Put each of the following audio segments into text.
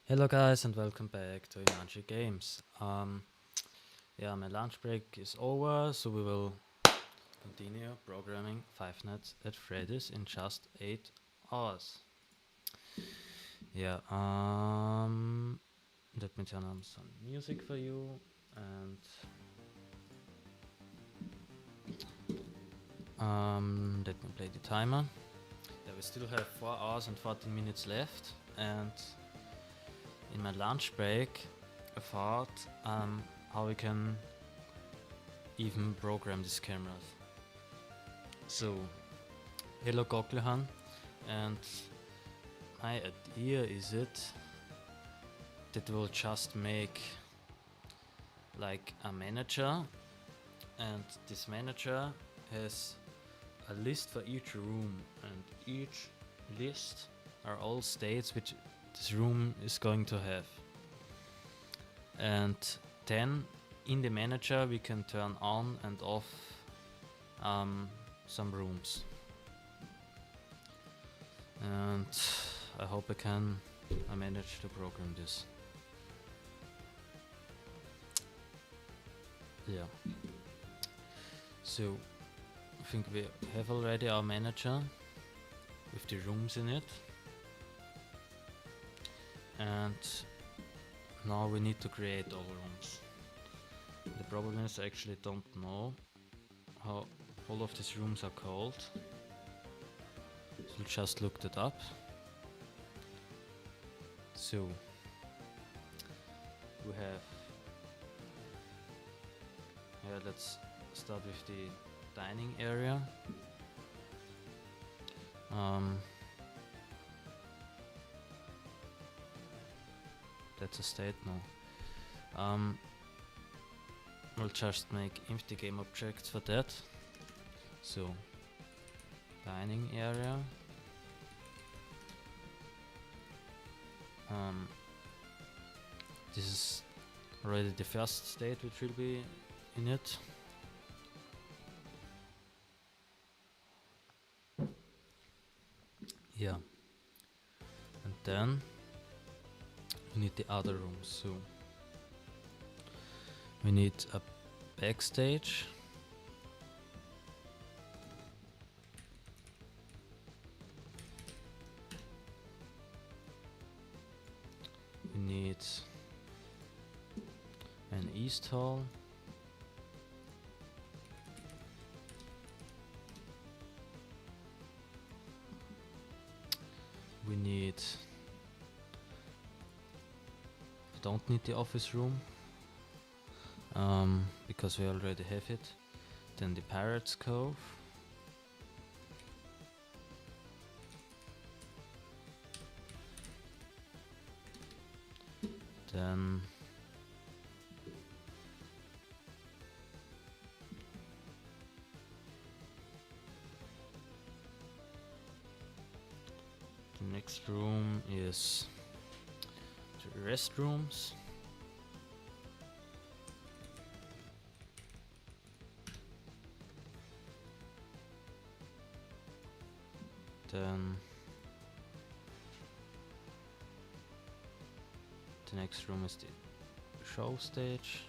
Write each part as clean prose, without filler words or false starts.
Hello guys and welcome back to Animatronic Games. My lunch break is over, so we will continue programming Five Nights at Freddy's in just 8 hours. Let me turn on some music for you and let me play the timer. Yeah, we still have 4 hours and 14 minutes left, and in my lunch break I thought how we can even program these cameras. So, hello Goklehan, and my idea is that we'll just make like a manager, and this manager has a list for each room, and each list are all states which this room is going to have. And then in the manager we can turn on and off some rooms. And I hope I manage to program this. Yeah. So I think we have already our manager with the rooms in it. And now we need to create all rooms. The problem is I actually don't know how all of these rooms are called. So we'll just look that up. So we have let's start with the dining area. That's a state now. We'll just make empty game objects for that. So dining area. This is already the first state which will be in it. Yeah. And then we need the other rooms, so we need a backstage, we need an east hall, we don't need the office room because we already have it. Then the Pirates Cove, then the next room is the restrooms. Then the next room is the show stage.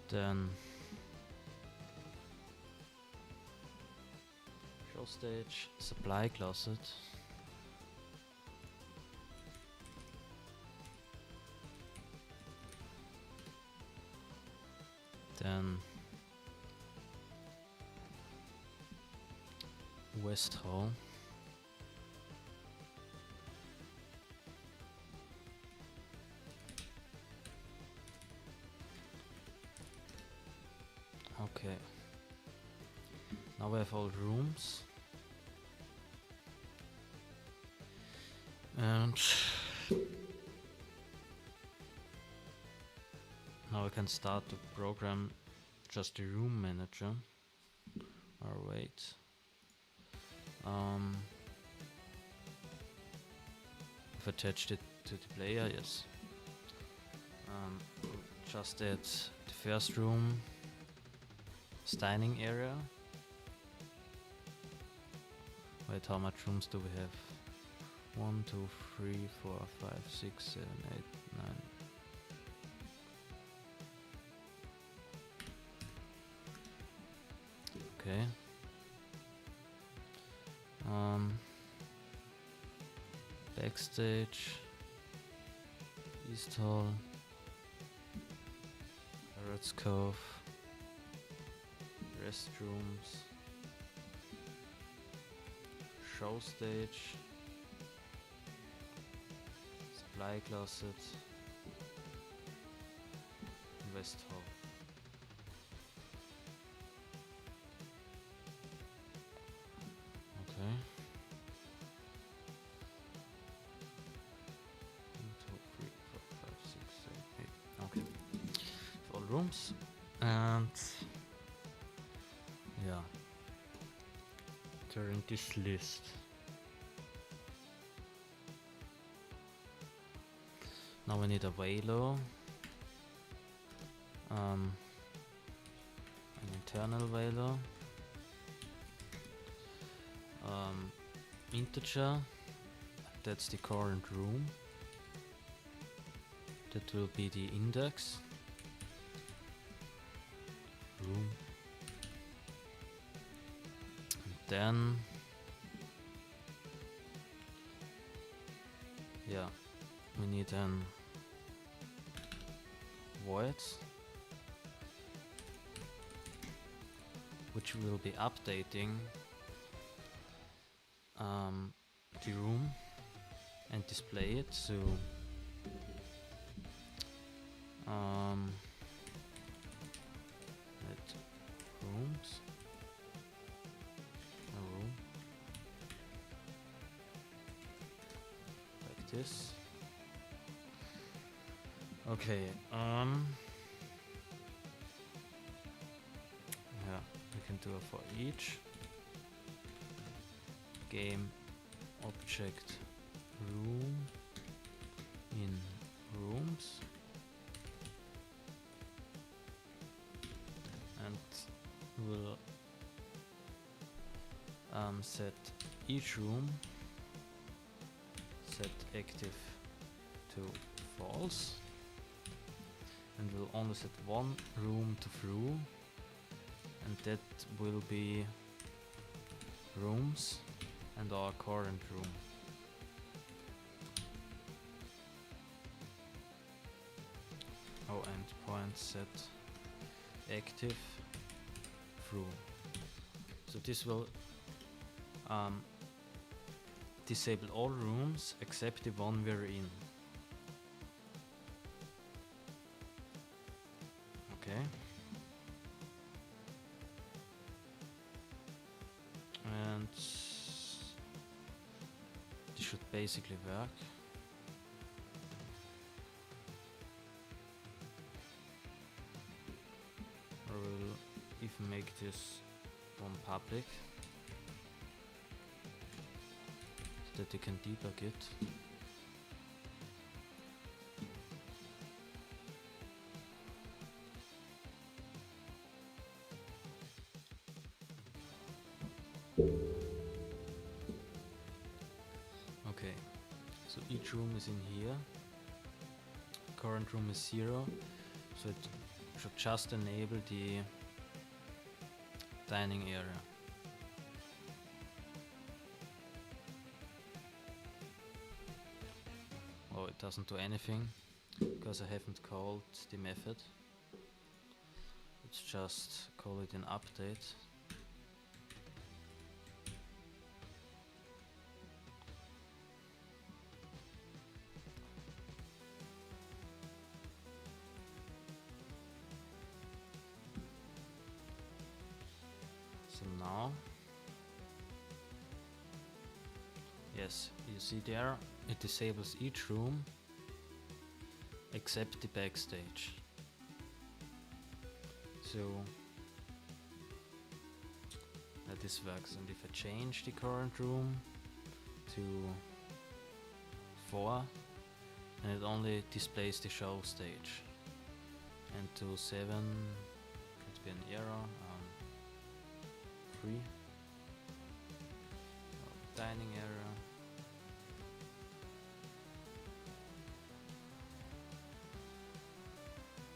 Then show stage, supply closet. Then West Hall. Okay. Now we have all rooms. And now we can start to program just the room manager. Or wait. I've attached it to the player, yes. Just add the first room, dining area. Wait, how much rooms do we have? 1, 2, 3, 4, 5, 6, 7, 8, 9. Okay. Backstage, East Hall, Pirates Cove, restrooms, show stage, supply closet, West Hall. Okay. 1, 2, 3, 4, 5, 6, 7, 8. Okay. All rooms. And yeah. During this list. Now we need a Velo. An internal Velo. Integer. That's the current room. That will be the index. Room. And then yeah, we need an void which will be updating the room and display it. So let rooms a room like this. Okay, yeah, we can do it for each game object room in rooms, and we'll set each room set active to false, and we'll only set one room to true, and that will be rooms and our current room. Oh, and point set active true. So this will disable all rooms except the one we're in. Okay. And this should basically work. Or we'll even make this one public so that you can debug it. Okay, so each room is in here. Current room is 0, so it should just enable the dining area. Oh, it doesn't do anything because I haven't called the method. Let's just call it an update. So now, yes, you see there, it disables each room except the backstage. So that this works, and if I change the current room to 4, and it only displays the show stage, and to 7 could be an error. 3. dining area.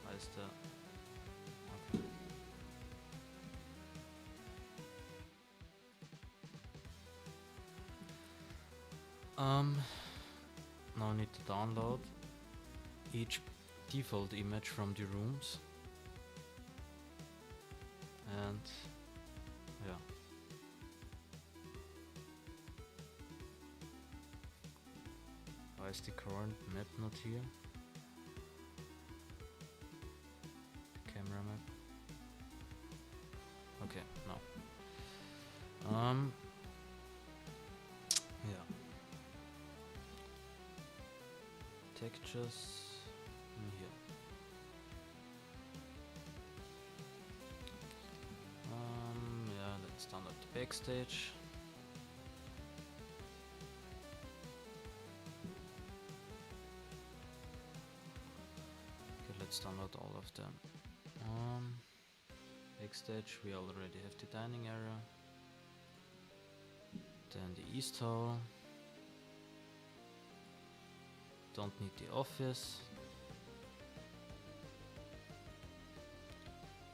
Why is the... Okay. Now need to download each default image from the rooms. And yeah. Why is the current map not here? Camera map. Okay, no. Yeah. Textures in here. Yeah, let's download the backstage. Okay, let's download all of them. Backstage, we already have the dining area. Then the East Hall. Don't need the office.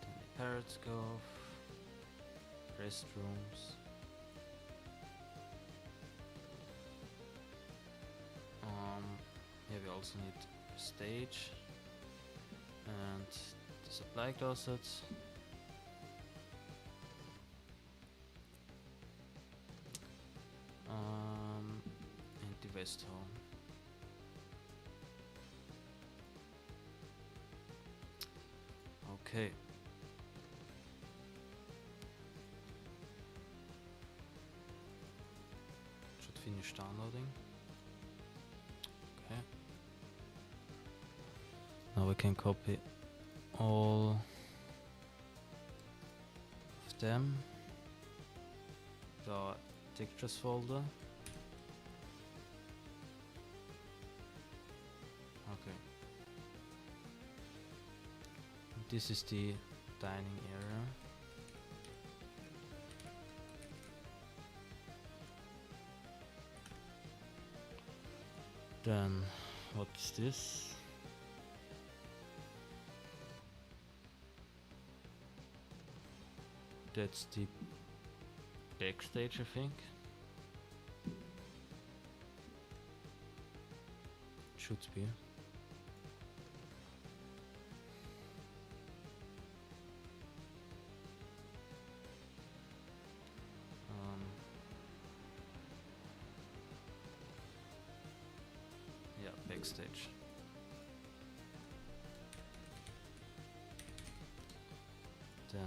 Then the Parrots Cove. Restrooms. Yeah, we also need a stage and the supply closets. And the West Hall. Okay. Should finish downloading. Okay. Now we can copy all of them to our textures folder. Okay. This is the dining area. Then what's this? That's the backstage, I think. Should be. Yeah, backstage. Then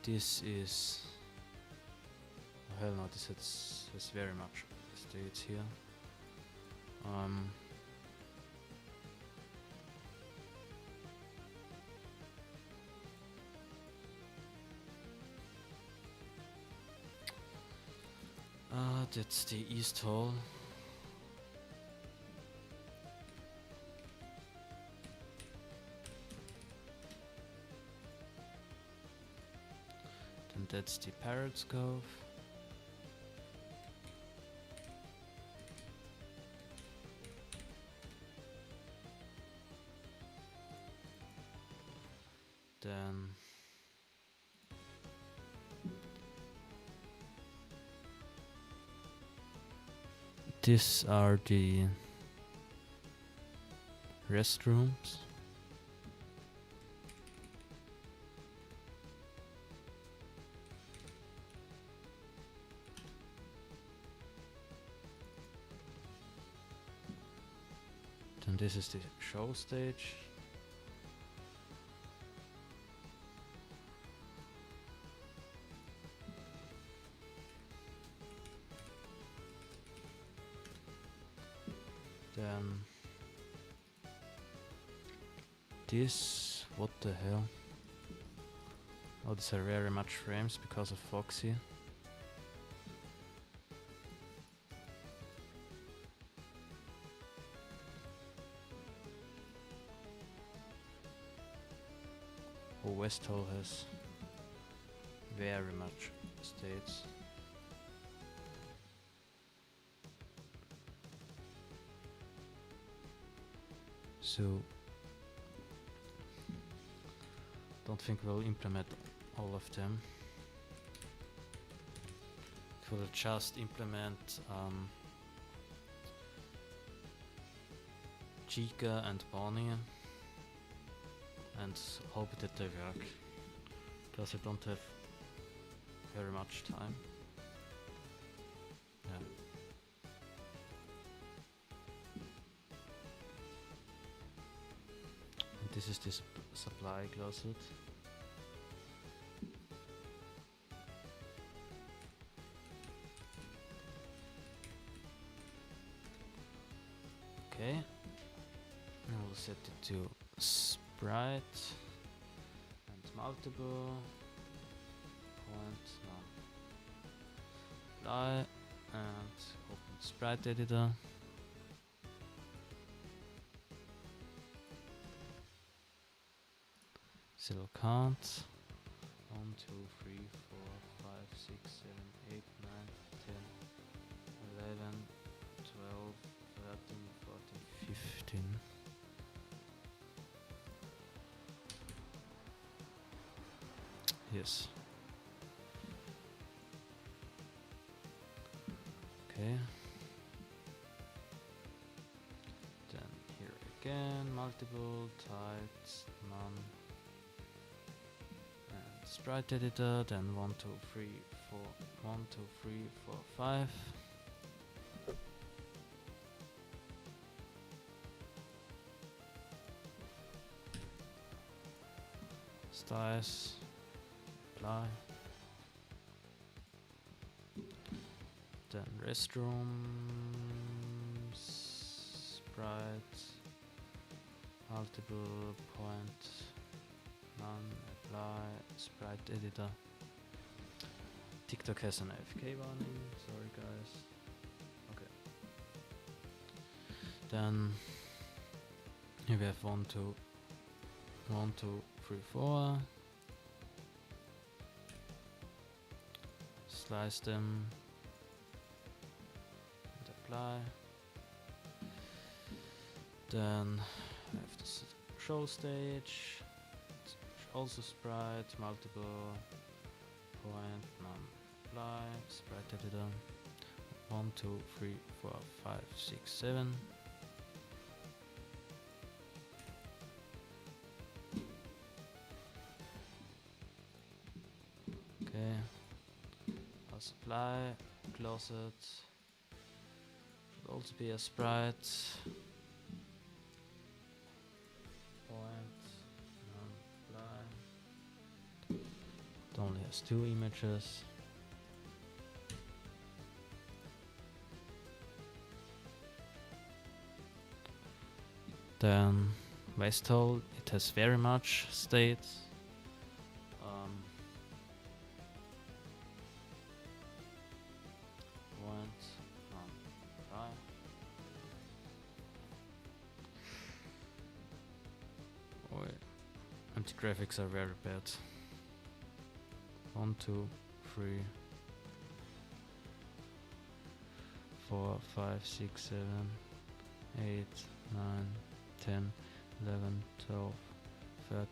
this is... oh, hell no, this has very much states here. That's the East Hall. Then that's the Parrots Cove. Then these are the restrooms. Then this is the show stage. Then this, what the hell? Oh, these are very much frames because of Foxy. Oh, West Hall has very much states. So don't think we'll implement all of them. We'll just implement Chica and Bonnie and hope that they work, because I don't have very much time. Yeah. And this is this supply closet. Okay, and we'll set it to sprite and multiple point, no, apply and open sprite editor. Zero count. 1, 2, 3, 4, 5, 6, 7, 8, 9, 10, 11, 12, 13, 14, 15. Yes. Okay. Then here again, multiple, types, none. And sprite editor, then 1, 2, 3, 4, 1, 2, 3, 4, 5. Styles, apply. Then restrooms, sprite, multiple point, none, apply, sprite editor. TikTok has an AFK warning, sorry guys. Okay. Then here we have 1, 2, 3, 4. Slice them and apply. Then I have this show stage, also sprite, multiple point, none, apply, sprite editor. 1, 2, 3, 4, 5, 6, 7. Okay. I'll supply, closet. Should also be a sprite. Point, none, apply. It only has 2 images. Then Westhold, it has very much states. And the graphics are very bad. 1, 2, 3, 4, 5, 6, 7, 8, 9, 10, 11, 12, 13,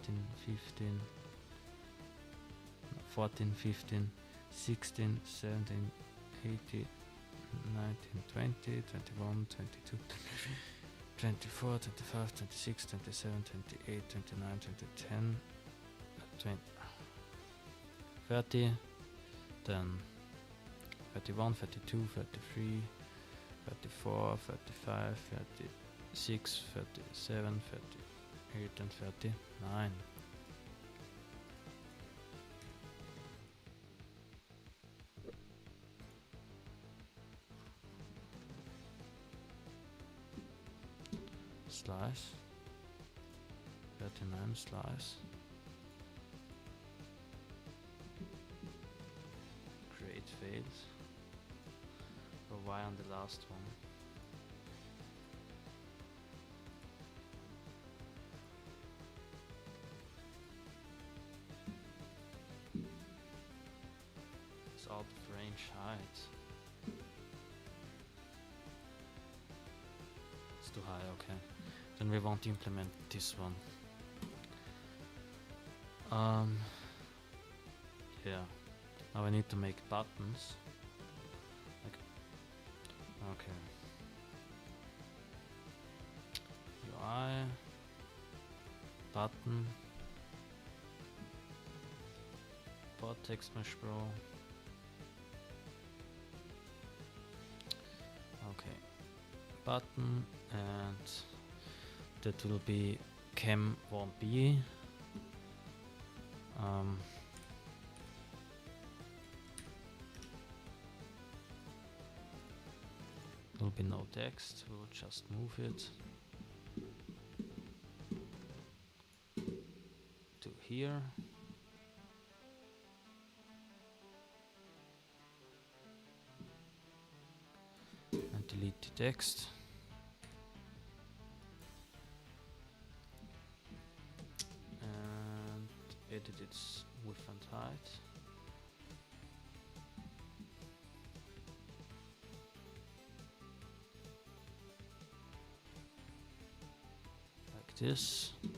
15, 14, 15, 16, 17, 18, 19, 20, 21, 22, 24, 25, 26, 27, 28, 29, 20, 20, 30, then 31, 32, 33, 34, 35, 36, 37, 38 and 39. Slice, 39 slice, create fades, or Y on the last one. inch height. It's too high, okay. Then we want to implement this one. Yeah. Now I need to make buttons. Like, okay. UI button. Bot text mesh pro. Okay. Button, and that will be chem 1b. There will be no text, we'll just move it to here. And delete the text. And edit its width and height. This, then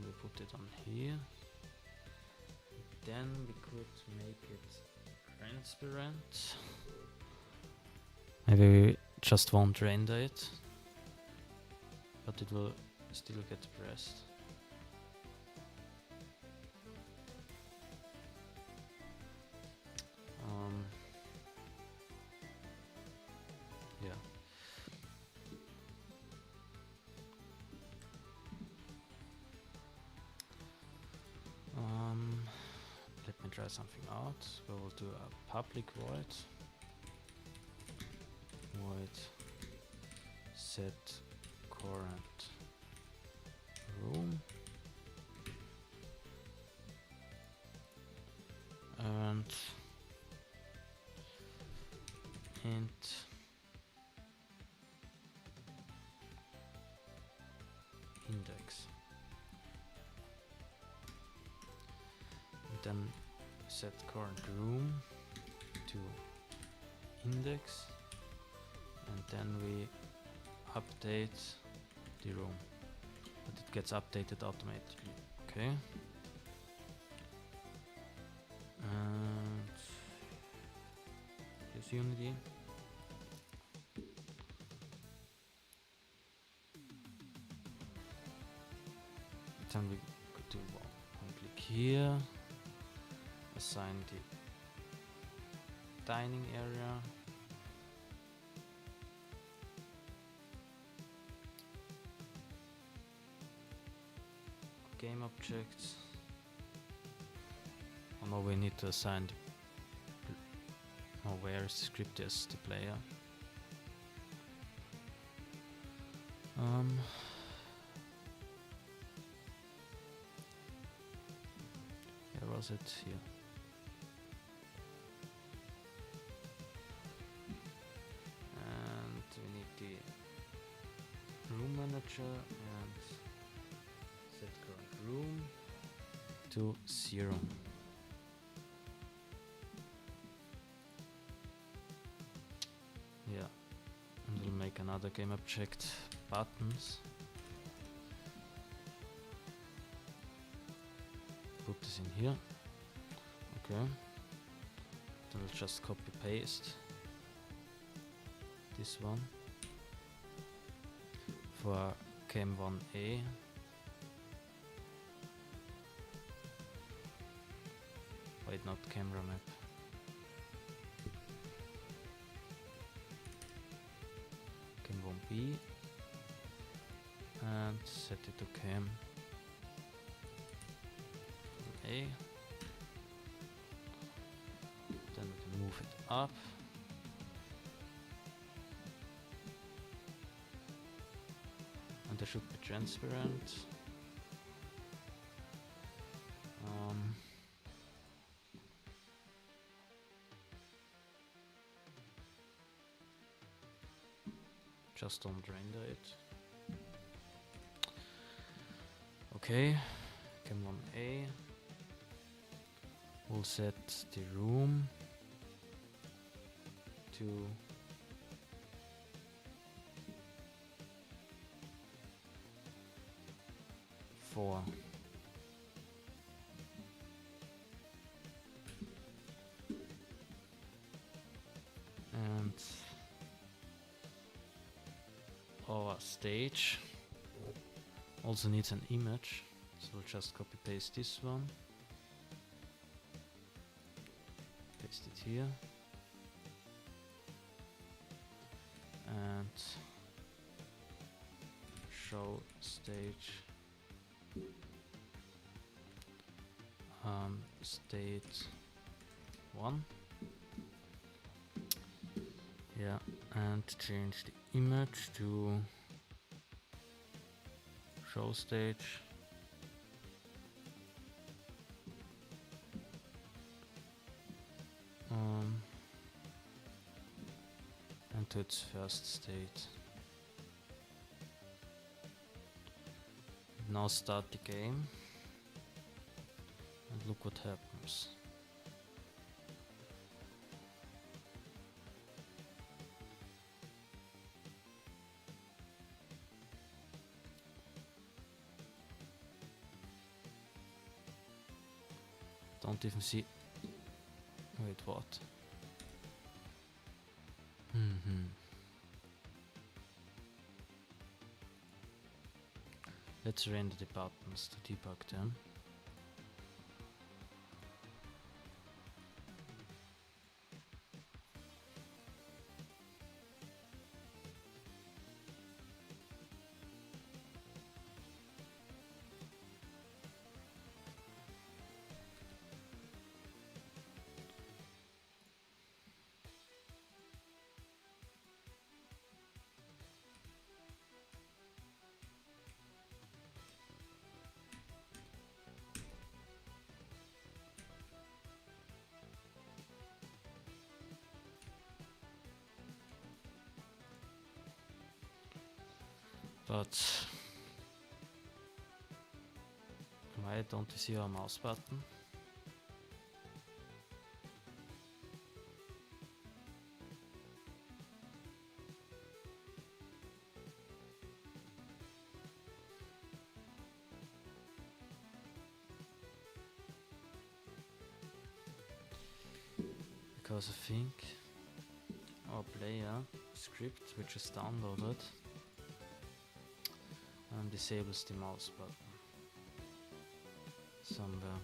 we put it on here. Then we could make it transparent. Maybe we just won't render it, but it will still get pressed. Yeah. Let me try something out. We will do a public void set current room, and int index. Then set current room to index, and then we update the room, but it gets updated automatically. Okay. And here's Unity. Then we could do one click here. Assign the dining area. Game objects. Oh no, we need to assign where is the script as the player. Where was it? Here. We need the room manager and set current room to 0. Yeah, and we'll make another game object, buttons. Put this in here. Okay. Then we'll just copy paste this one for cam 1a. Wait, not camera map. Cam 1b, and set it to cam 1a. Then we can move it up. And they should be transparent. Just don't render it. Okay, cam 1a, We'll set the room to 4. And our stage also needs an image, so we'll just copy paste this one, paste it here, and show stage state 1. Yeah, and change the image to show stage. And to its first state. Now start the game and look what happens. Don't even see. Wait, what? Let's render the buttons to debug them. But why don't you see our mouse button? Because I think our player script, which is downloaded, disables the mouse button somewhere.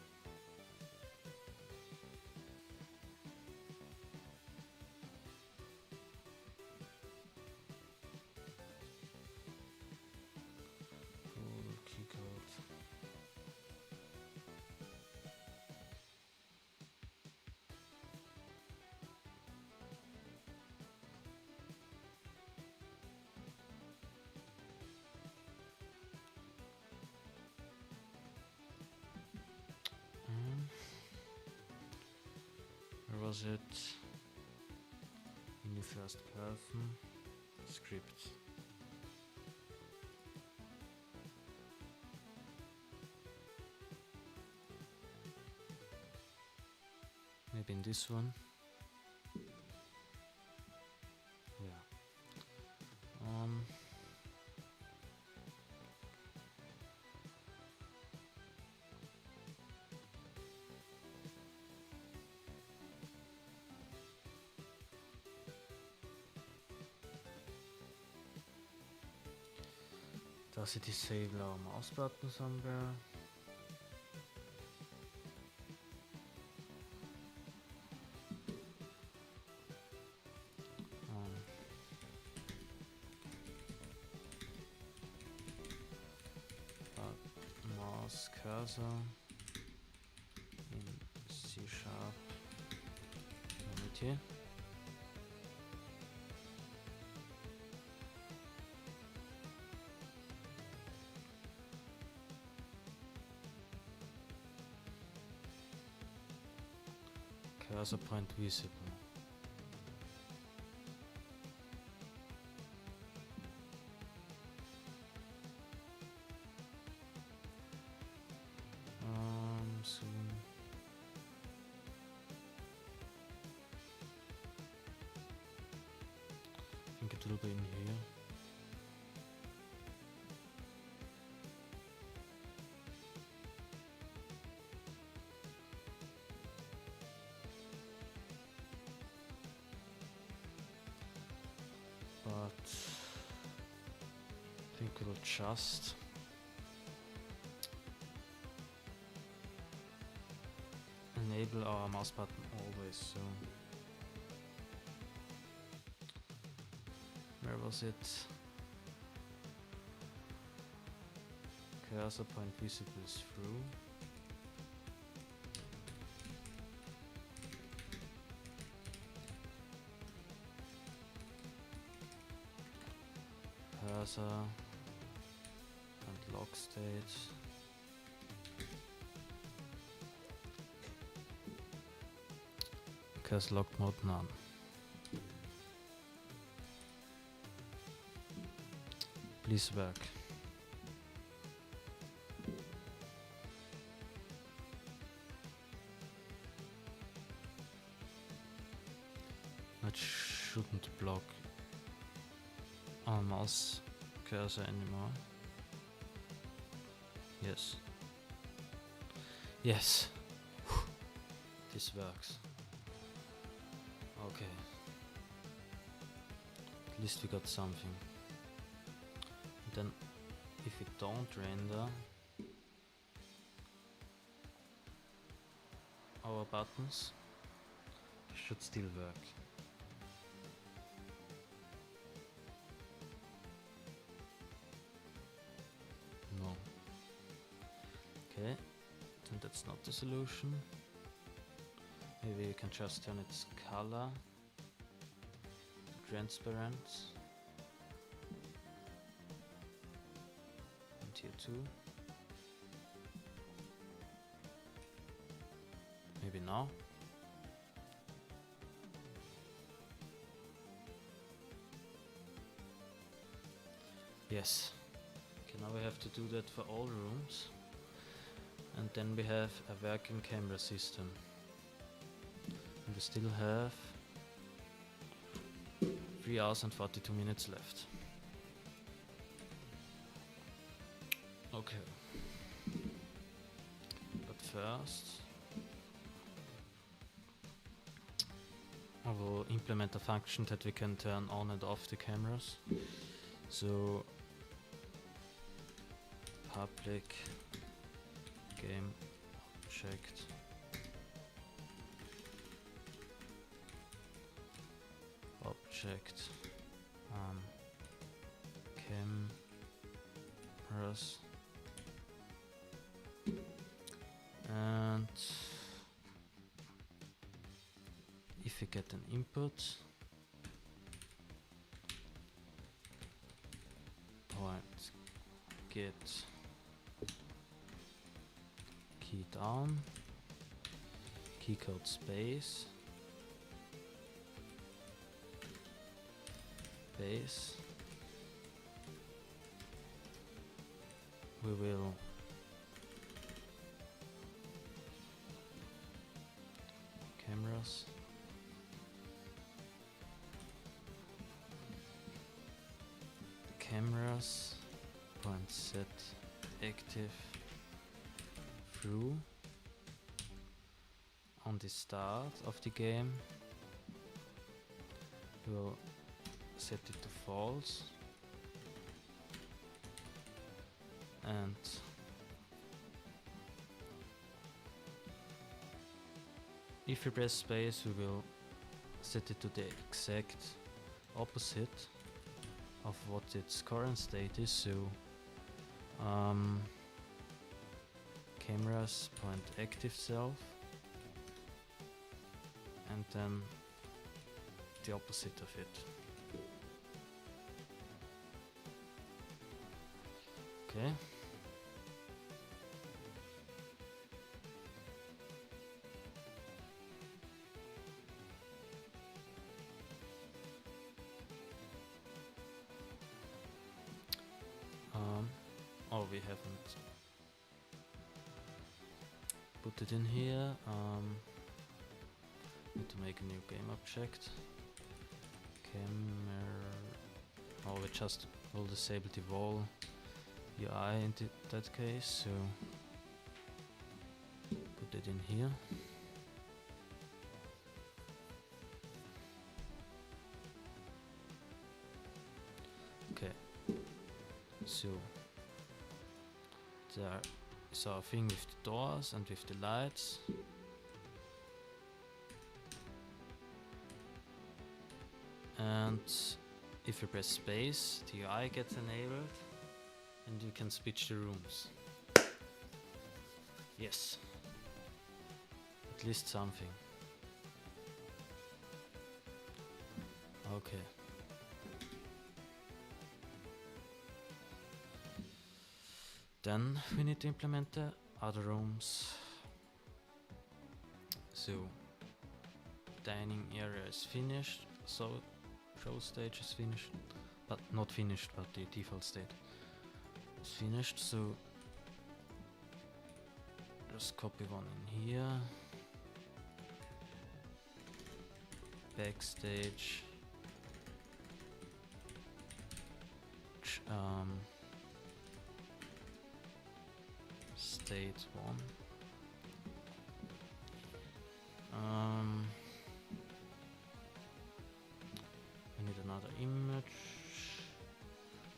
Keycode. Where was it? In the first person script. Maybe in this one. Yeah. Does it disable our mouse button somewhere? Mouse cursor in C# Unity. Cursor point visible. Soon. still be in here. But I think we'll just enable our mouse button always, so where was it? Cursor point visible through. Cursor and lock state. Cursor lock mode none. Please work. That shouldn't block our mouse cursor anymore. Yes. Yes. This works. Okay. At least we got something. And then if we don't render our buttons, it should still work. No. Okay, then that's not the solution. Maybe you can just turn its color to transparent. And here too. Maybe now. Yes. Okay, now we have to do that for all rooms. And then we have a working camera system. And we still have 3 hours and 42 minutes left. Okay. But first I will implement a function that we can turn on and off the cameras. So public game object cameras, and if we get an input point get key down, keycode space, base, we will cameras point set active true on the start of the game. We'll set it to false, and if we press space we will set it to the exact opposite of what its current state is. So cameras point active self, and then the opposite of it. Okay. Oh, we haven't put it in here. Need to make a new game object. Camera or we just will disable the wall UI in that case, so put it in here. Okay, so there is our thing with the doors and with the lights. And if you press space, the UI gets enabled and you can switch the rooms. Yes, at least something. Okay. Then we need to implement the other rooms. So, dining area is finished, so show stage is finished, but not finished, but the default state is finished, so just copy one in here. Backstage. State 1. I need another image.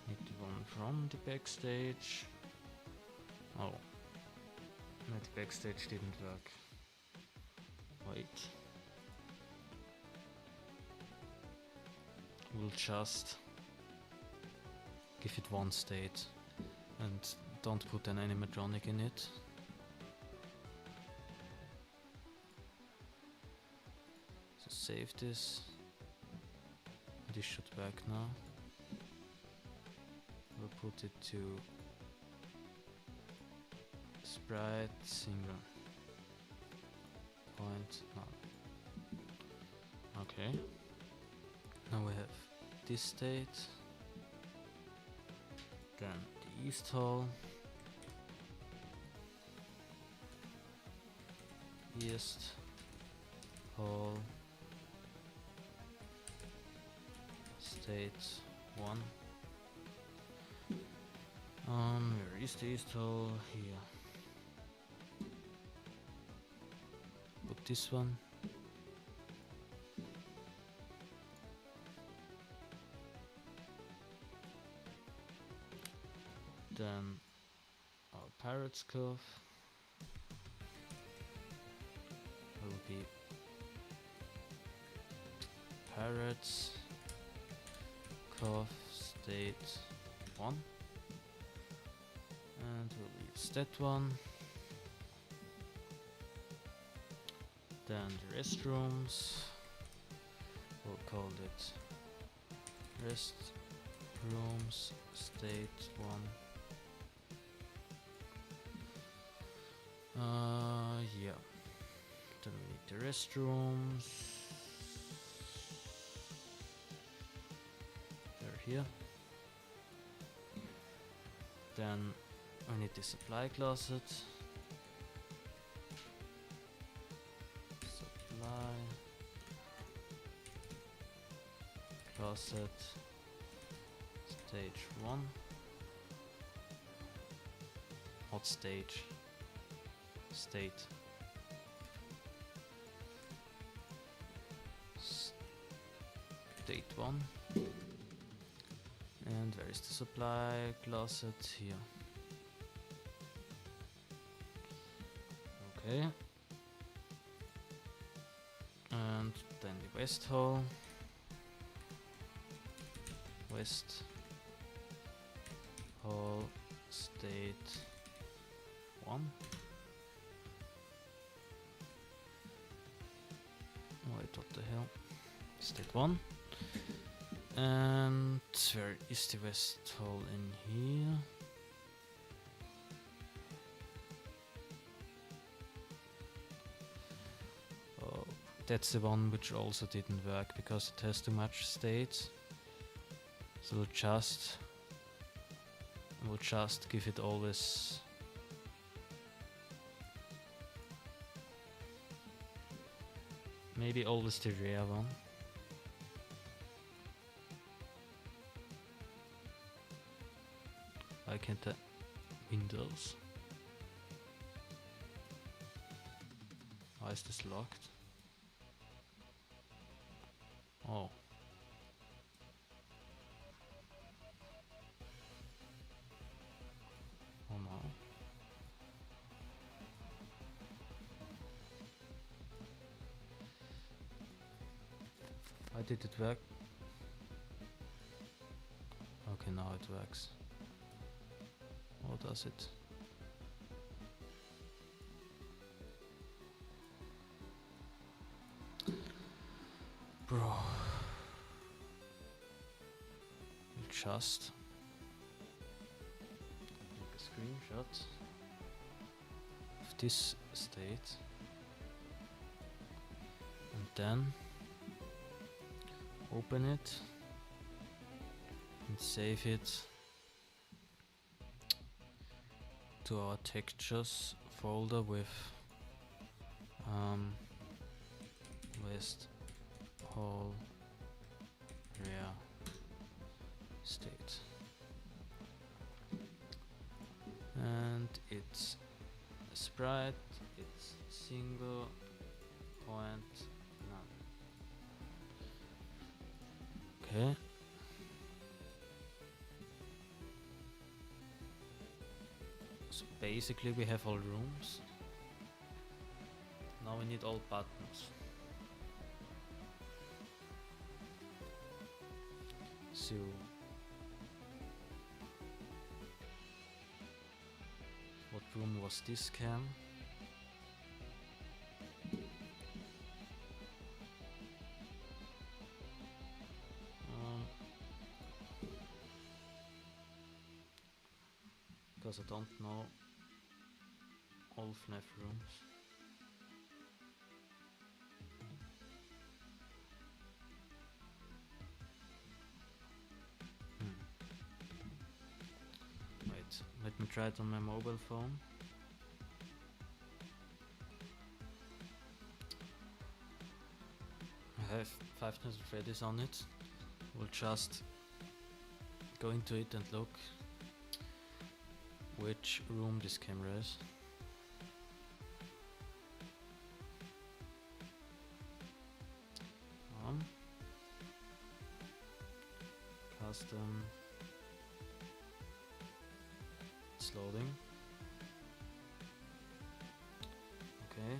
Need the one from the backstage. Oh, no, the backstage didn't work. Wait. We'll just give it one state and don't put an animatronic in it. So save this. This should work now. We'll put it to sprite single point none. Okay. Now we have this state. Then the east hall. East hall. State 1. Where is the east hall? Here. Put this one. Then our pirate's cove will be pirates cove state 1, and we'll use that one. Then the restrooms, we'll call it restrooms state 1. Yeah. Then we need the restrooms. They're here. Then we need the supply closet. Supply closet stage 1. Hot stage. State. State 1. And where is the supply closet? Here. Okay. And then the west hall. West hall state 1. Wait, what the hell? State 1. And where is the west hall in here? Oh, that's the one which also didn't work because it has too much states. So we'll just give it always maybe always the rare one. Why can't I Windows? Why is this locked? Oh. Oh no. Why did it work? Okay, now it works. Or does it? Bro. We'll just make a screenshot of this state and then open it and save it to our textures folder with West whole rear state, and it's a sprite, it's single point none. Okay. So basically we have all rooms. Now we need all buttons. So what room was this cam? Because I don't know all FNAF rooms. Wait, let me try it on my mobile phone. I have Five Nights at Freddy's on it. We'll just go into it and look which room this camera is. Custom. It's loading. Okay.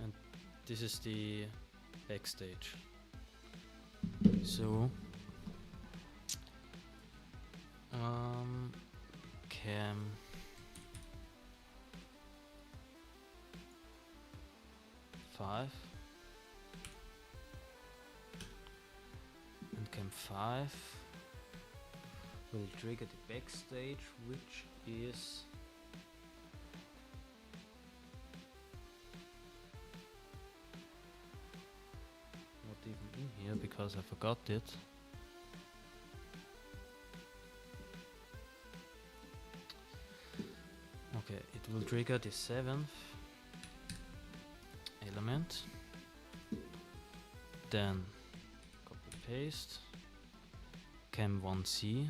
And this is the backstage. So cam 5 and cam 5 will trigger the backstage, which is not even in here because I forgot it. Okay, it will trigger the 7th element, then copy paste cam 1c.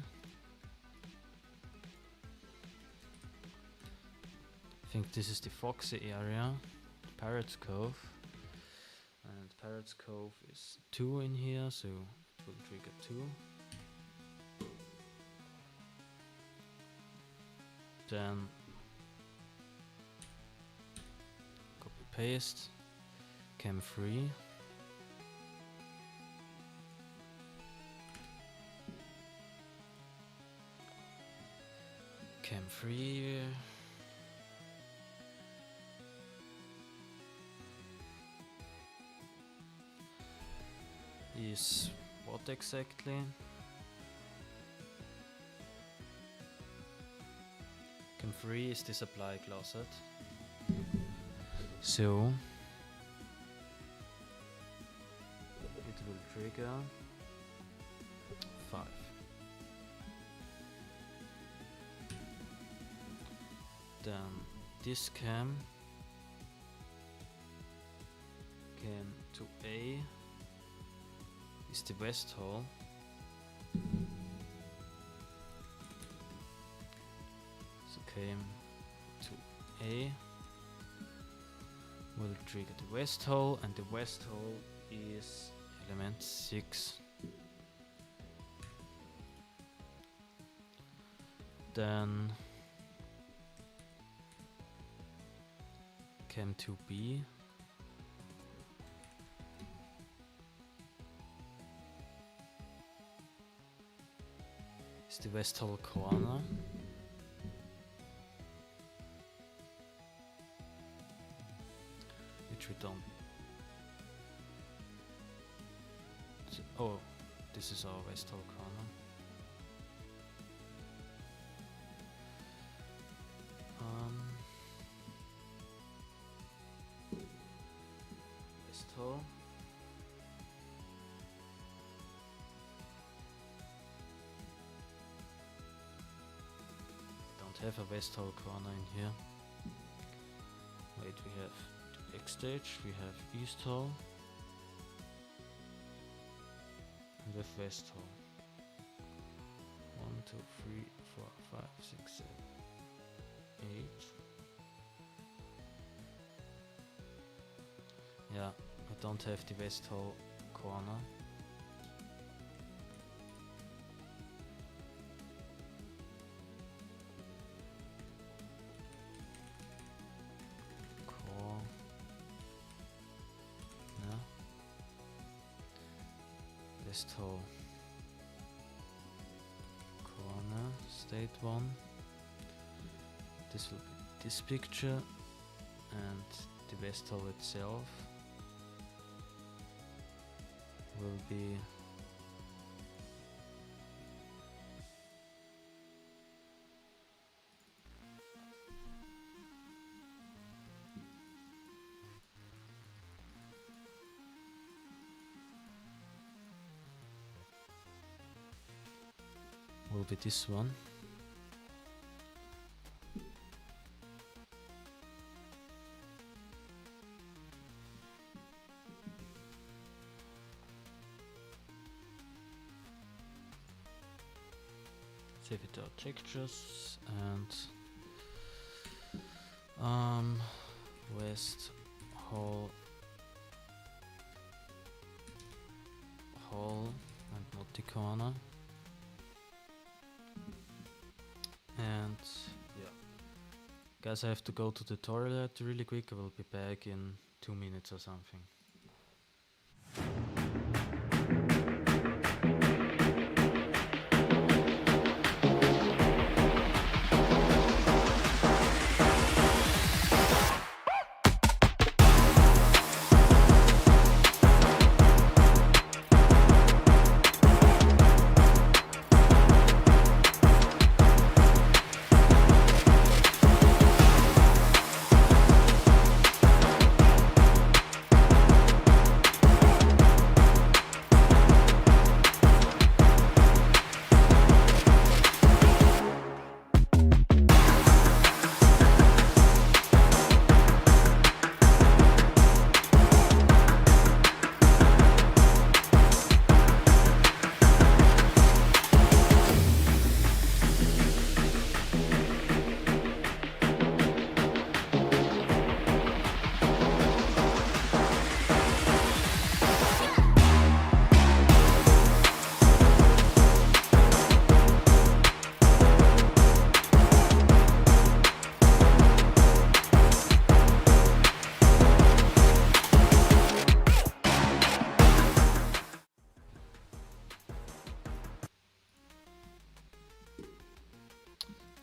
I think this is the Foxy area, Pirates Cove, and Pirates Cove is 2 in here, so it will trigger 2. Then copy paste cam 3. Cam 3 is what exactly? Cam 3 is the supply closet. So it will trigger 5. Then this cam 2A is the west hall. So came to A. Will trigger the west hole, and the west hole is element 6. Then came to B. It's the west hole corner. Which we don't. Oh, this is our west hole corner. West hole. Don't have a west hole corner in here. Wait, we have the X stage, we have east hole. And with west hole. 1, 2, 3, 4, 5, 6, 7, 8. Yeah, I don't have the west hole corner. Core. Yeah. West hole corner, state 1. This will be this picture, and the west hole itself will be this one. Save it our textures and west hole and not the corner. And yeah, guys, I have to go to the toilet really quick. I will be back in 2 minutes or something.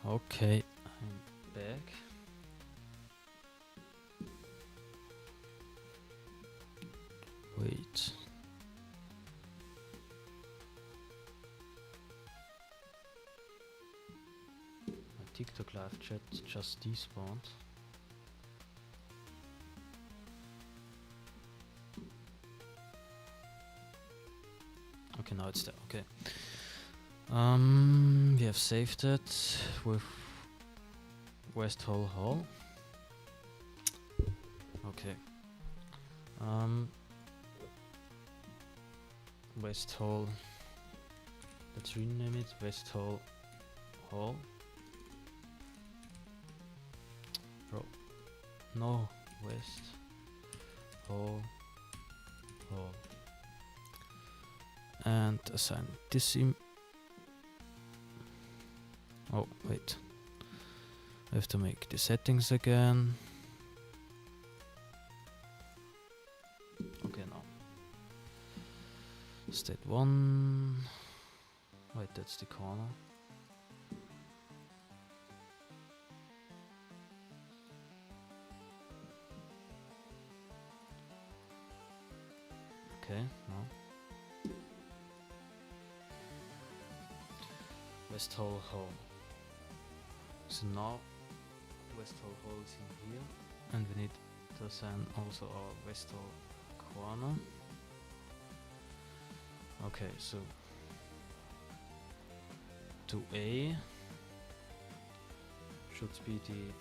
Okay, I'm back. Wait. My TikTok live chat just despawned. Okay, now it's there. Okay. We have saved it with West Hole Hall. Okay. West Hall. Let's rename it West Hall Hall. Bro, no, West Hall Hall. And assign this oh wait, I have to make the settings again. Okay, now state 1. Wait, that's the corner. Okay, now West Hall Hall. So now West Hall Hall is in here, and we need to assign also our West Hall corner. Okay, so to A should be the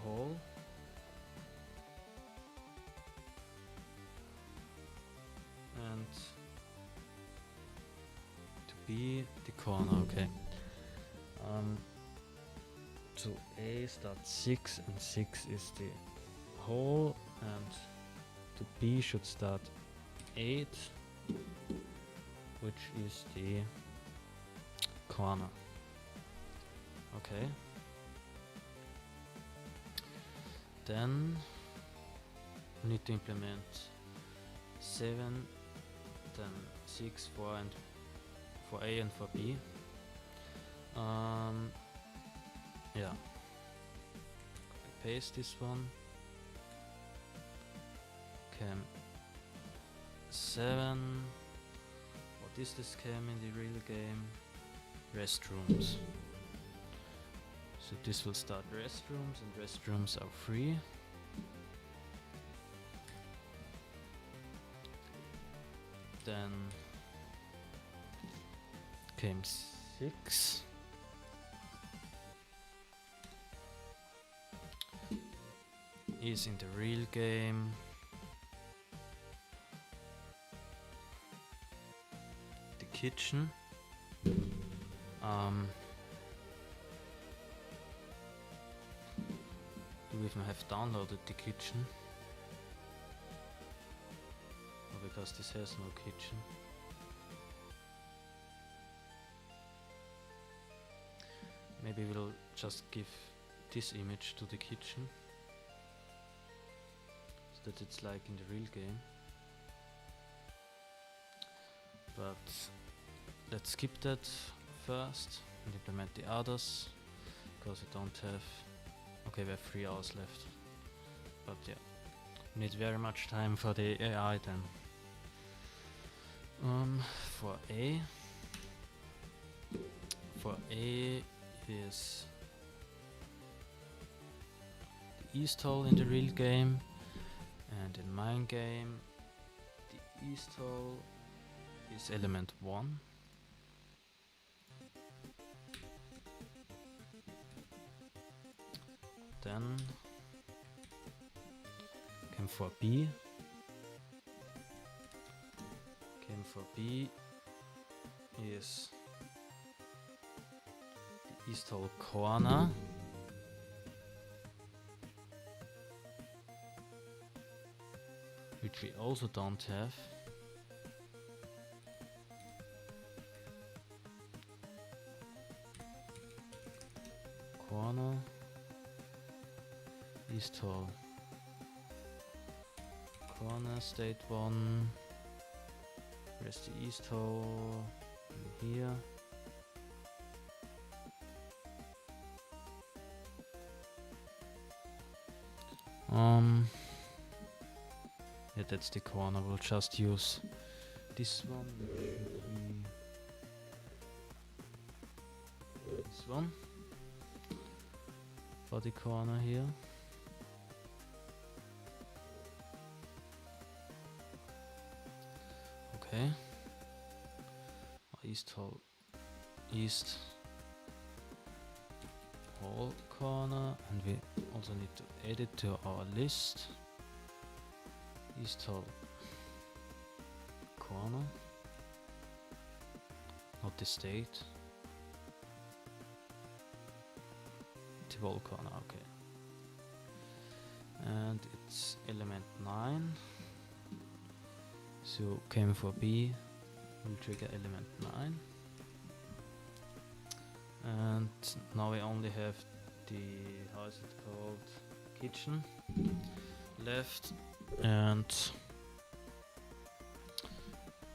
hall, and to B the corner. Okay. So A starts 6 and 6 is the hole, and to B should start 8, which is the corner. Okay. Then we need to implement 7, then 6, 4 and for A and for B. Yeah. Copy paste this one. Cam 7. What is this cam in the real game? Restrooms. So this will start restrooms, and restrooms are free. Then came 6. Is in the real game. The kitchen. Do we even have downloaded the kitchen? Or because this has no kitchen. Maybe we'll just give this image to the kitchen, so that it's like in the real game. But let's skip that first and implement the others, because we don't have... Okay, we have 3 hours left. But yeah, we need very much time for the AI then. For A is the east hole in the real game, and in my game the east hole is element 1. Then came for B. Came for B is the east hole corner. Which we also don't have. Corner. East hole. Corner state 1. Where's the east hole? In here. Yeah, that's the corner. We'll just use this one. This one for the corner here. Okay. East hole. East hole corner, and we also need to add it to our list. East hole the state. The wall corner, okay. And it's element 9. So came for B will trigger element 9. And now we only have the, how is it called, kitchen left, and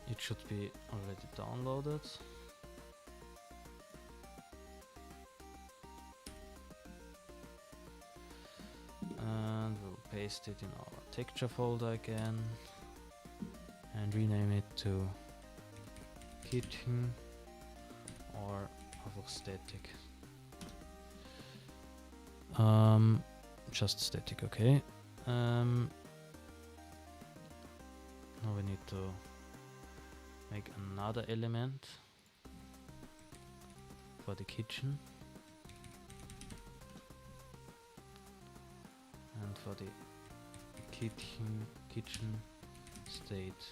it should be already downloaded. And we'll paste it in our texture folder again and rename it to kitchen or einfach static. Just static, okay. Now we need to make another element for the kitchen. And for the kitchen state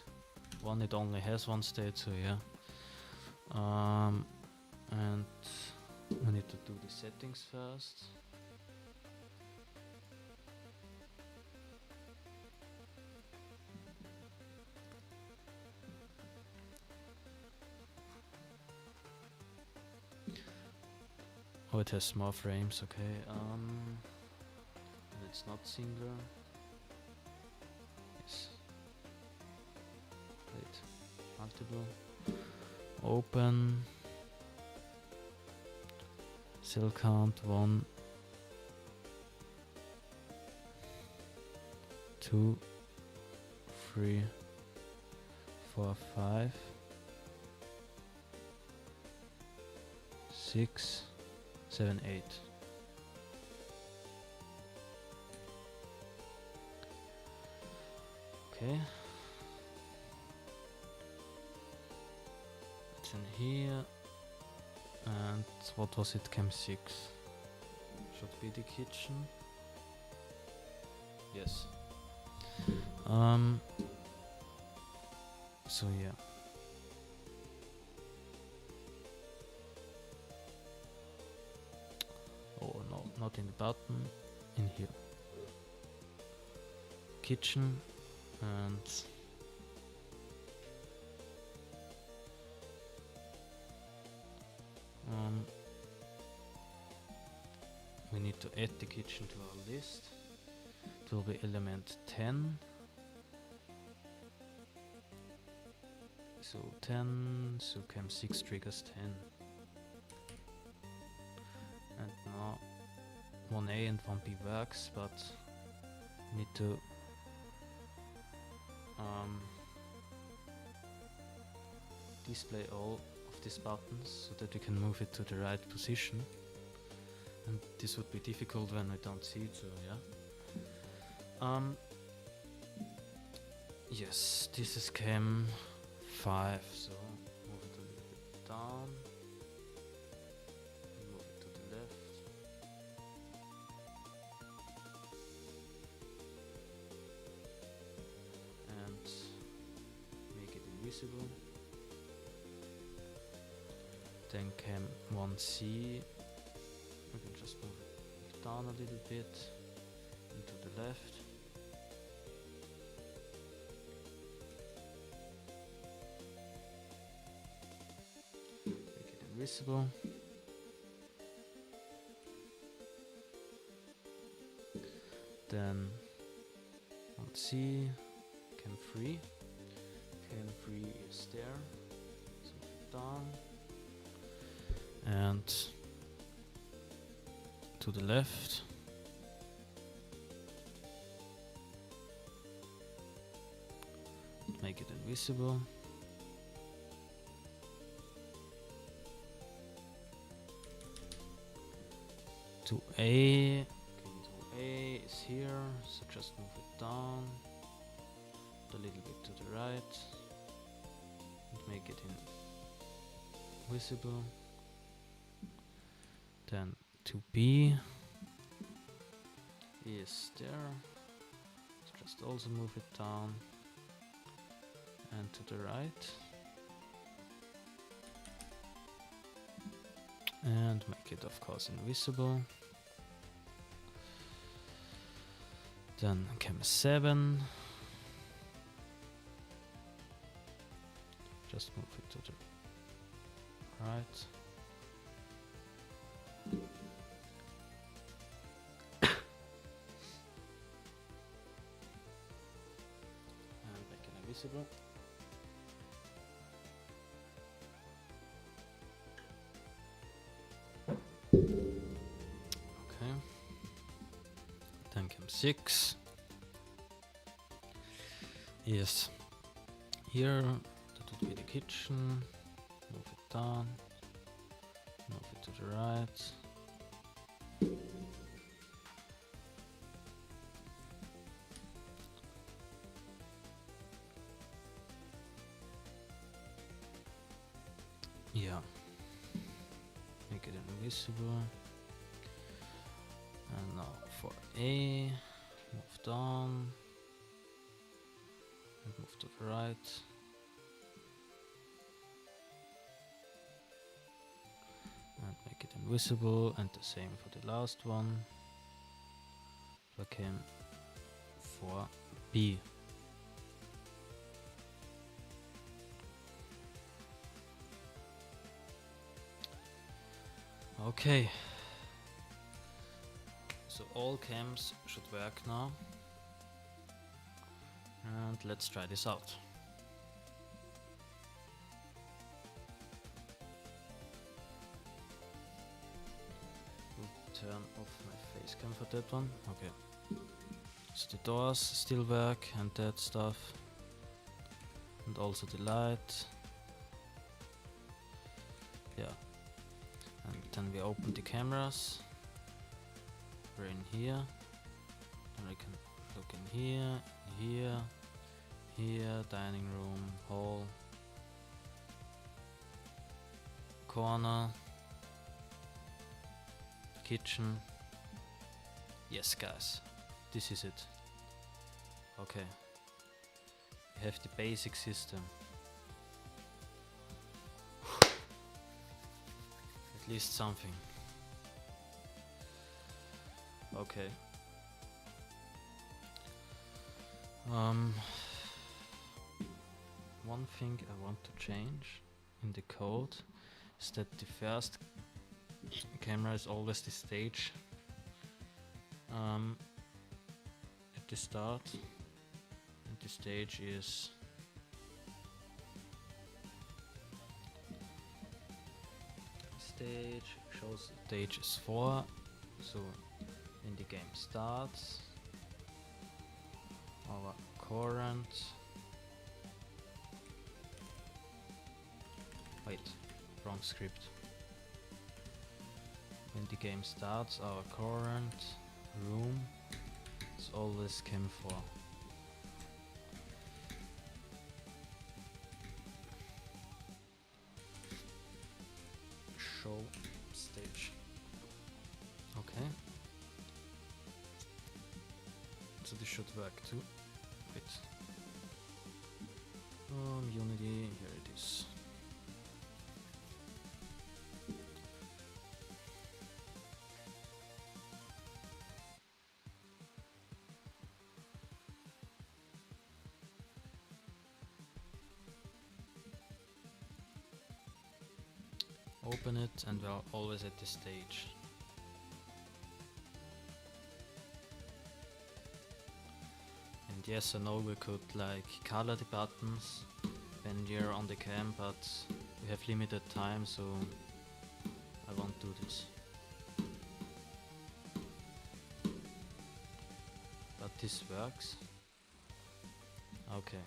one, it only has one state, so yeah. And we need to do the settings first. Oh, it has more frames, okay. And it's not singular. Yes. Wait. Multiple. Open. Cell count 1, 2, 3, 4, 5, 6, 7, 8. Okay. It's in here. And what was it? Cam 6. Should be the kitchen. Yes. So yeah. Oh no, not in the button. In here. Kitchen and we need to add the kitchen to our list. It will be element 10. So 10, so cam 6 triggers 10. And now 1A and 1B works, but we need to display all of these buttons so that we can move it to the right position. And this would be difficult when we don't see it, so yeah. Yes, this is cam 5, so move it a little bit down. Move it to the left. And make it invisible. Then cam 1C. We can just move it down a little bit into the left. Make it invisible. Then 1C, cam 3. Cam 3 is there. So move it down. And to the left. Make it invisible. To A. Okay, to A is here, so just move it down a little bit to the right and make it invisible. Then to B is there, so just also move it down and to the right. and make it of course invisible. Then cam 7. Just move it to the right. And make it invisible. Okay. Then cam 6. Yes. Here that would be the kitchen. Move it down. Move it to the right. Yeah. Make it invisible. And now for A, move down. And move to the right. And make it invisible, and the same for the last one. So I came for B. Okay. So all cams should work now. And let's try this out. Turn off my face cam for that one. Okay. So the doors still work and that stuff. And also the light. Yeah. And then we open the cameras. We're in here. And we can look in here, here, dining room, hall, corner, kitchen. Yes, guys, this is it. Okay, we have the basic system. At least something. Okay. One thing I want to change in the code is that the first camera is always the stage at the start, and the stage is shows stage is 4. So when the game starts, our current wrong script. When the game starts, our current room is always cam 4. Show stage. Okay. So this should work too. Wait. Unity, here it is. Open it and we're always at this stage. And yes, I know we could like color the buttons when you're on the cam, but we have limited time, so I won't do this. But this works. Okay.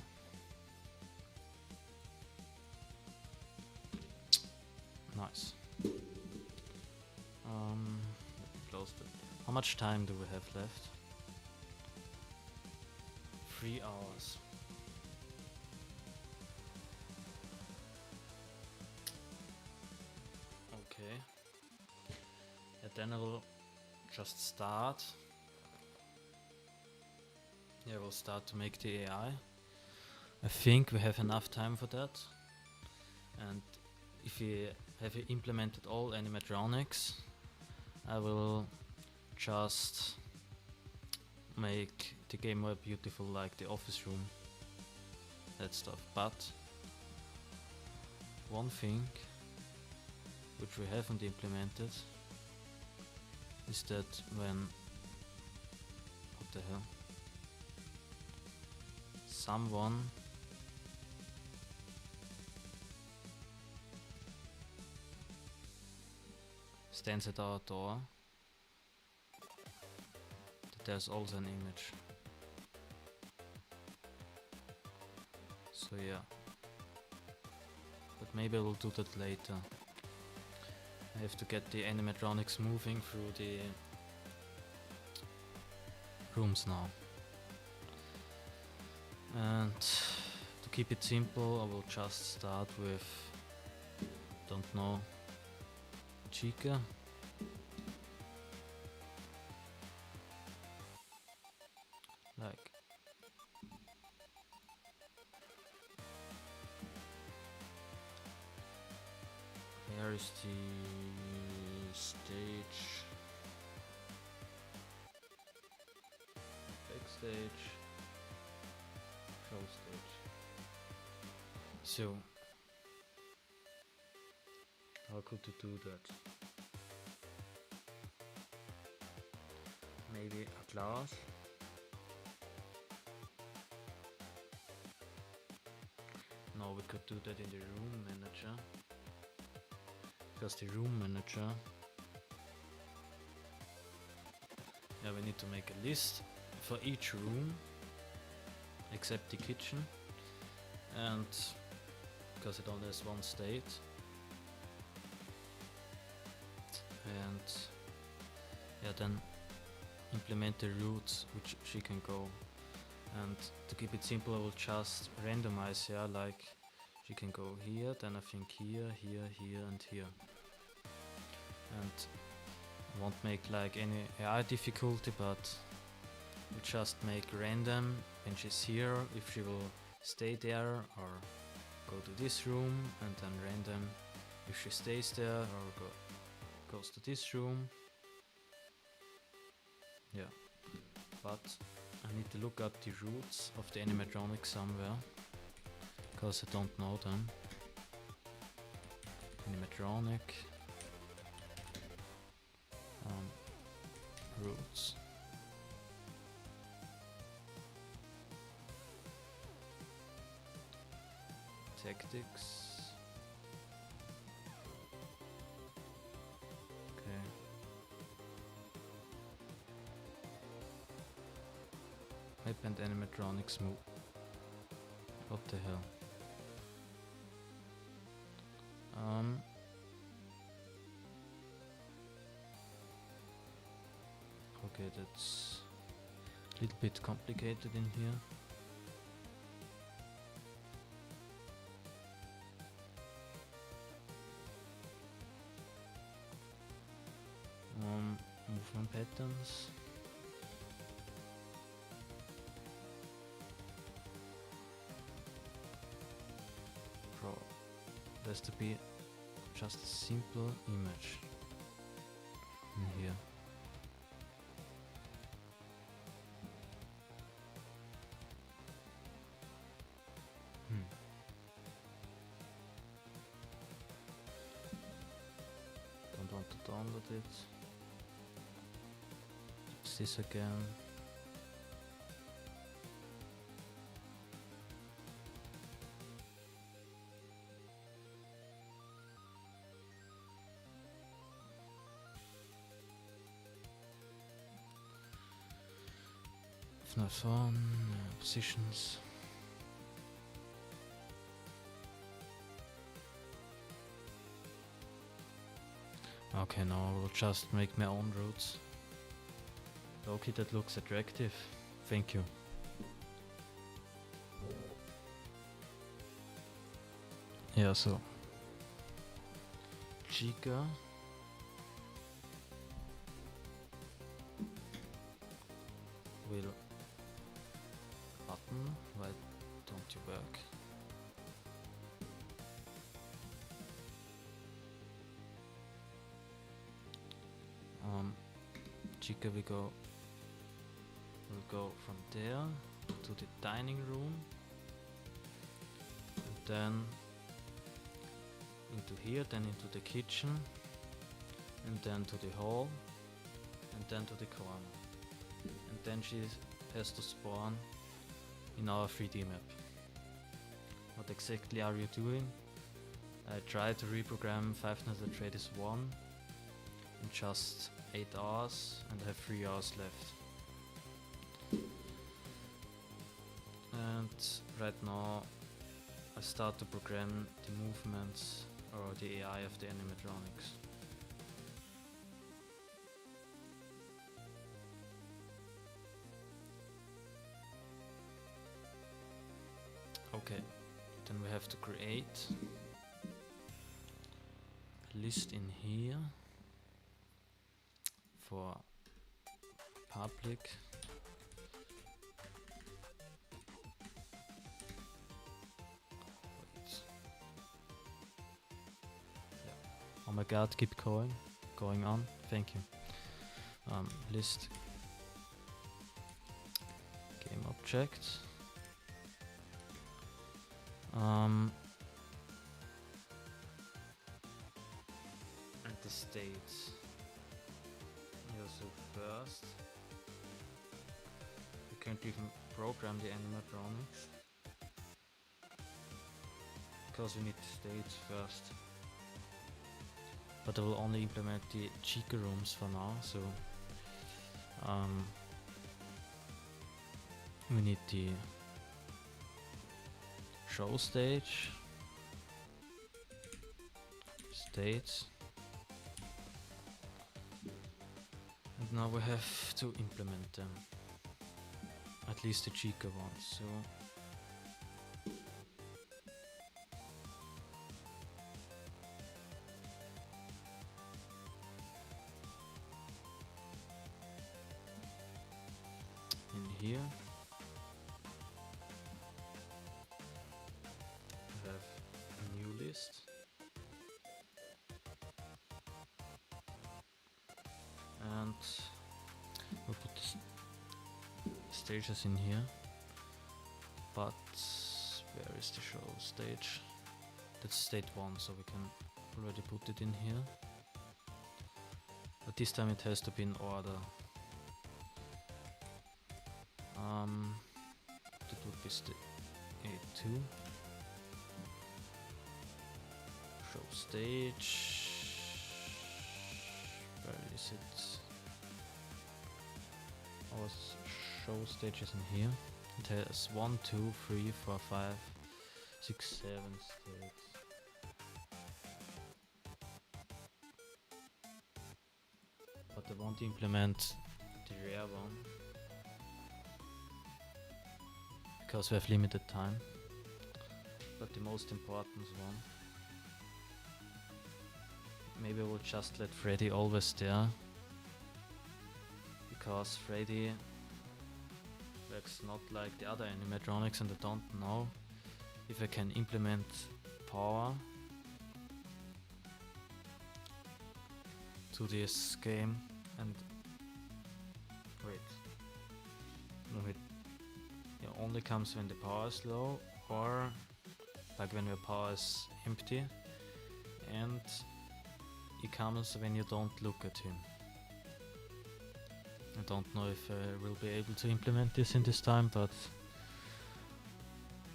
Nice. Close it. How much time do we have left? 3 hours. Okay. And then I will just start. Yeah, we'll start to make the AI. I think we have enough time for that. And if we have implemented all animatronics, I will just make the game more beautiful, like the office room, that stuff. But one thing which we haven't implemented is that when, what the hell, someone stands at our door, that there's also an image. So yeah, but maybe I will do that later. I have to get the animatronics moving through the rooms now. And to keep it simple, I will just start with, don't know, Chica. Like, where is the stage? Backstage. Show stage. So, how could you do that? Maybe a glass. No, we could do that in the room manager. Because the room manager, yeah, we need to make a list for each room except the kitchen, and because it only has one state, and yeah, then implement the routes which she can go. And to keep it simple, I will just randomize, yeah, like she can go here, then I think here, here, here and here. And I won't make like any AI difficulty, but we just make random when she's here, if she will stay there or go to this room, and then random if she stays there or goes to this room. Yeah, but I need to look up the roots of the animatronic somewhere, because I don't know them. Animatronic roots. Tactics. Okay. Hype and animatronics move. What the hell? Okay, that's a little bit complicated in here. Movement patterns. Bro, there has to be just a simple image in here. Don't want to download it. It's this again. FNAF on, positions. Okay, now I will just make my own routes. Okay, that looks attractive. Thank you. Yeah, so Chica will button. Why don't you work? Chica will go from there to the dining room, and then into here, then into the kitchen, and then to the hall, and then to the corner. And then she has to spawn in our 3D map. What exactly are you doing? I tried to reprogram Five Nights at Freddy's 1 in just 8 hours, and I have 3 hours left. And right now I start to program the movements or the AI of the animatronics. Okay, then we have to create a list in here for public. Oh my god, keep going on, thank you. List game object. And the states. Yeah, so first you can't even program the animatronics because we need the states first. But I will only implement the Chica rooms for now, so we need the show stage, states, and now we have to implement them, at least the Chica ones. So in here we have a new list, and we'll put the stages in here, but where is the show stage? That's state 1, so we can already put it in here, but this time it has to be in order. That would be state A2. Show stage. Where is it? Our show stage is in here. It has 1, 2, 3, 4, 5, 6, 7 states. But I won't implement the rare one because we have limited time. But the most important one, maybe I will just let Freddy always there, because Freddy works not like the other animatronics, and I don't know if I can implement power to this game. And wait, no, it only comes when the power is low, or like when your power is empty, and it comes when you don't look at him. I don't know if I will be able to implement this in this time, but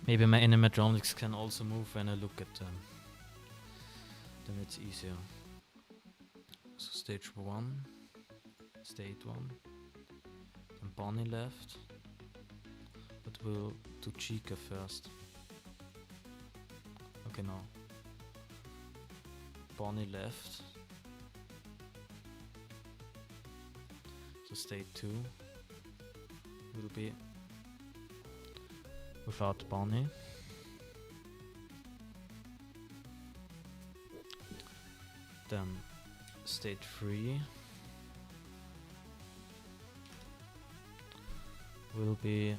maybe my animatronics can also move when I look at them. Then it's easier. So stage 1, state 1, and Bonnie left, but we'll do Chica first. Okay, now Bonnie left, so state 2 will be without Bonnie. Then state 3 will be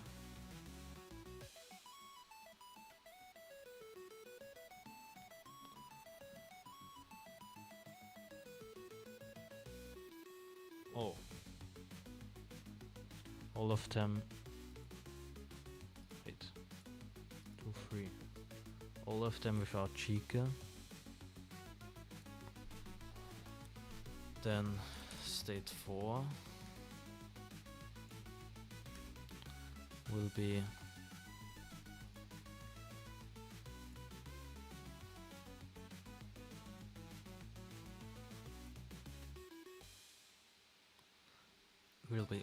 all of them. Wait, 2, 3. All of them without Chica. Then state 4 will be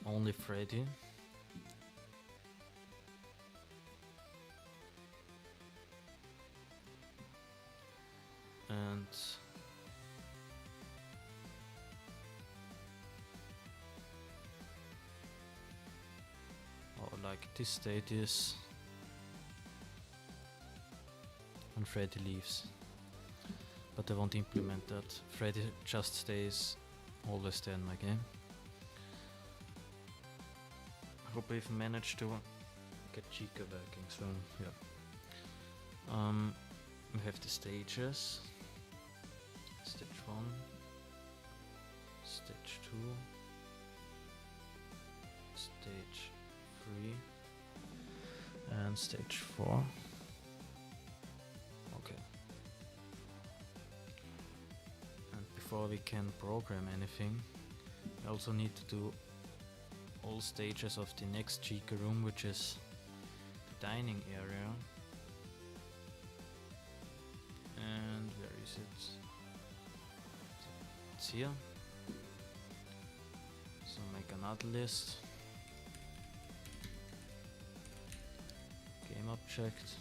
only Freddy. And like this state is when Freddy leaves, but I won't implement that. Freddy just stays always there in my game. I hope I've managed to get Chica working, so yeah. We have the stages. Stage 1, stage 2, stage 3 and stage 4. Okay. And before we can program anything, we also need to do all stages of the next Chica room, which is the dining area. And where is it? It's here. So make another list. Game object.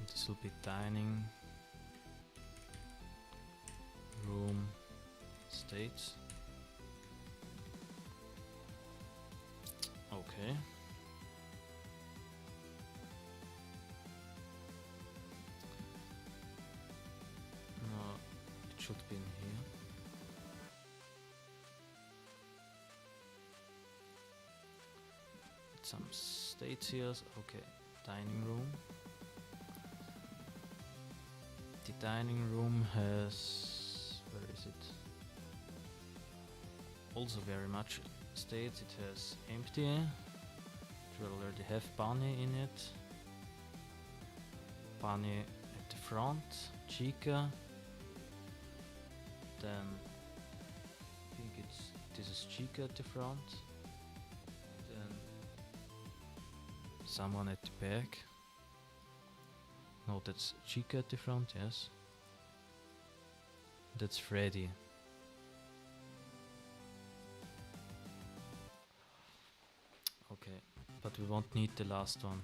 This will be dining room states. Okay. No, it should be in here. Some states here. Okay, dining room. The dining room has, where is it? Also very much states. It has empty. It will already have Bunny in it. Bunny at the front. Chica. Then I think this is Chica at the front. Then someone at the back. No, that's Chica at the front, yes. That's Freddy. Okay, but we won't need the last one.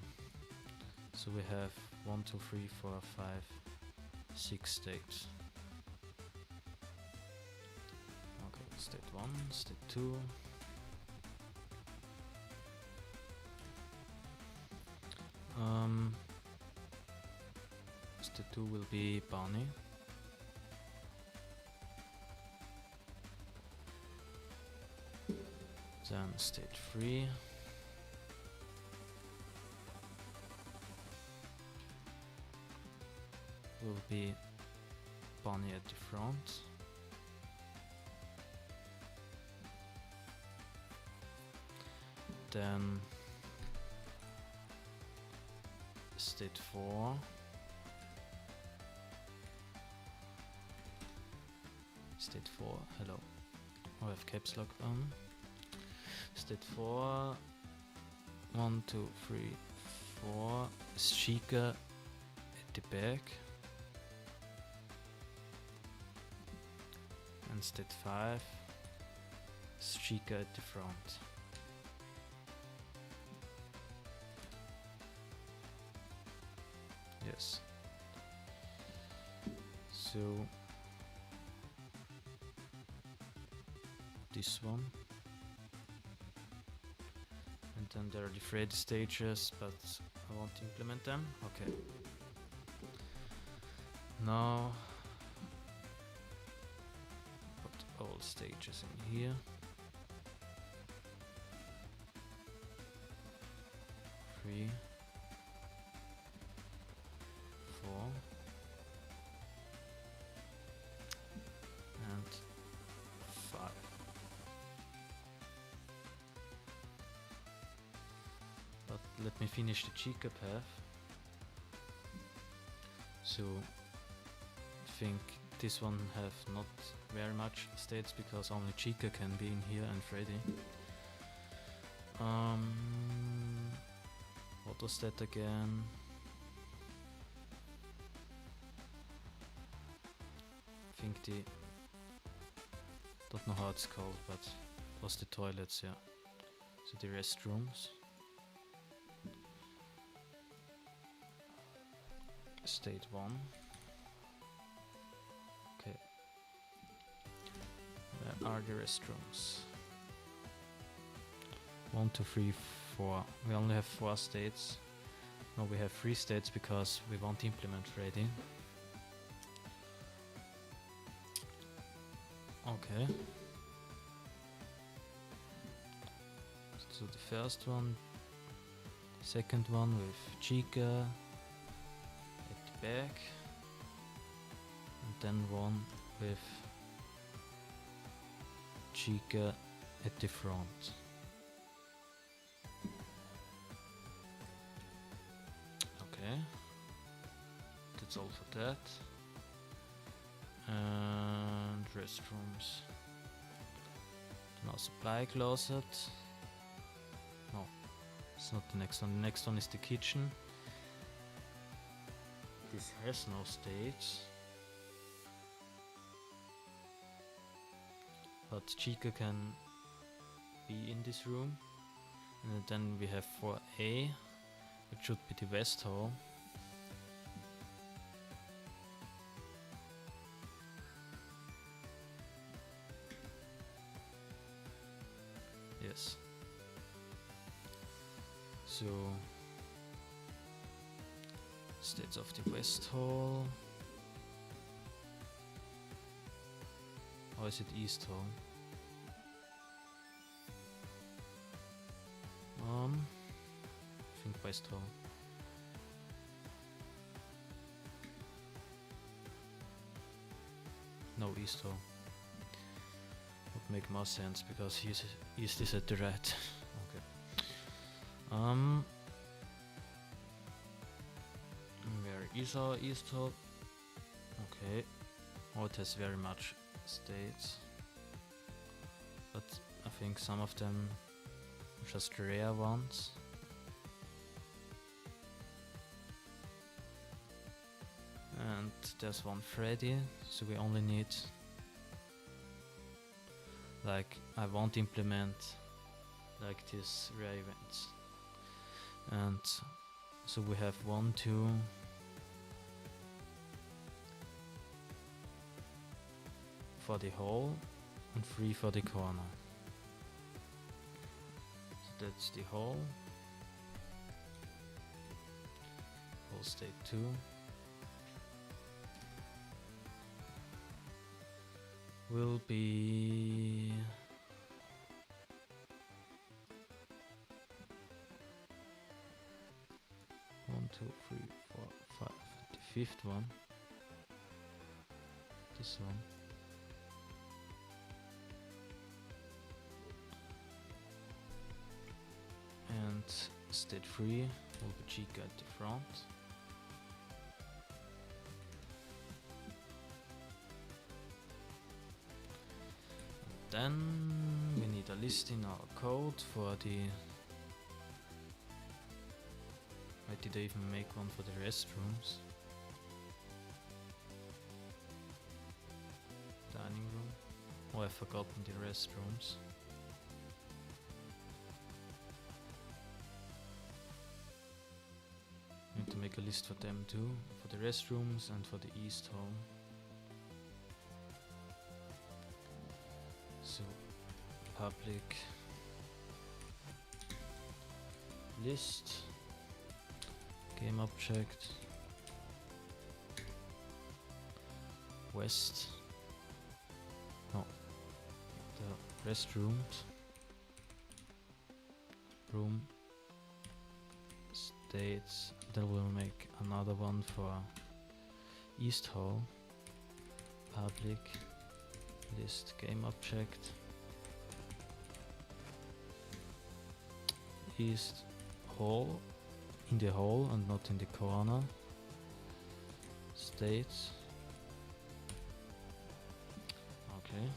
So we have 1, 2, 3, 4, 5, 6 states. Okay, state 1, state 2. State 2 will be Bunny. Then state 3. Will be Bunny at the front. Then state 4. State 4, hello. I have caps lock on. State 4. 1, 2, 3, 4. Is Chica at the back. And state 5 is Chica at the front. Yes. So this one. And then there are the Freddy stages, but I won't implement them. Okay. Now put all stages in here. 3, 4. let me finish the Chica path. So I think this one have not very much states because only Chica can be in here and Freddy. What was that again? I think the... don't know how it's called, but it was the toilets, yeah. So the restrooms. State 1. Okay. Where are the restrooms? 1, 2, 3, 4. We only have 4 states. No, we have 3 states because we won't implement Freddy. Okay. So the first one, second one with Chica at the back, and then one with Chica at the front. Okay, that's all for that. And restrooms. Now supply closet. No, it's not the next one. The next one is the kitchen. This has no stage. But Chica can be in this room. And then we have 4A, which should be the West Hall. Yes. So, states of the West Hall. Or is it East Hall? I think West Hall. No, East Hall. Would make more sense because East is at the right. Okay. Where is our East Hall? Okay. Oh, it has very much states. But I think some of them are just rare ones. And there's one Freddy, so we only need, like, I won't implement like this rare events. And so we have 1, 2, for the hall and 3 for the corner. So that's the hall. Hall state 2. Will be one, two, three, four, five. The fifth one. This one. And state 3 will be Chica at the front. Then we need a list in our code for the... I did I even make one for the restrooms? Dining room. Oh, I've forgotten the restrooms. Need to make a list for them too, for the restrooms and for the East Hall. So, public list, game object, west, no, the restrooms, room, states, then we'll make another one for East Hall, public, list game object, East hole, in the hole and not in the corner. States. Okay.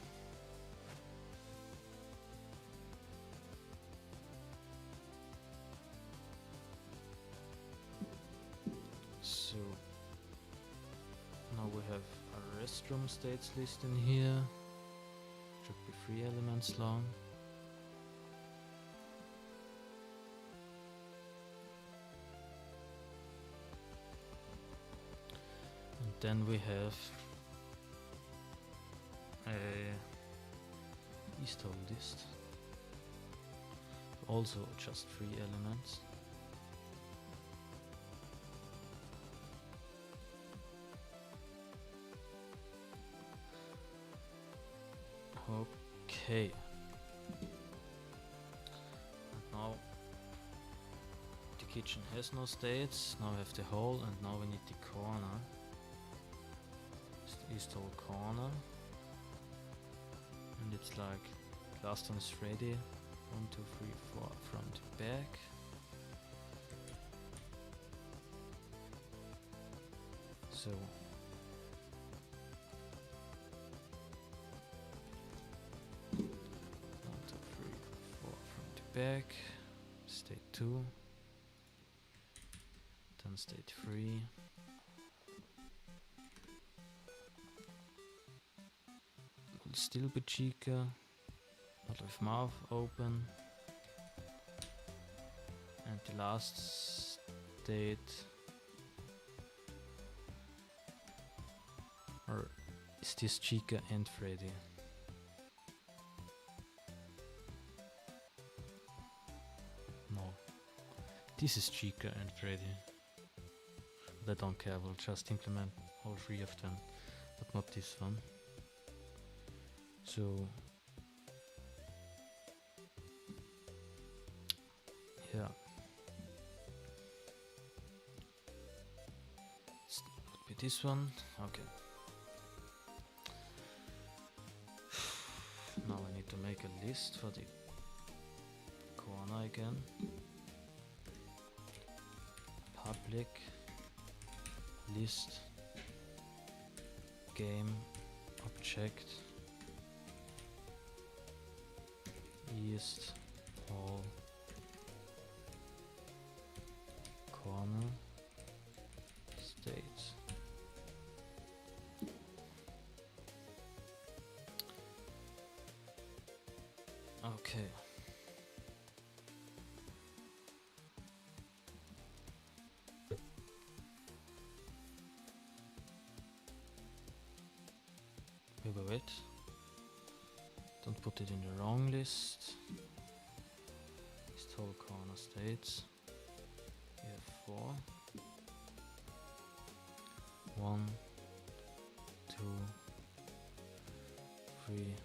So now we have a restroom states list in here. Should be 3 elements long. And then we have a East hole list. Also just 3 elements. Okay. And now the kitchen has no states. Now we have the hole, and now we need the corner. It's the east hole corner. And it's like last one is Freddy. 1, 2, 3, 4 from the back. So 1, 2, 3, 4 from the back. State 2. Then state 3. Will still be Chica. Not with mouth open. And the last state, or is this Chica and Freddy? No, this is Chica and Freddy. But I don't care, we'll just implement all 3 of them, but not this one. So yeah, would be this one. Okay. Now I need to make a list for the corner again. Public list game object east hall corner states. Okay. Wait. Don't put it in the wrong list. East hall corner states. We have 4. 1, 2, 3,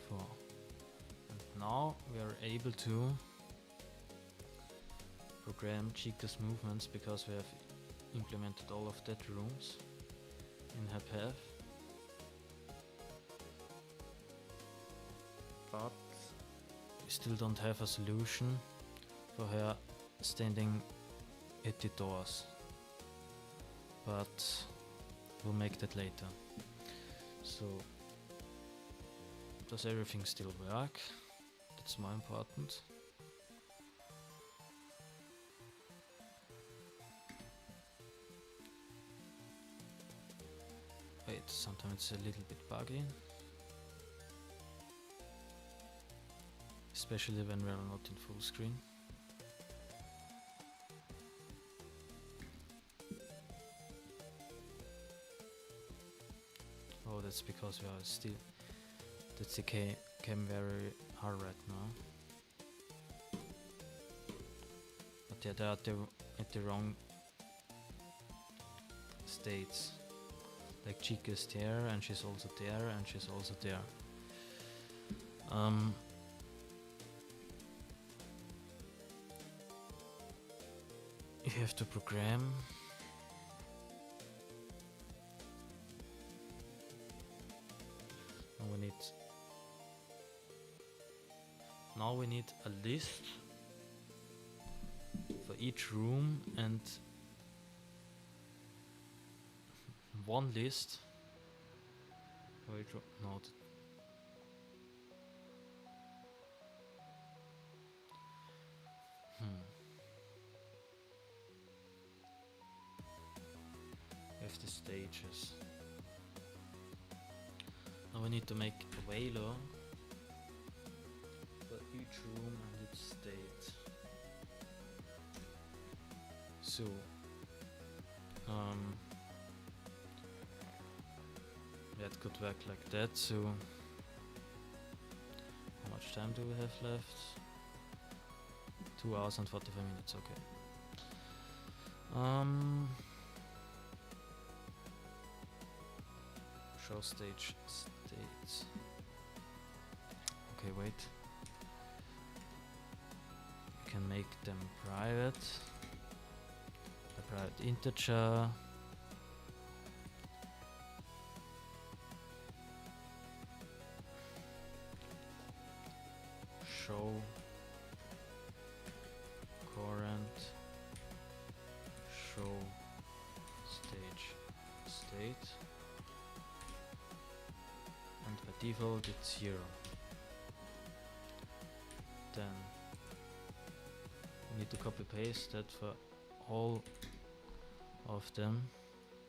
4. And now we are able to program Chica's movements because we have implemented all of that rooms in her path. But we still don't have a solution for her standing at the doors. But we'll make that later. So, does everything still work? That's more important. Wait, sometimes it's a little bit buggy. Especially when we are not in full screen. Oh, that's because we are still. That's the cam very hard right now. But yeah, they're at the wrong states. Like Chica's there, and she's also there, and she's also there. You have to program. Now we need a list each room and one list. Wait, no. We have the stages. Now we need to make a Velo for each room and its state. So, that could work like that. So, how much time do we have left? 2 hours and 45 minutes. Okay. Show stage states. Okay, wait. We can make them private. A private integer. Show current. Show stage state. And by default it's 0. Then we need to copy paste that for all of them.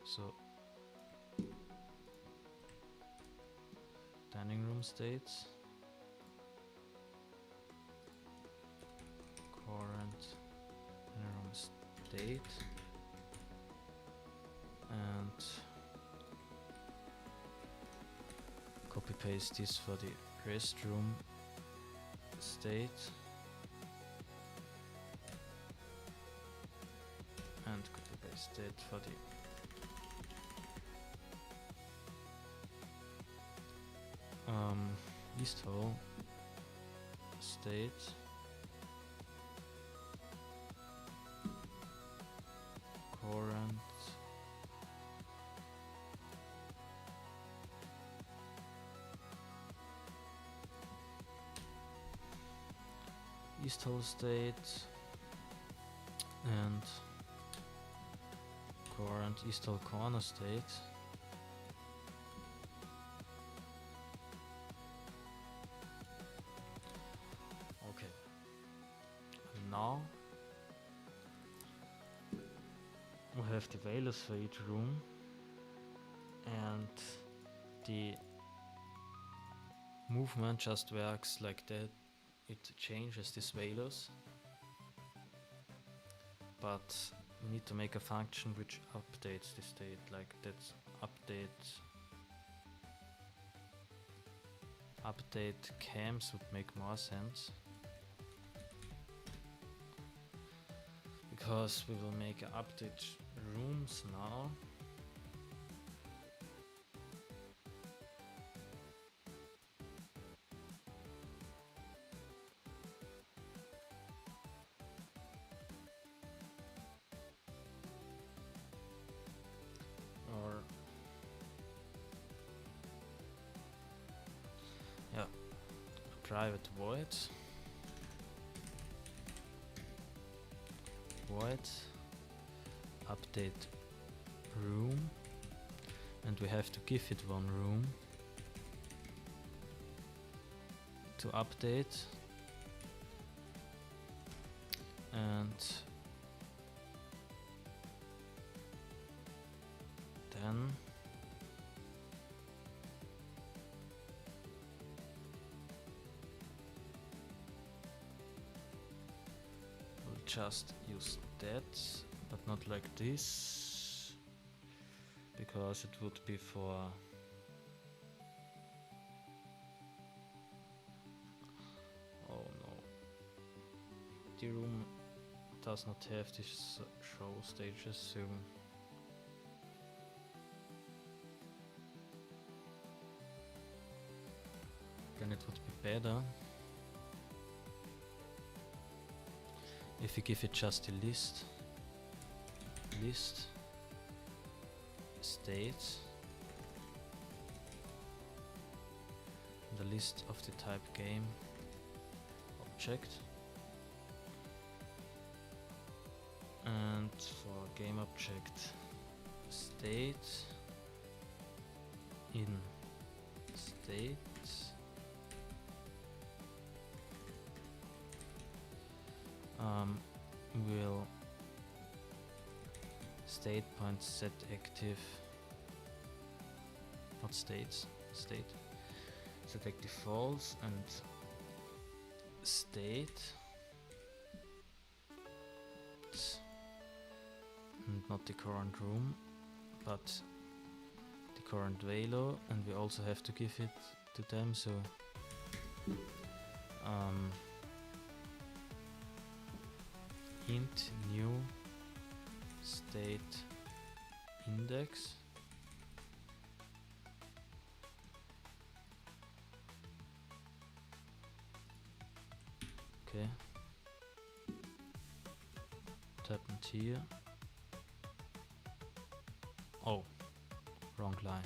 So dining room states, current dining room state, and copy paste this for the restroom state, and copy paste it for the east hall state, current east hall state, and current east hall corner state. Okay. And now we have the values for each room, and the movement just works like that. It changes these values, but we need to make a function which updates the state, like that update cams would make more sense, because we will make a update rooms now. Or yeah, a private void update room, and we have to give it one room to update, and then we'll just use that, but not like this, because it would be for oh no, the room does not have this show stages, so then it would be better if we give it just a list states, the list of the type game object, And for game object state in state will state point set active, not states, state set active false, and state and not the current room but the current value, and we also have to give it to them, so int new state index. Okay, tap and here. Oh, wrong line.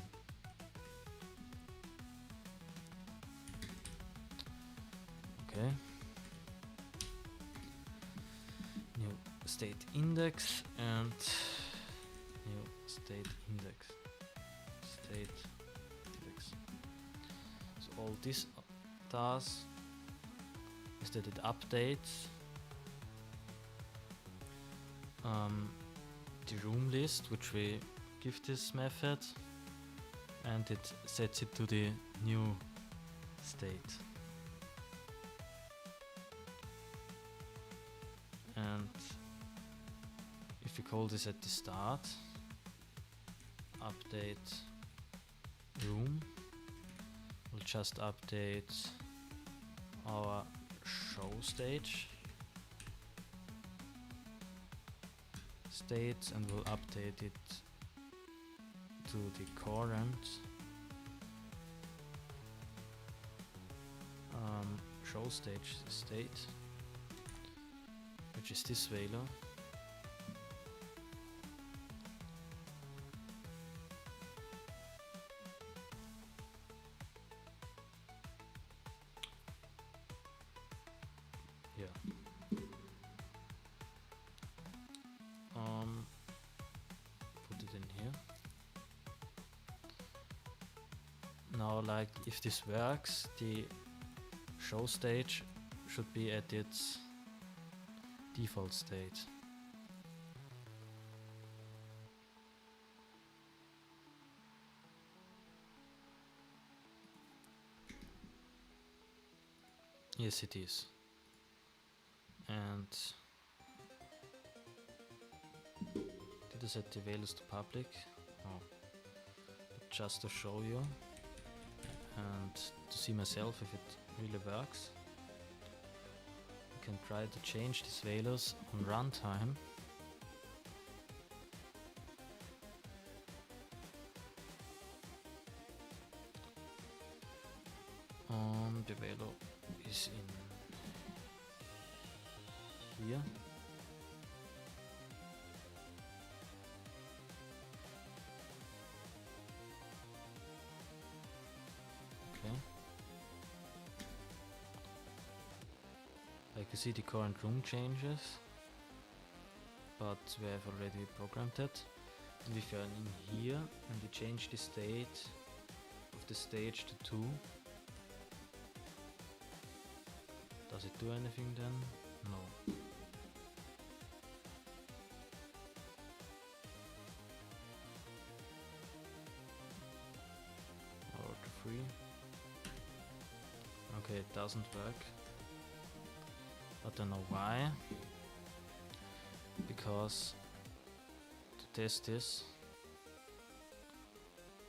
Okay. New state index and new state index. State index. So all this does is that it updates the room list which we give this method, and it sets it to the new state. And if we call this at the start, update room, we'll just update our show stage state, and we'll update it to the current show stage state, which is this value. Yeah. Put it in here. Now, like, if this works, the show stage should be at its default state. Yes, it is. And did I set the values to public? Oh, but just to show you and to see myself if it really works. I can try to change these values on runtime. The value is in here. Okay. Like you see, the current room changes, but we have already programmed it. And if you're in here and you change the state of the stage to 2, does it do anything then? No. Or to 3. Okay, it doesn't work. I don't know why. Because to test this,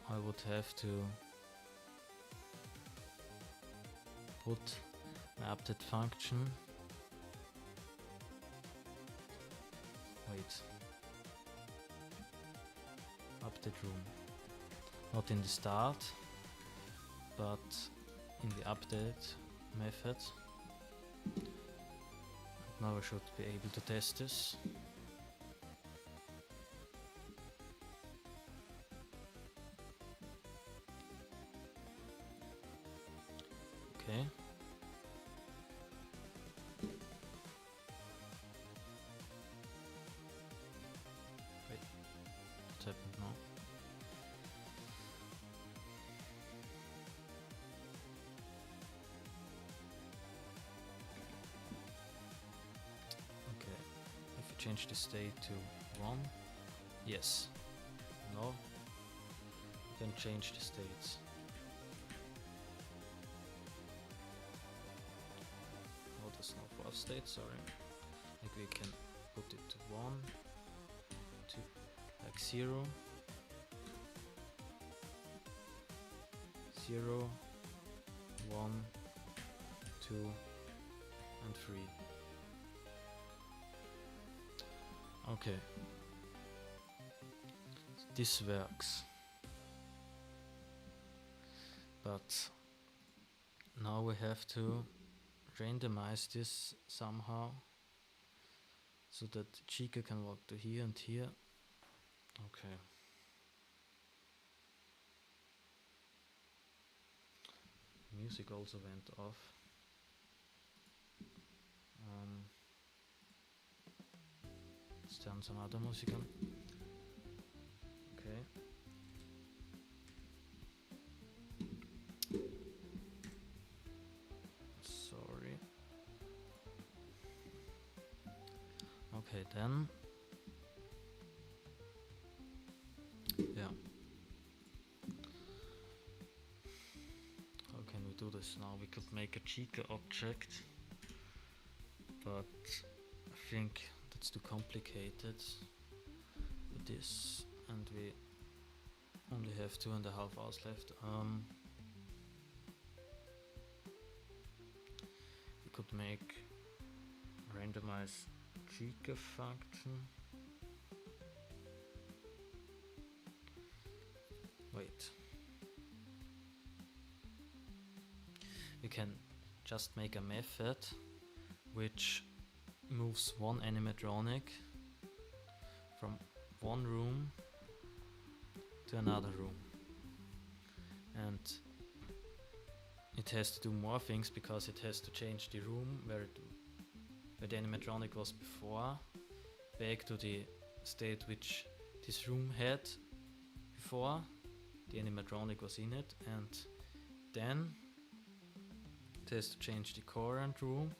I would have to put my update function. Wait. Update room. Not in the start, but in the update method. Now I should be able to test this. Okay. change the state to 1. Yes. No. We can change the states. Oh, there's no fourth state, sorry. Like we can put it to 1, 2, like 0, 0, 1, 2, and 3. Okay. This works. But now we have to randomize this somehow so that Chica can walk to here and here. Okay. Music also went off. Let's turn some other music on. Okay. Sorry. Okay, then. Yeah. How can we do this now? We could make a Chica object, but I think that's too complicated with this, and we only have 2.5 hours left. We could make randomize Chica function. Wait. We can just make a method which moves one animatronic from one room to another room, and it has to do more things because it has to change the room where the animatronic was before back to the state which this room had before the animatronic was in it, and then it has to change the current room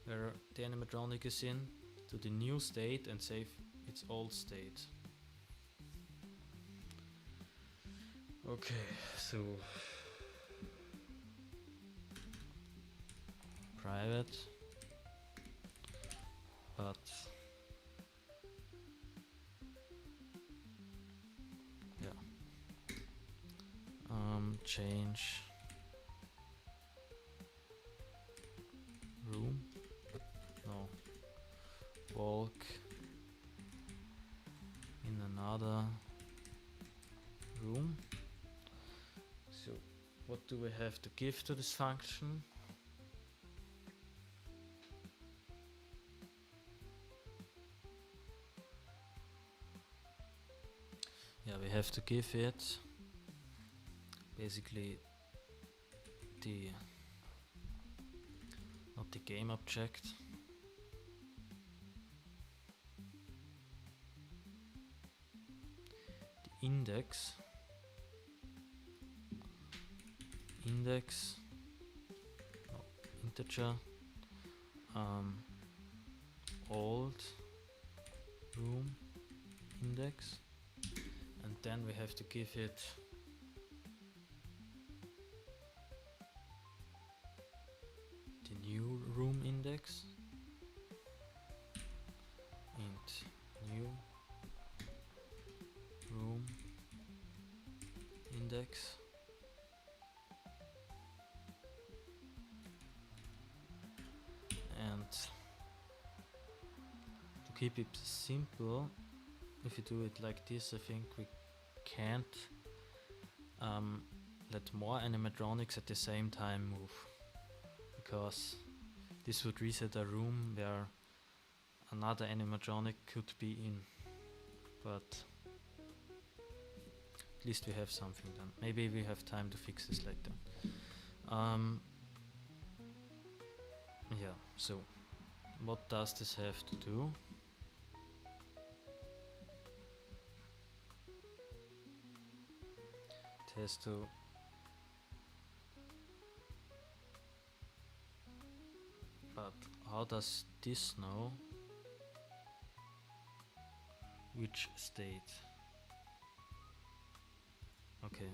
where the animatronic is in to the new state and save its old state. Okay, so private, but yeah, change room, no, walk in another room. So what do we have to give to this function? Yeah, we have to give it basically not the game object, the index, no, integer, old room index, and then we have to give it the new room index, int new room index, and to keep it simple, if you do it like this, I think we can't let more animatronics at the same time move, because this would reset a room where another animatronic could be in, but at least we have something done. Maybe we have time to fix this later. Yeah, so what does this have to do? It has to but how does this know Which state? Okay.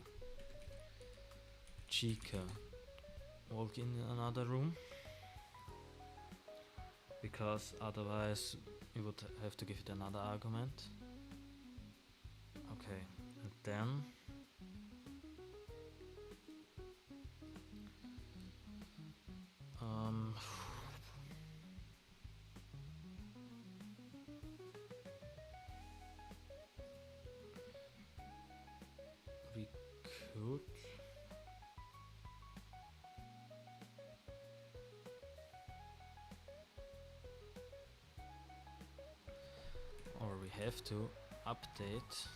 Chica. Walk in another room. Because otherwise you would have to give it another argument. Okay. And then we could or we have to update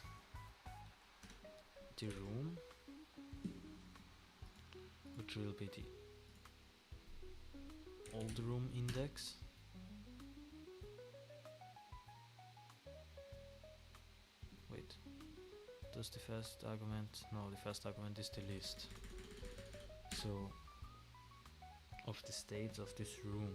the room, which will be the old room index. Wait, does the first argument? No, the first argument is the list. So, of the states of this room.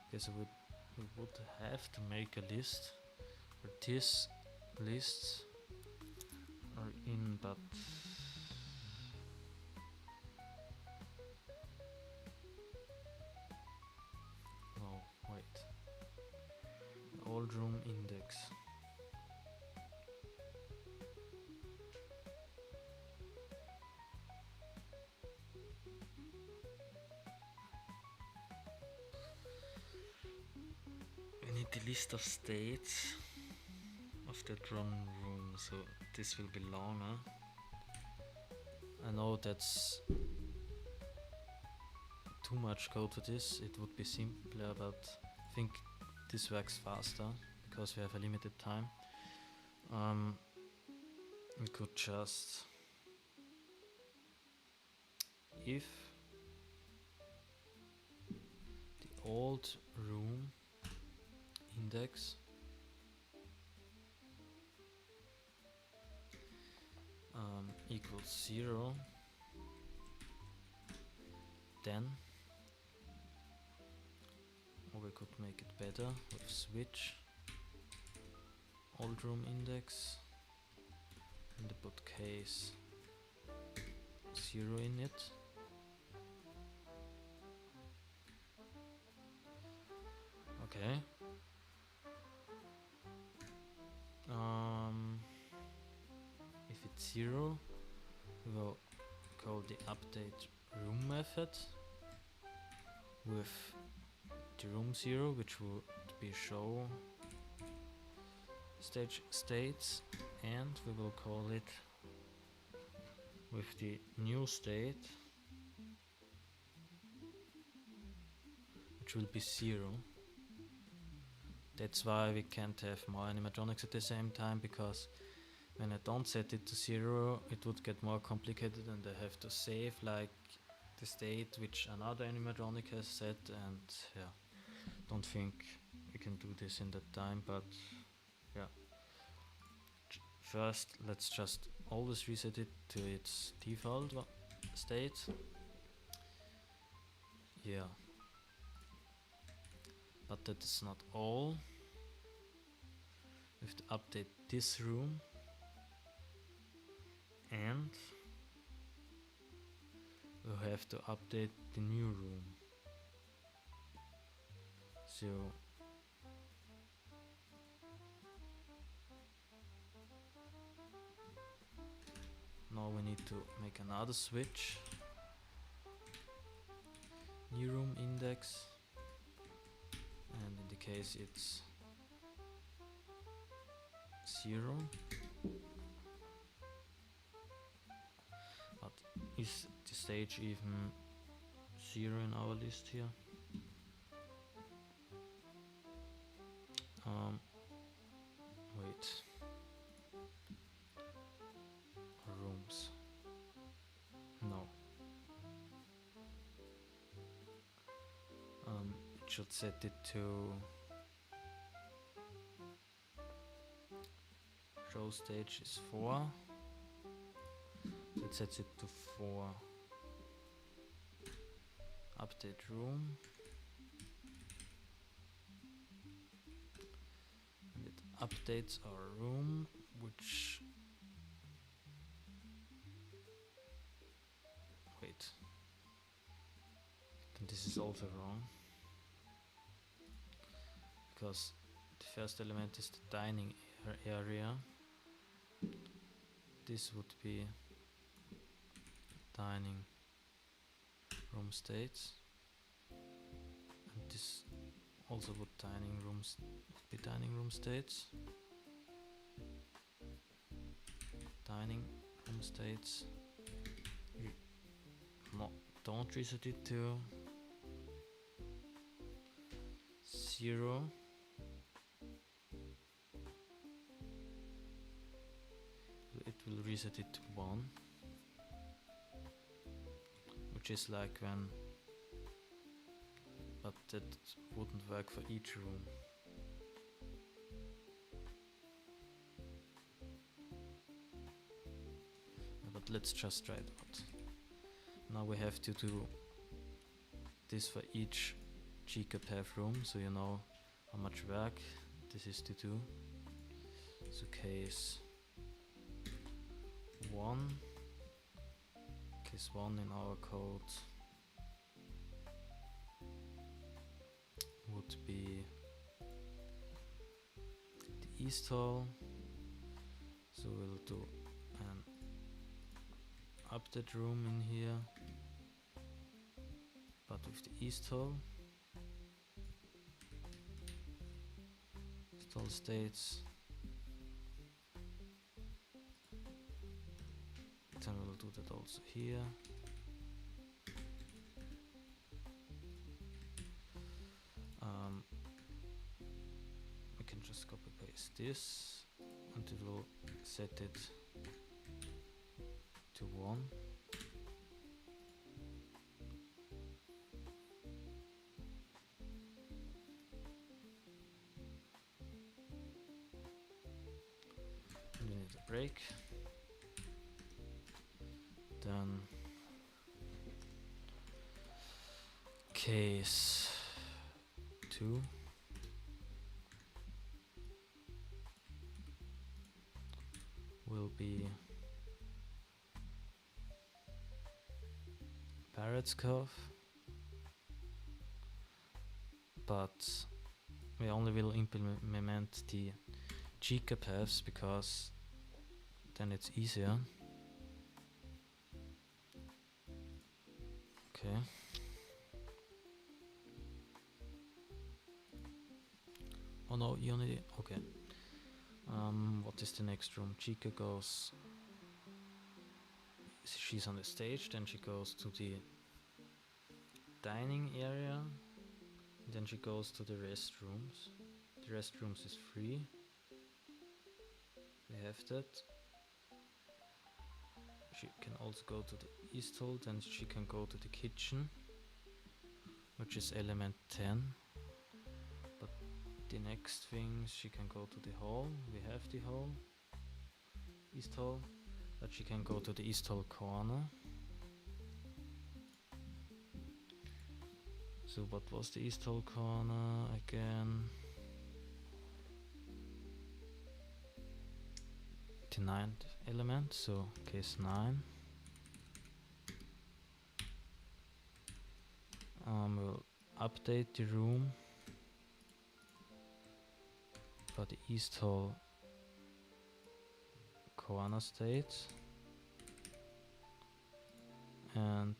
Okay, so we would have to make a list where these lists are in, but no, wait. Old room index. We need the list of states of that wrong room, so this will be longer. I know that's too much code for this, it would be simpler, but I think this works faster because we have a limited time. We could just, if the old room index equals 0, then, or we could make it better with switch old room index and put case 0 in it. Okay. If it's 0, we will call the update room method with the room 0, which would be show stage states, and we will call it with the new state, which will be 0. That's why we can't have more animatronics at the same time, because when I don't set it to 0, it would get more complicated and I have to save like the state which another animatronic has set, and yeah, don't think we can do this in that time, but yeah. First, let's just always reset it to its default state. Yeah. But that is not all. We have to update this room, and we have to update the new room. So now we need to make another switch. New room index, and in the case it's 0. But is the stage even 0 in our list here? Wait. Rooms. No. It should set it to show stage is 4. So let's set it to 4. Update room. And it updates our room, which... Wait. Then this is also wrong. Because the first element is the dining area. This would be dining room states, and this also would be dining room states. Dining room states. Don't reset it to 0. It will reset it to 1, which is like when, but that wouldn't work for each room. But let's just try it out. Now we have to do this for each Chica path room, so you know how much work this is to do. So case 1 in our code would be the east hall, so we'll do an update room in here, but with the east hall. Install states. Then we'll do that also here. We can just copy paste this and it will set it to 1. And we need a break. Then case 2 will be Parrot's Cove, but we only will implement the Chica paths because then it's easier. Okay. Oh no, Unity. Okay. What is the next room? Chica goes. She's on the stage, then she goes to the dining area, then she goes to the restrooms. The restrooms is free. We have that. She can also go to the east hall, then she can go to the kitchen, which is element 10. But the next thing, she can go to the hall. We have the hall, east hall, but she can go to the east hall corner. So what was the east hall corner again? The 9th element, so case 9. We'll update the room for the east hall corner state and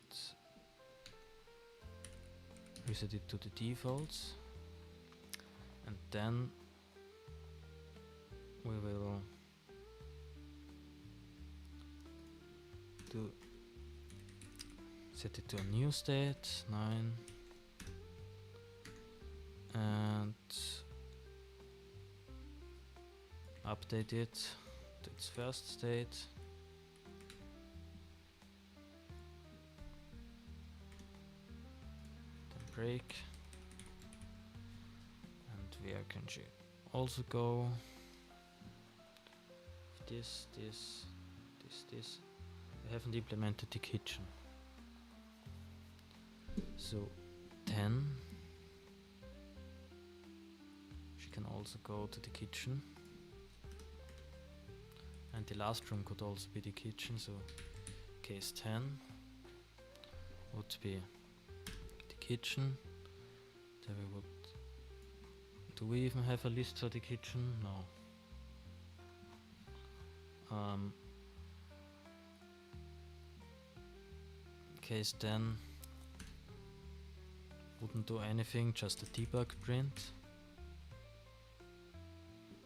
reset it to the defaults, and then we will set it to a new state 9 and update it to its first state. Then break, and where can she also go? This, we haven't implemented the kitchen. So 10. She can also go to the kitchen. And the last room could also be the kitchen, so case 10 would be the kitchen. There we would... Do we even have a list for the kitchen? No. Case 10 wouldn't do anything, just a debug print.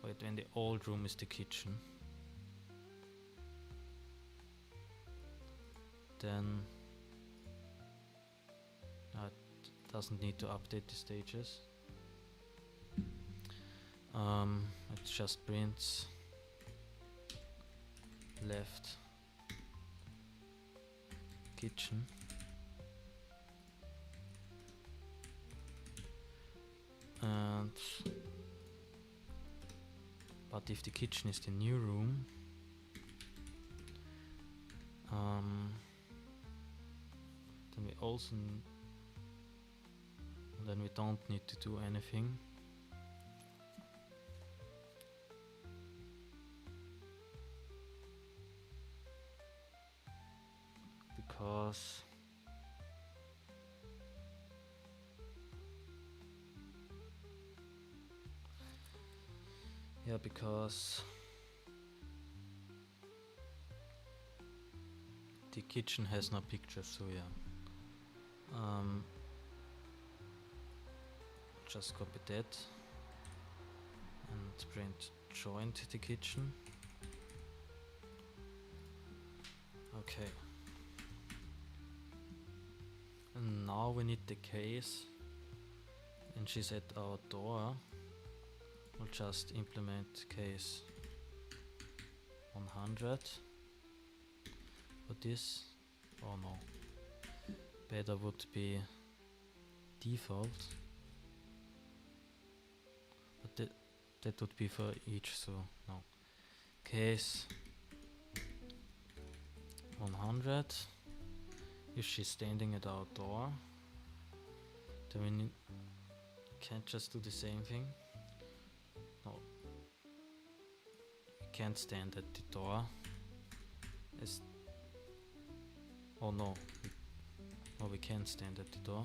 Wait, when the old room is the kitchen. Then it doesn't need to update the stages. It just prints left kitchen. And but if the kitchen is the new room, then we also then we don't need to do anything. Because because the kitchen has no picture, so just copy that and print joint the kitchen. Okay. And now we need the case, and she's at our door. We'll just implement case 100 for this. Oh no, better would be default, but that would be for each, so no. Case 100. If she's standing at our door, then we can't just do the same thing. No, we can't stand at the door. Oh no, we can't stand at the door,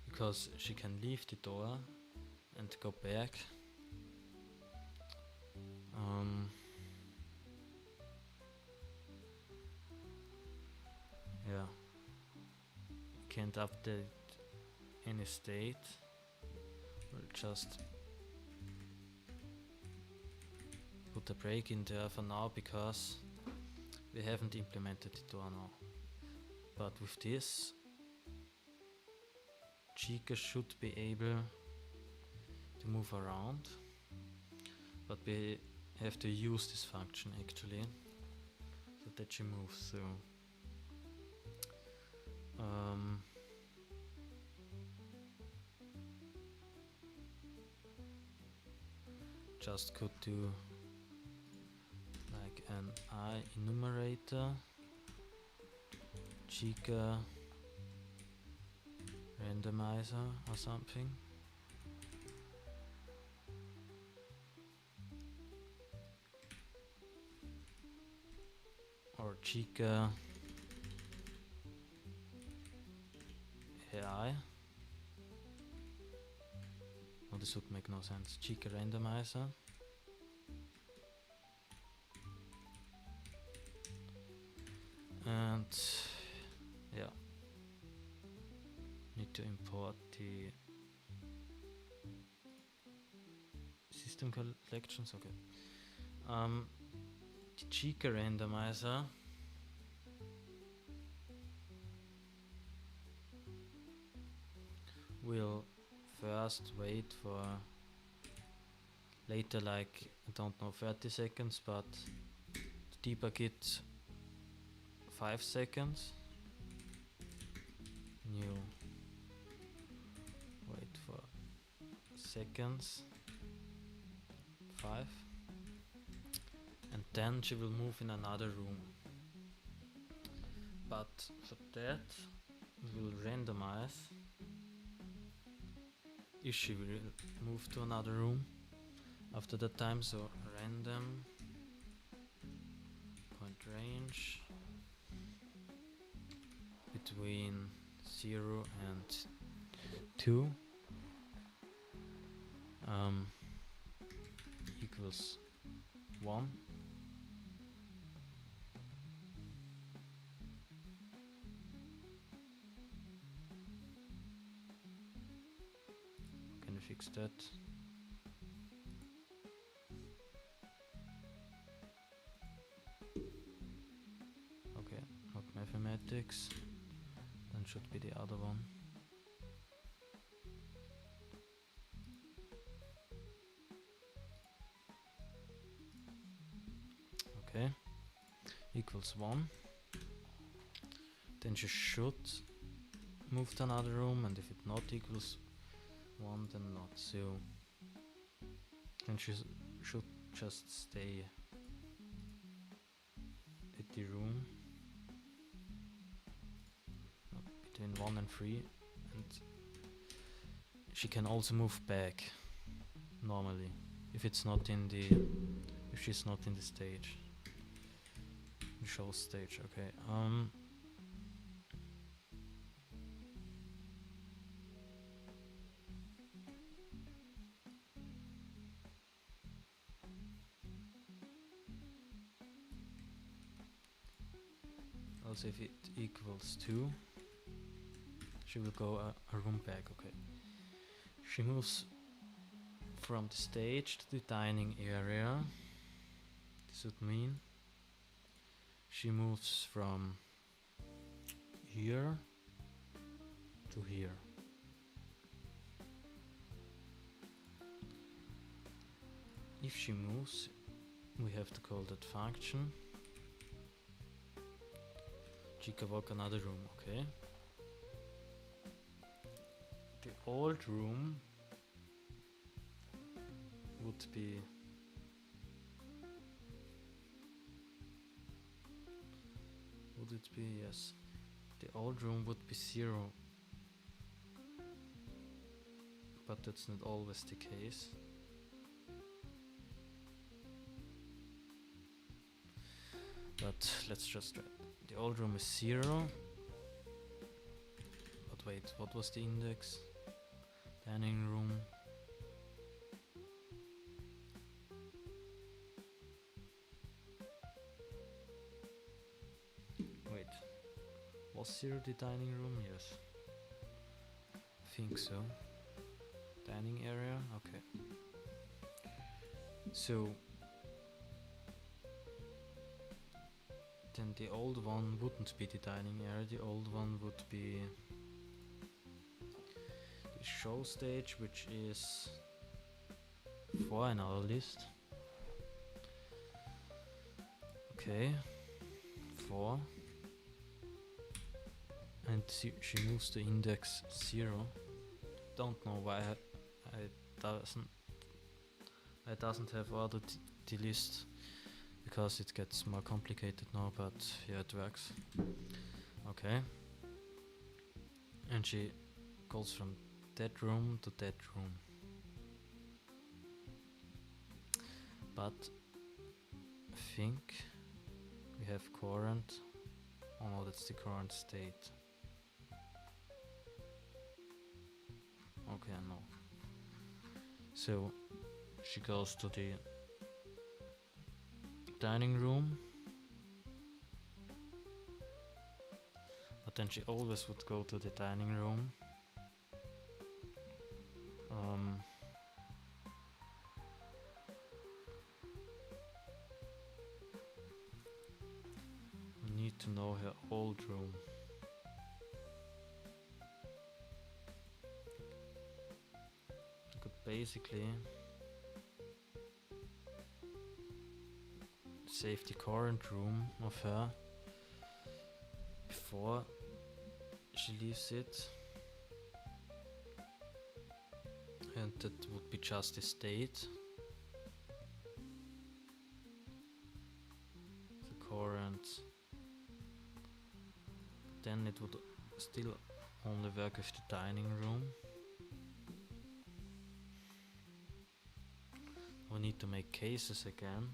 because she can leave the door and go back. Yeah, can't update any state. We'll just put a break in there for now, because we haven't implemented the door now. But with this, Chica should be able to move around, but we have to use this function actually, so that she moves. So just could do like an I enumerator Chica randomizer or something. Or Chica AI. Oh, this would make no sense. Chica randomizer. And yeah, need to import the system collections. Okay. The Chica randomizer will first wait for later, like I don't know, 30 seconds, but to debug it 5 seconds. New wait for seconds 5, and then she will move in another room. but for that we will randomize if she will move to another room after that time. So random point range between 0 and 2 equals 1. Can we fix that? Okay, not mathematics, then should be the other one. Okay, equals 1. Then she should move to another room, and if it not equals 1, then not. So then she should just stay at the room between 1 and 3, and she can also move back normally if it's not in the if she's not in the stage. Show stage. Okay. Also, if it equals 2, she will go a room back. Okay. She moves from the stage to the dining area. This would mean she moves from here to here. If she moves, we have to call that function Chica walk another room. Okay. The old room would be yes, the old room would be 0, but that's not always the case. But let's just try. The old room is 0, but wait, what was the index? Dining room. Wait, was 0 the dining room? Yes, I think so. Dining area, okay. So then the old one wouldn't be the dining area, the old one would be the show stage, which is 4 in our list. Okay, 4. And she moves to index 0. Don't know why I doesn't have ordered the list, because it gets more complicated now, but yeah, it works. Okay. And she goes from that room to that room. But I think we have current. Oh no, that's the current state. Okay, no. So she goes to the dining room, but then she always would go to the dining room. We need to know her old room. We could basically save the current room of her before she leaves it, and that would be just the state. The current then it would still only work with the dining room. We need to make cases again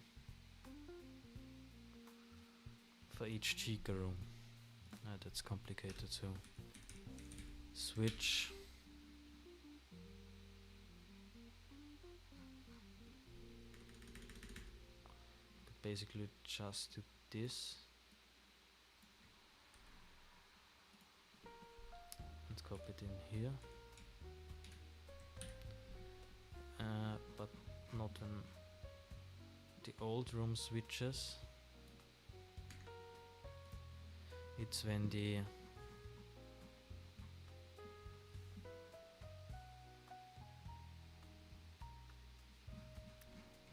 for each Chica room. That's complicated too. Switch. Basically just do this and copy it in here, but not when the old room switches. It's when the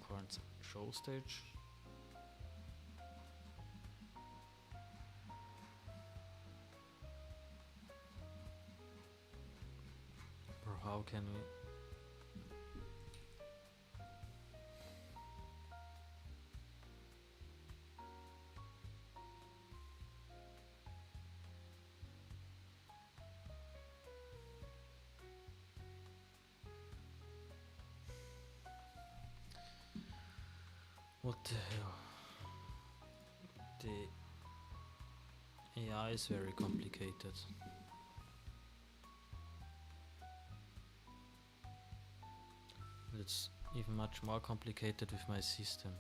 current show stage or how can we what the hell? The AI is very complicated. It's even much more complicated with my system.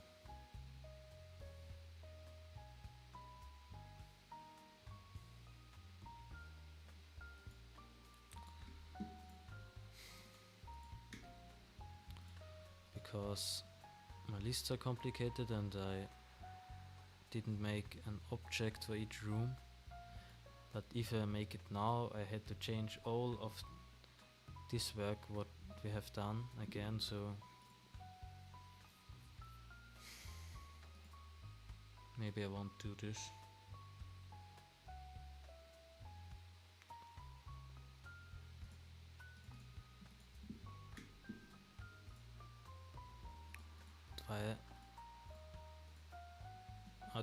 Because my lists are complicated and I didn't make an object for each room. But if I make it now, I had to change all of this work what we have done again, so maybe I won't do this.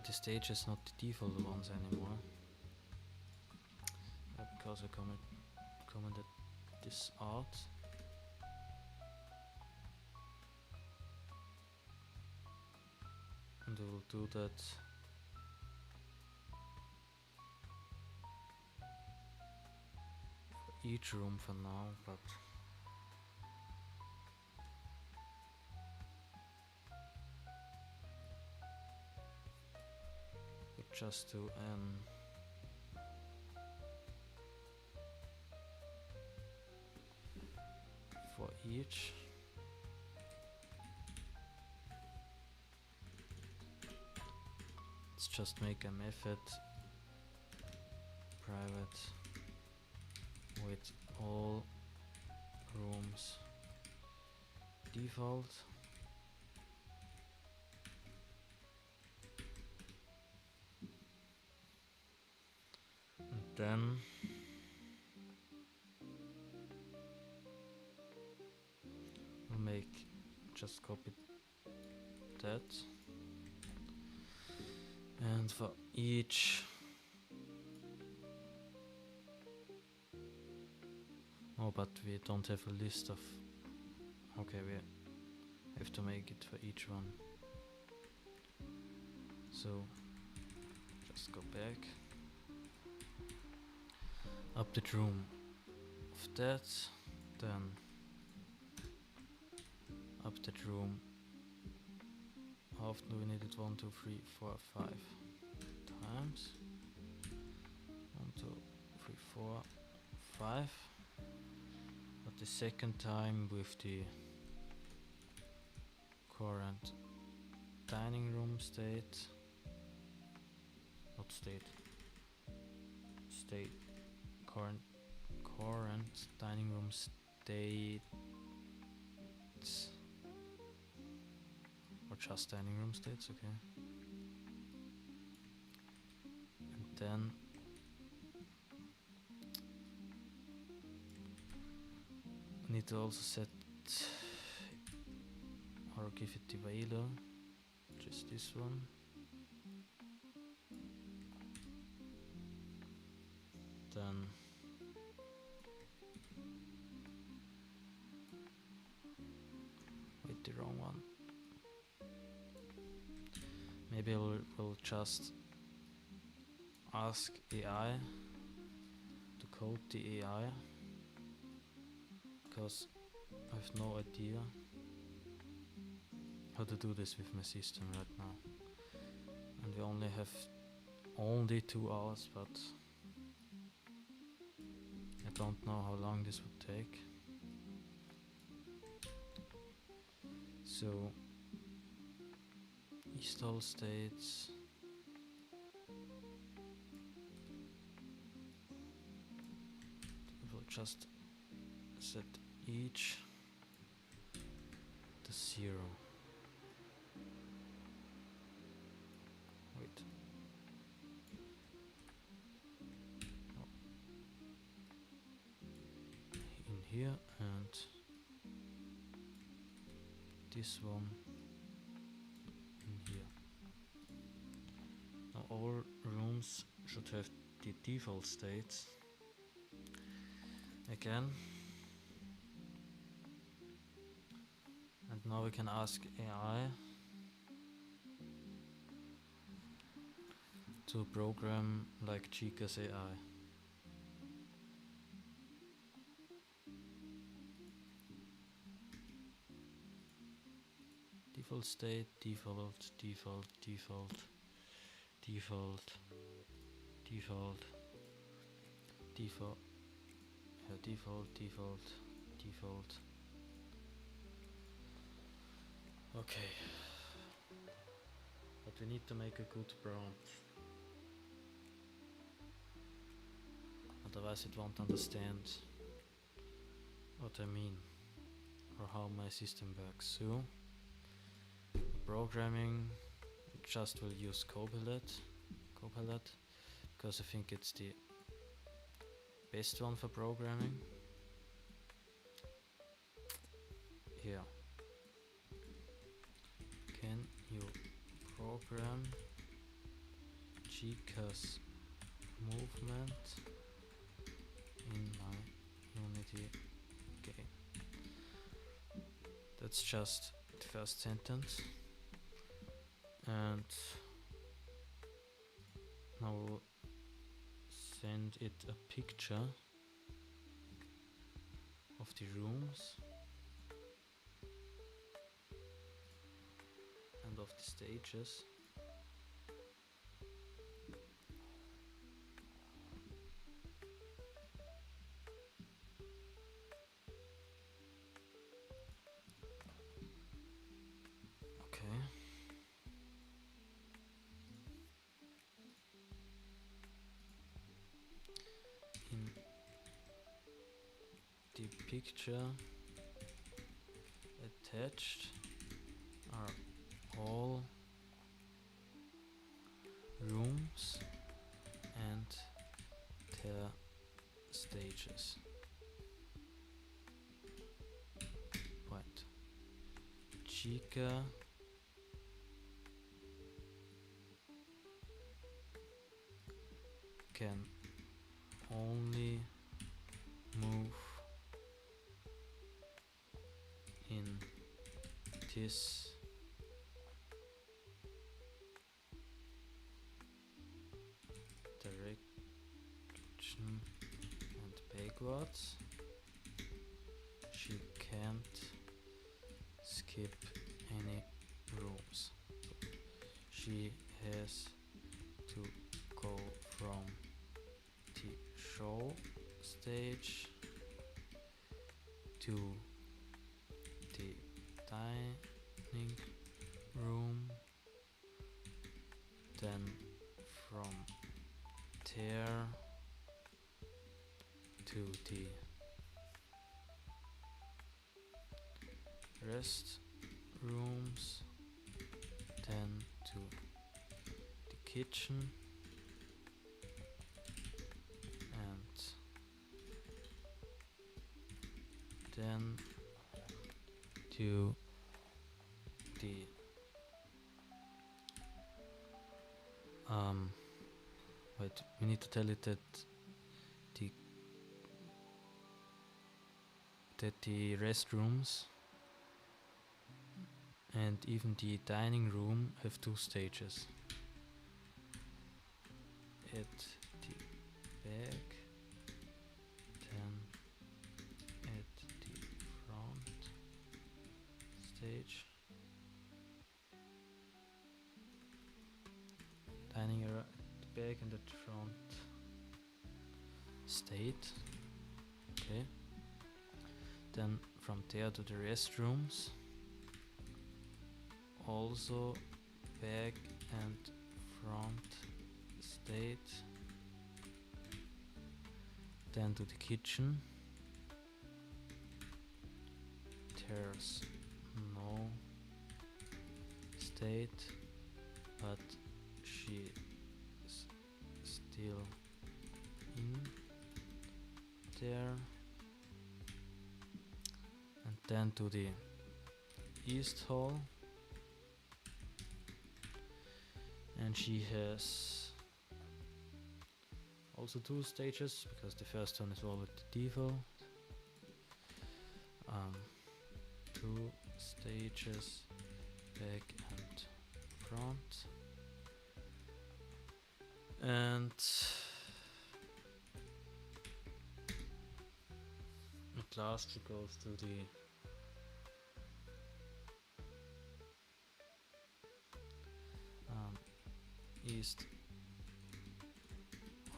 The stage is not the default ones anymore. Because I commented this out. And we will do that for each room for now, but just do for each. Let's just make a method private with all rooms default. Then we'll make just copy that, and for each but we don't have a list of we have to make it for each one, so just go back. Update room of that, then update room. How often do we need it? 1, 2, 3, 4, 5 times. 1, 2, 3, 4, 5. But the second time with the current dining room state, not state, current dining room state, or just dining room states, okay. And then need to also set or give it the value, just this one. then wait, the wrong one. Maybe we'll just ask AI to code the AI, because I have no idea how to do this with my system right now. And we only have 2 hours, but I don't know how long this would take. So install states. We'll just set each to 0. Wait. Oh. In here, and this one in here. Now all rooms should have the default states again. And now we can ask AI to program like Chica AI. Default state, default, default, default, default, default, default, default, default, default. Okay. But we need to make a good prompt. Otherwise it won't understand what I mean or how my system works. So programming, just will use Copilot, because I think it's the best one for programming. Here, can you program Chica's movement in my Unity game? That's just the first sentence. And now we'll send it a picture of the rooms and of the stages. Okay. In the picture attached are all rooms and their stages. Right. Chica can only move in this direction and backwards. She can't skip any rooms. She has to go from the show stage to the dining room, then from there to the rest rooms, then to the kitchen, and then to the wait, we need to tell it that that the restrooms and even the dining room have 2 stages. At the back, then at the front stage. Dining area at the back and at the front state. Okay. Then from there to the restrooms. Also back and front state. Then to the kitchen. There's no state, but she is still in there. And then to the east hall, and she has also 2 stages because the first one is already default. 2 stages, back and front. And at last she goes to the east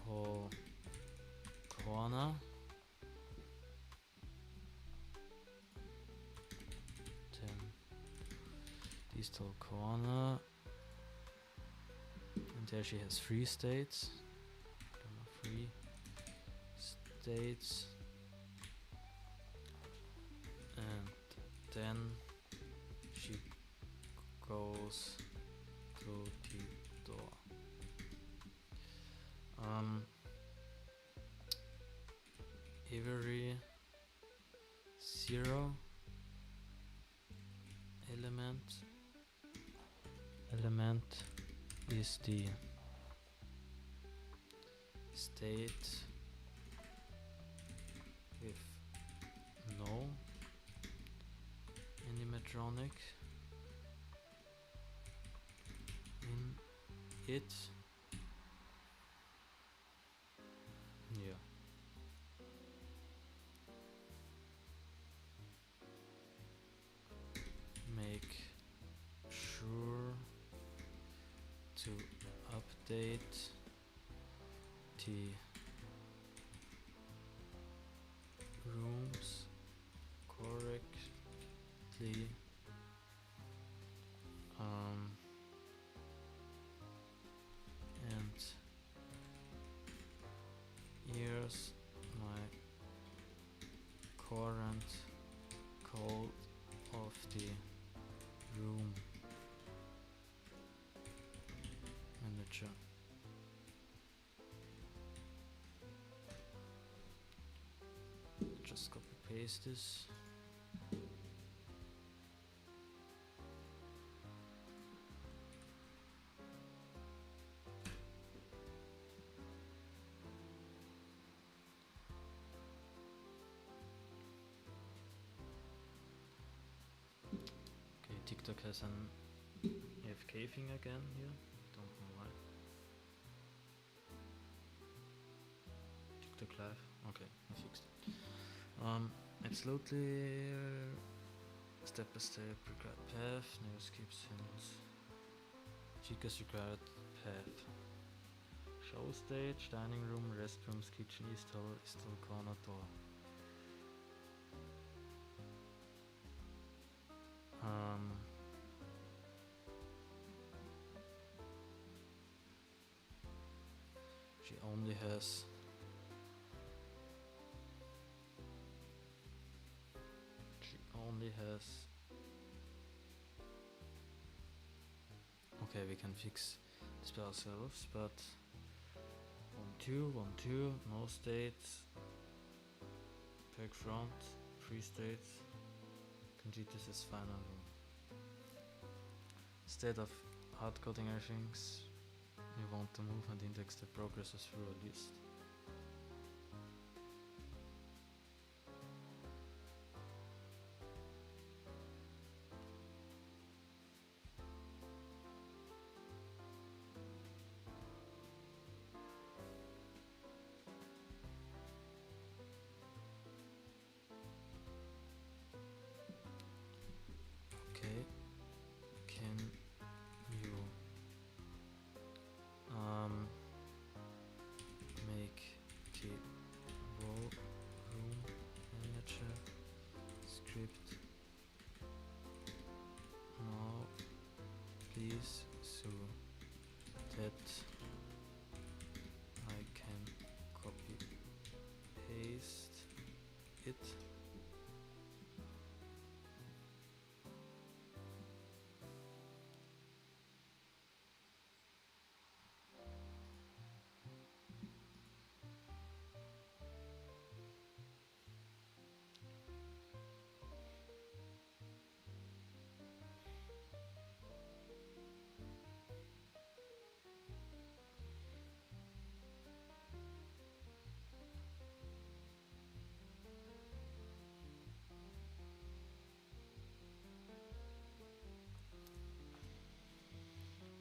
hall corner. Then east hall corner. And there she has 3 states. 3 states. And then she goes to the door. Every 0 element is the state with no animatronic in it. Yeah. Make sure to update the rooms correctly. And here's my current code of the room manager. Just copy paste this. TikTok has an AFK thing again here. Don't know why. TikTok live. Okay, I fixed it. Absolutely step by step required path. No skips and Chica's required path. Show stage, dining room, restrooms, kitchen, east hall, corner door. She only has okay, we can fix this by ourselves, but 1, 2, no states, back front, 3 states, complete this as final room. Instead of hard coding things, you want to move and index the progresses through a list. this so that I can copy paste it.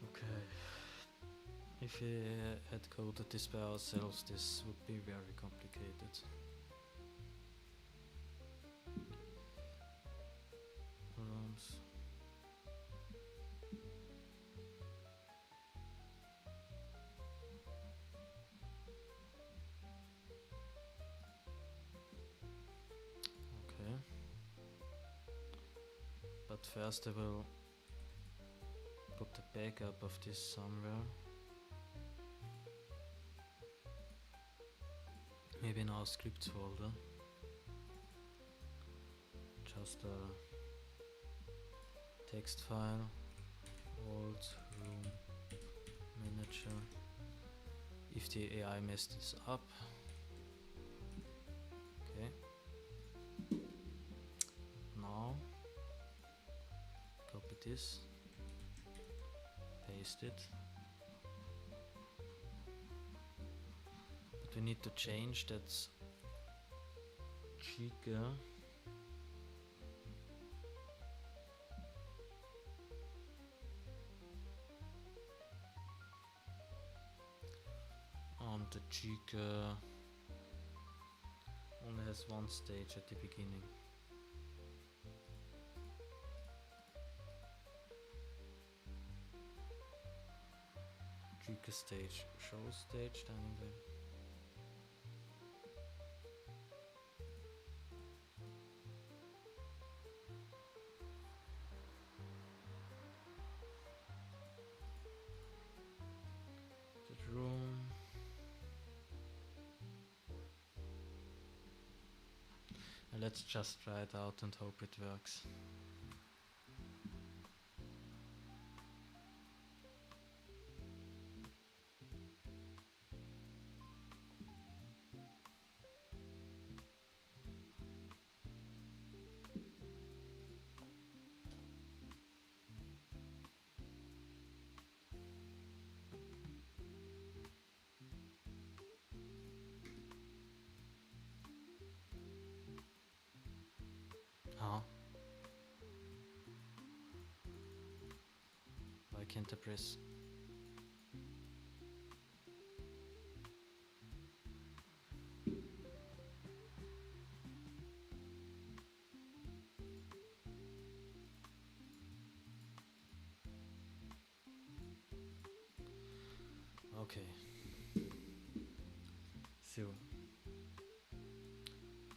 Okay. If we had coded this by ourselves, this would be very complicated. Rooms. Okay. But first I will put the backup of this somewhere. Maybe in our scripts folder. Just a text file. Old room manager. If the AI messed this up. Okay. Now copy this. Paste it. But we need to change that Chica the Chica only has one stage at the beginning. Chica stage, show stage, dining room. The room. And let's just try it out and hope it works. Huh? Why can't I press? Okay. So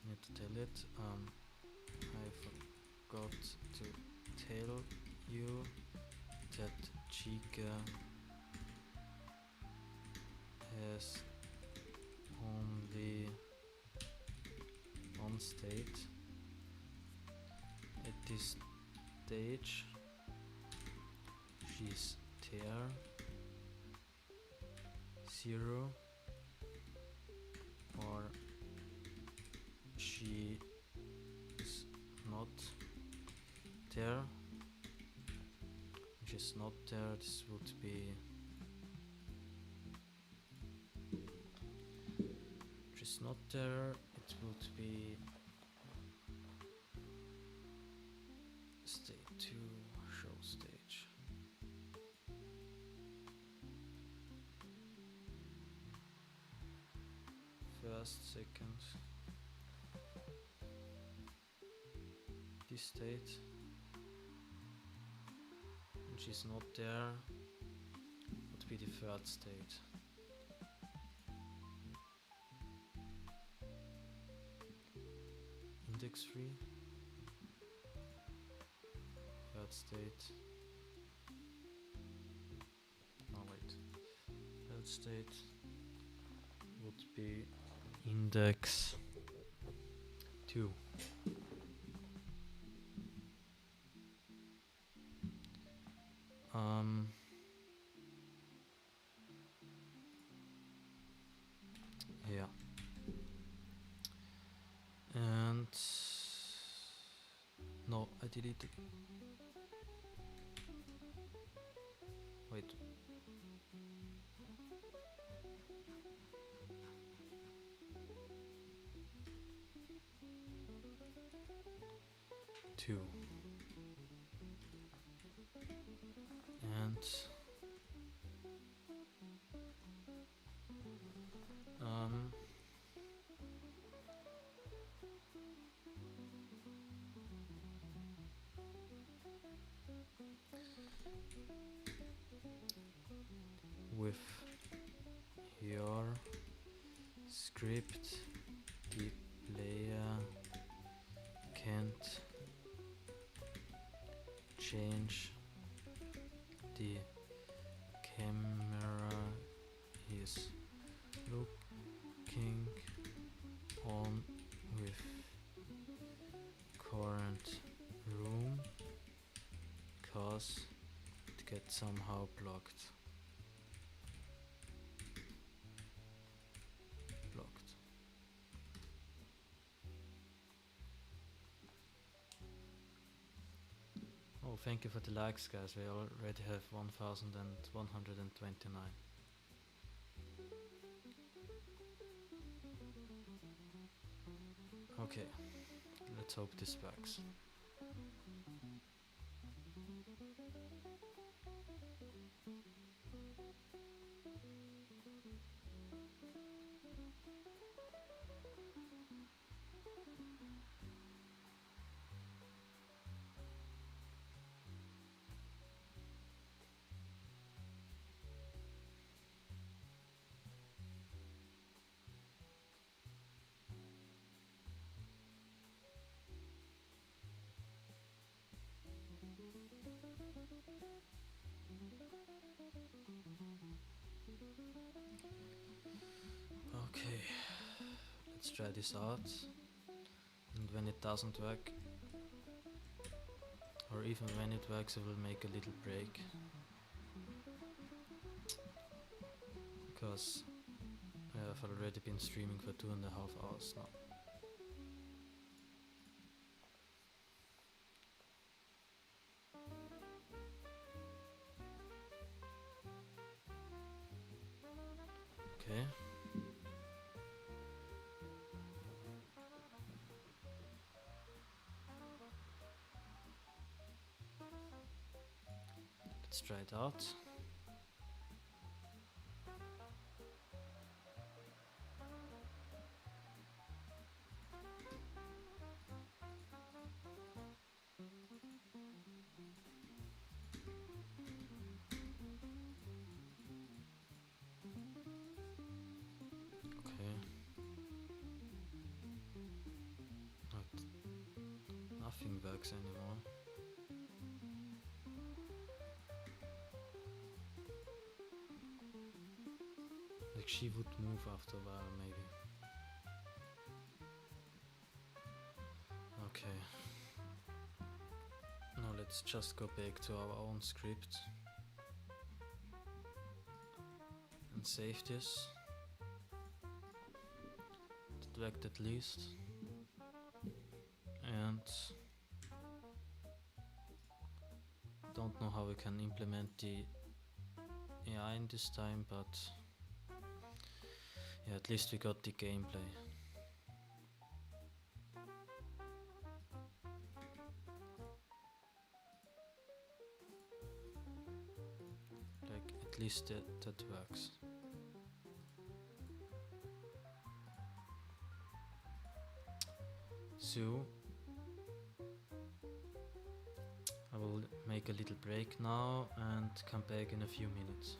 need to tell it. I forgot to tell you that Chica has only one state. At this stage she's there 0 or she is not there. If she's not there, this would be she's not there, it would be state 2 show stage. First, second, this state, and she's not there, would be the third state. Index 3, third state, state would be index 2. Yeah. And no, I deleted. Wait. Two. And with your script, the player can't change the camera he's looking on with current room because it gets somehow blocked. Oh, thank you for the likes, guys. We already have 1,129. Okay, let's hope this works. Okay, let's try this out, and when it doesn't work, or even when it works, I will make a little break, because I've already been streaming for 2.5 hours now. Okay. Let's try it out. Okay. Nothing works anymore. Like she would move after a while, maybe. Okay. Now let's just go back to our own script and save this. That worked at least. And don't know how we can implement the AI in this time, but yeah, at least we got the gameplay. Like, at least that works. So I will make a little break now and come back in a few minutes.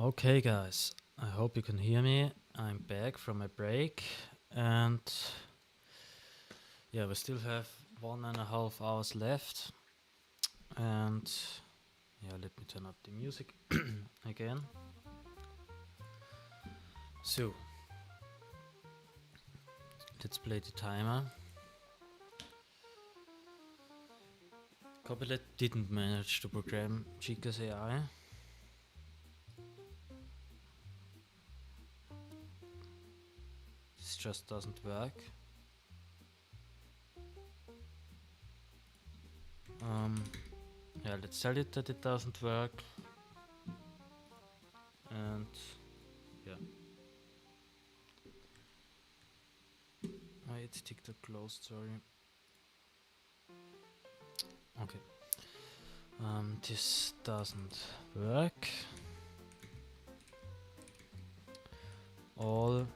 Okay, guys, I hope you can hear me. I'm back from my break, and yeah, we still have 1.5 hours left. And yeah, let me turn up the music again. So, let's play the timer. Copilot didn't manage to program Chica AI. This just doesn't work. Yeah, let's tell it that it doesn't work. And yeah. It's TikTok closed, sorry. Okay. This doesn't work. All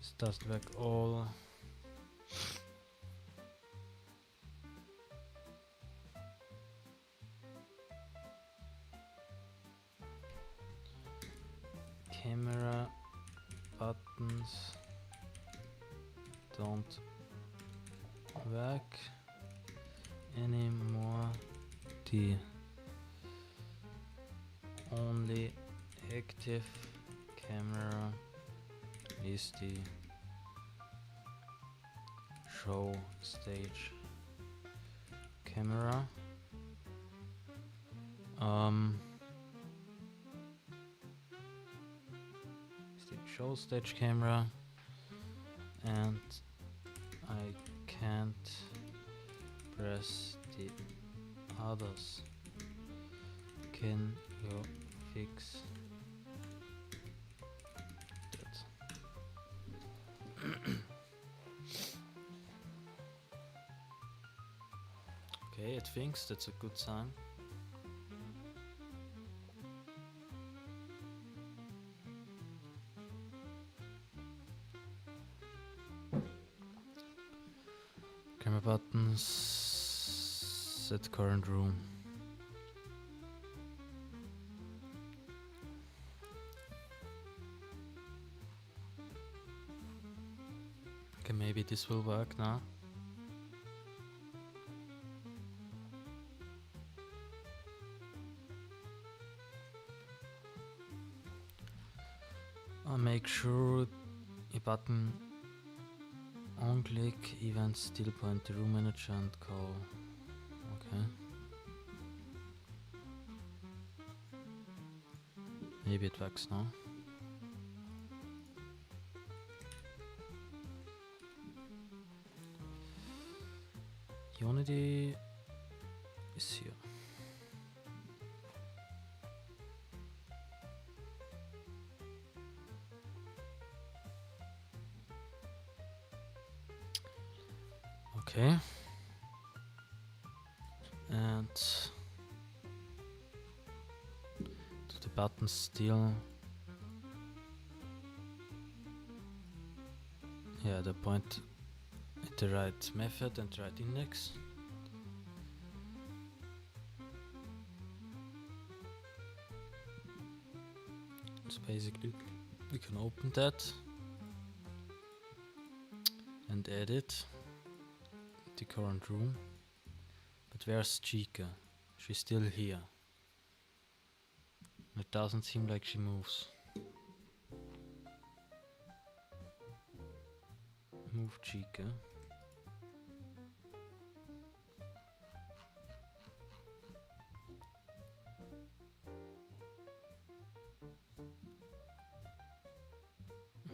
this doesn't work. All camera buttons don't work anymore. The only active camera is the show stage camera. Is the show stage camera, and I can't press the others. Can you fix that? Okay, it thinks that's a good sign. Camera buttons, set current room. Okay, maybe this will work now. I'll make sure a button on click events still point to room manager and call. Okay. Maybe it works now. Unity is here. Okay. And do the buttons still? Yeah, the point at the right method and the right index. So basically we can open that and edit the current room. But where's Chica? She's still here. It doesn't seem like she moves. Move Chica.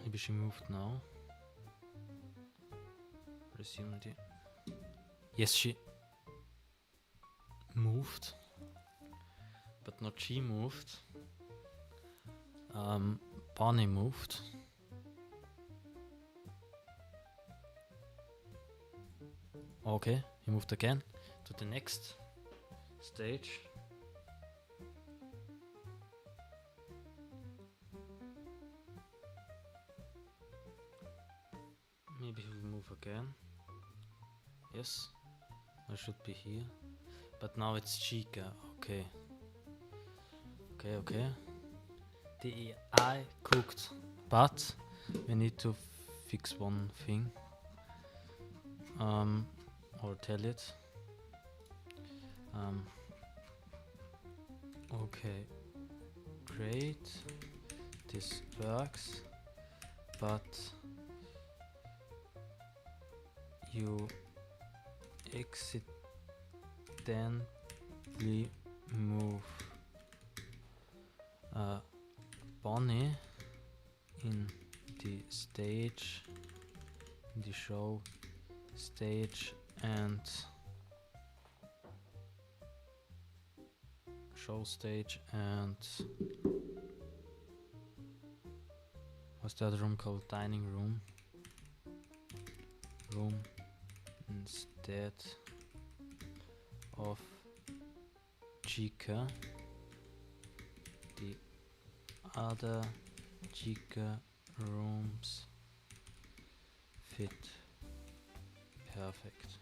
Maybe she moved now. Resume the... Yes, she moved. But not she moved. Barney moved. Okay, he moved again to the next stage. Maybe he'll move again. Yes, I should be here. But now it's Chica. Okay. Okay. The AI cooked, but we need to fix one thing. Or tell it. Okay, great. This works, but you accidentally move Bonnie in the stage, in the show stage, and what's the other room called? Dining room. Instead of Chica. The other Chica rooms fit perfect.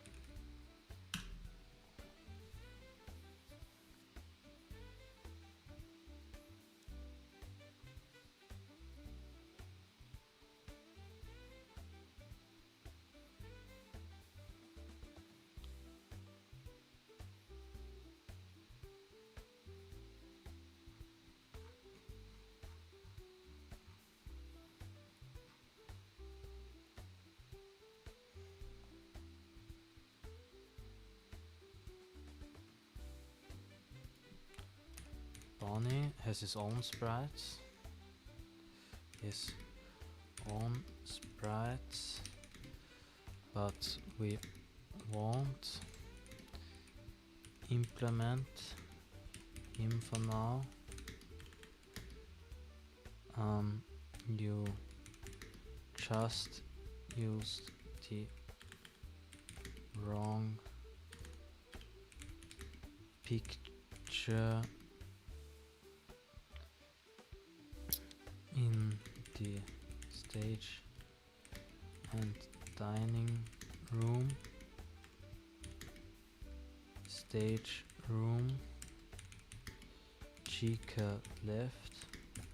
Bonnie has his own sprites. But we won't implement him for now. You just used the wrong picture in the stage and dining room. Stage room Chica left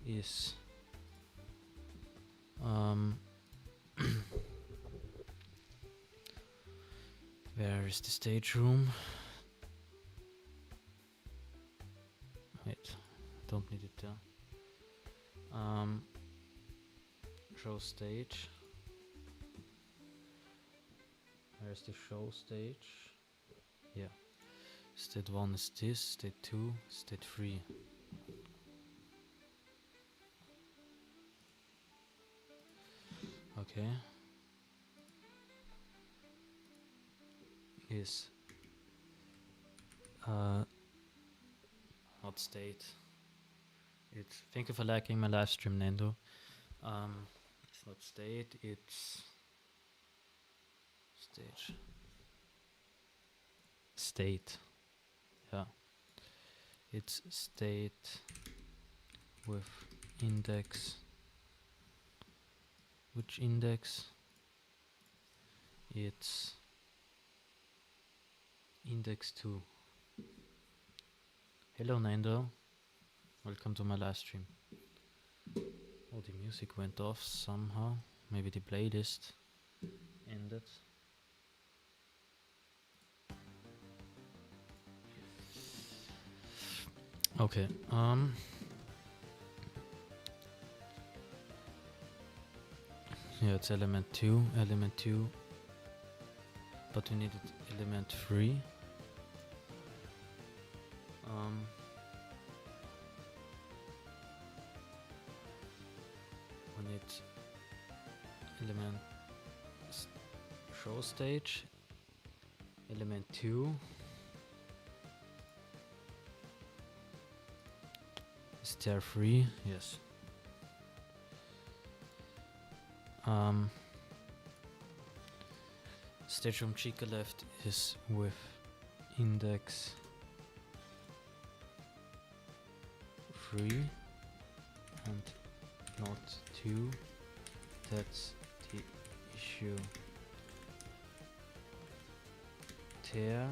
is where is the stage room? Wait, don't need it there. Show stage. Where's the show stage? Yeah. State 1 is this, state 2, state 3. Okay. Is not state. It's thank you for liking my live stream, Nando. It's not state, it's stage. State. Yeah. It's state with index. Which index? It's index 2. Hello Nando. Welcome to my live stream. Oh, the music went off somehow. Maybe the playlist ended. Okay, yeah, it's element 2, but we needed element 3. We need element show stage, element 2. Is there 3? Yes. Stage room Chica left is with index 3 and not 2. That's the issue there.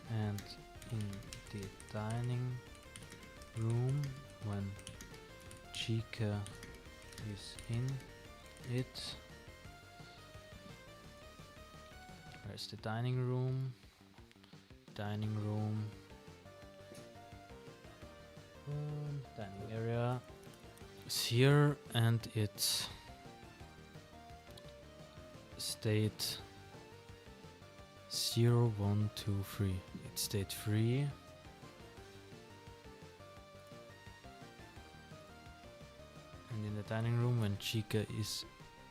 and in the dining room when Chica is in it. Where's the dining room? Dining room. Dining area is here, and it's state 0, 1, 2, 3. It's state 3. And in the dining room when Chica is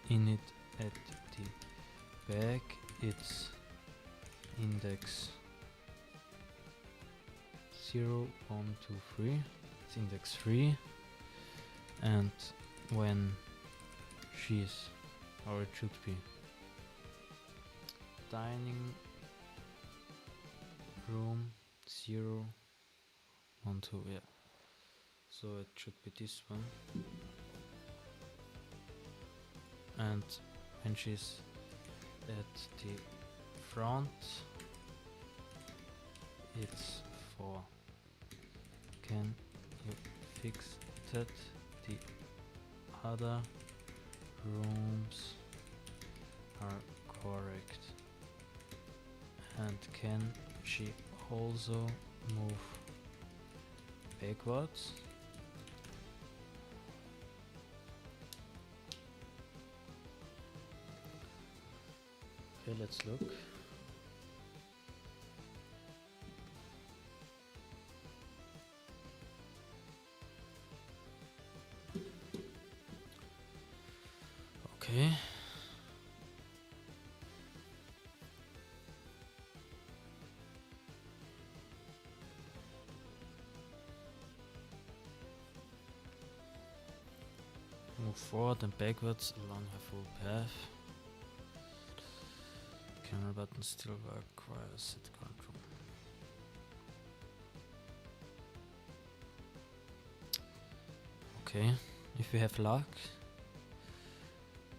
in it at the back, it's index 0, 1, 2, 3. It's index 3. And when she's, or it should be, dining room 0, 1, 2, yeah. So it should be this one. And when she's at the front, it's 4. Can you fix that? The other rooms are correct. And can she also move backwards? Okay, let's look. Okay. Move forward and backwards along her full path. Camera button still work, requires set control. Okay, if we have luck,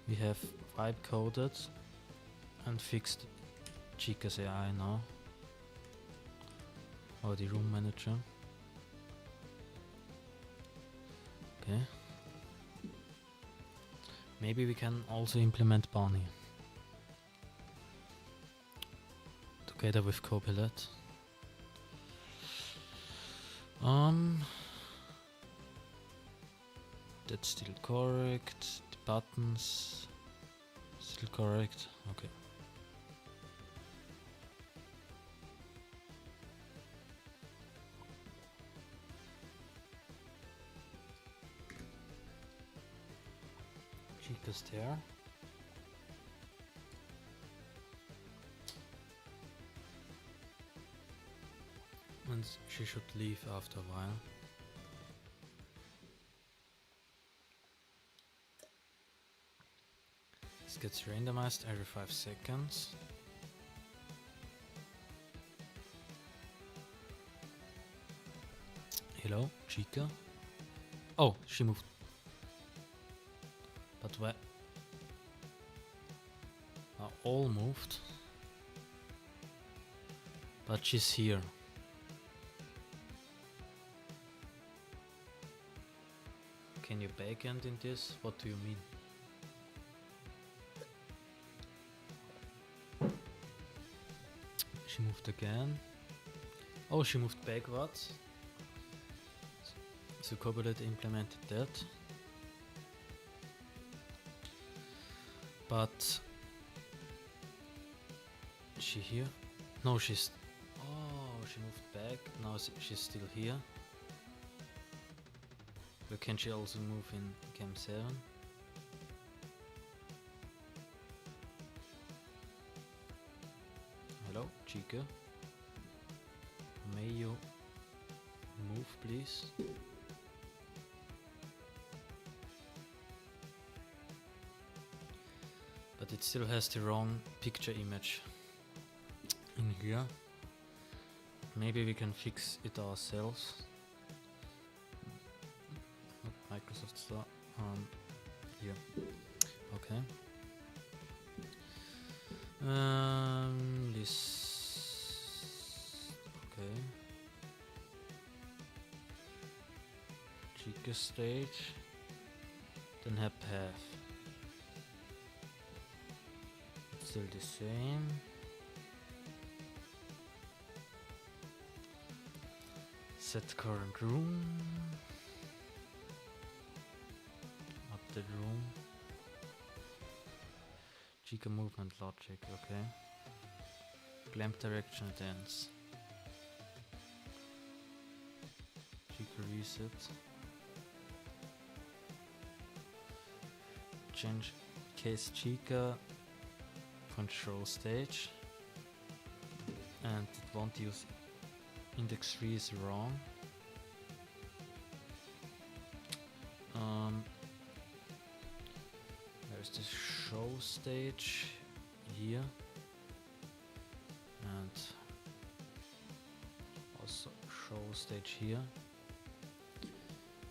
we have vibe coded and fixed Chica's AI now. Or the room manager. Okay. Maybe we can also implement Bonnie together with Copilot. That's still correct. The buttons still correct. Okay. Chica's there. And she should leave after a while. This gets randomized every 5 seconds. Hello, Chica. Oh, she moved. But where? All moved. But she's here. Can you backend in this? What do you mean? She moved again. Oh, she moved backwards. So Copilot implemented that. But is she here? No, she's. Oh, she moved back. Now she's still here. But can she also move in Cam 7? Hello, Chica. May you move, please? But it still has the wrong picture image in here. Maybe we can fix it ourselves. Not Microsoft Store. Here. Okay. List Chica stage, then have path. It's still the same. Set current room. Update room. Chica movement logic, okay. Clamp direction dance. Chica reset. Change case Chica control stage. And it won't use index 3 is wrong. There's the show stage here. And also show stage here.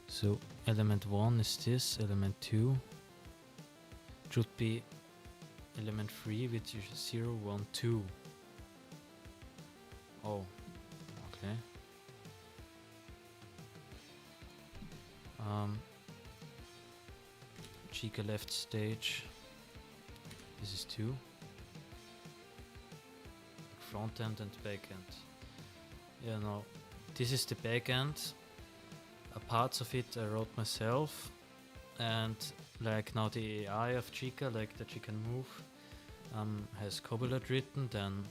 So element 1 is this, element 2 should be element 3, which is 0, 1, 2. Oh, okay. Chica left stage. This is 2. Front end and back end. Yeah, no, this is the back end. Parts of it I wrote myself, and like now the AI of Chica, like that she can move, has Copilot written. Then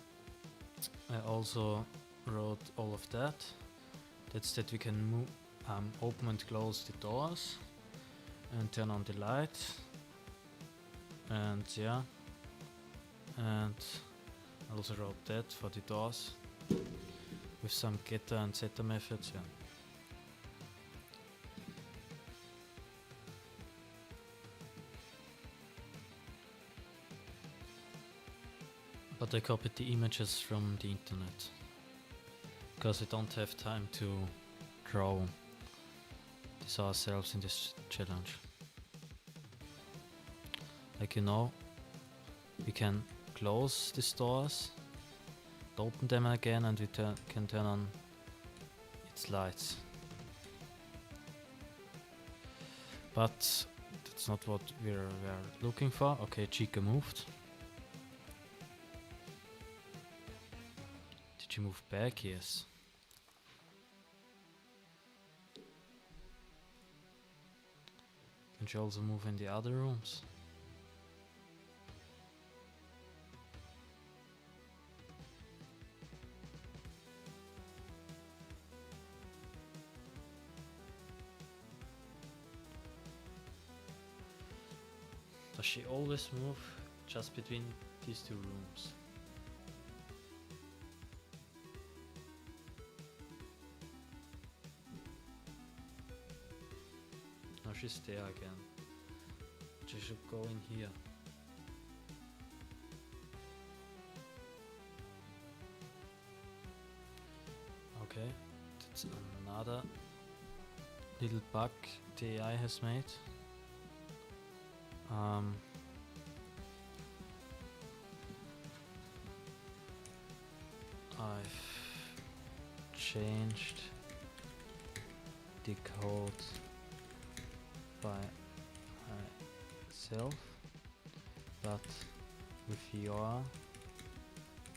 I also wrote all of that. That's that we can move, open and close the doors, and turn on the light, and yeah, and I also wrote that for the doors with some getter and setter methods. Yeah. But I copied the images from the internet because we don't have time to draw this ourselves in this challenge. Like, you know, we can close the stores, open them again, and we can turn on its lights. But that's not what we're looking for. Okay, Chica moved. Did she move back? Yes. Can she also move in the other rooms? Does she always move just between these two rooms? No, she's there again. She should go in here. Okay, that's another little bug the AI has made. I've changed the code by myself, but with your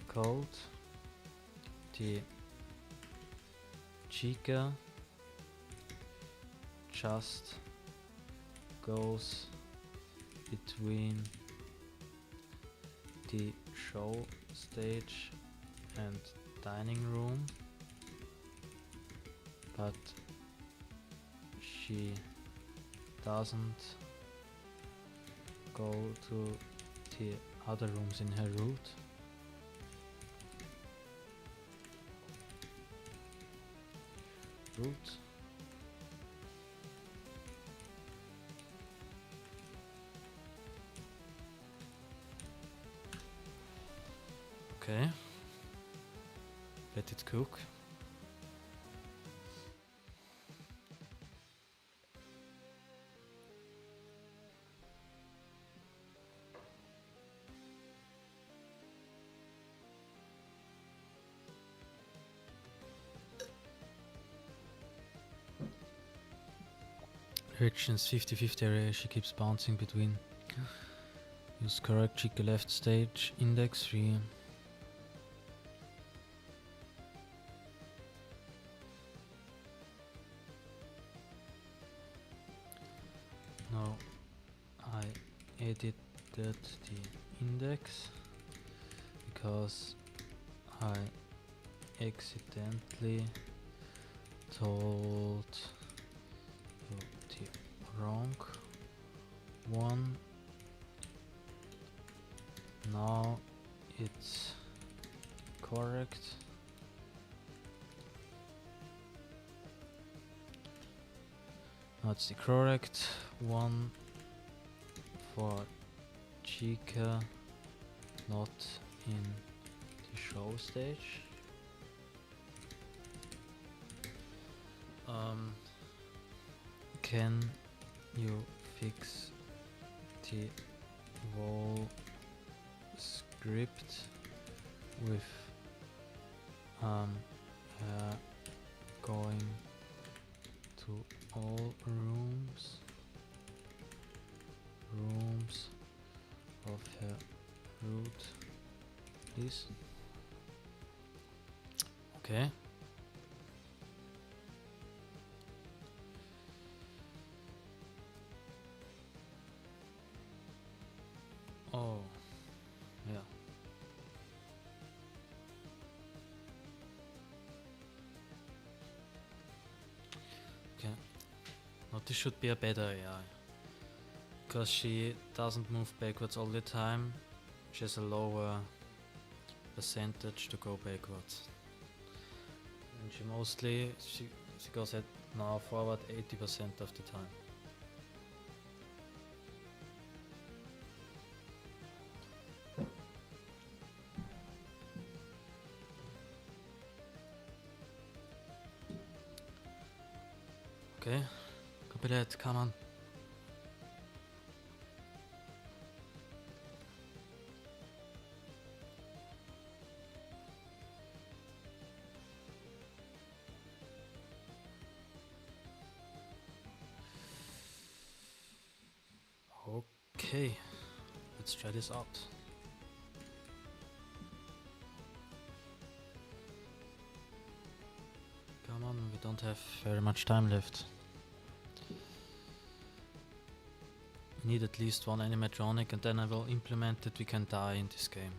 code, the Chica just goes between the show stage and dining room, but she doesn't go to the other rooms in her route. Okay, let it cook. Directions 50-50 area, she keeps bouncing between. Use correct Chica left stage, index 3. Now I edited the index because I accidentally told you the wrong one. Now it's correct. Now it's the correct one for Chica, not in the show stage. Can you fix the wall script with going to all rooms of her route, please? Okay. Oh, yeah. Okay. Now this should be a better AI. Because she doesn't move backwards all the time. She has a lower percentage to go backwards. And she mostly, she goes at now forward 80% of the time. Okay, copy that, come on. Okay, let's try this out. Come on, we don't have very much time left. We need at least one animatronic and then I will implement that we can die in this game.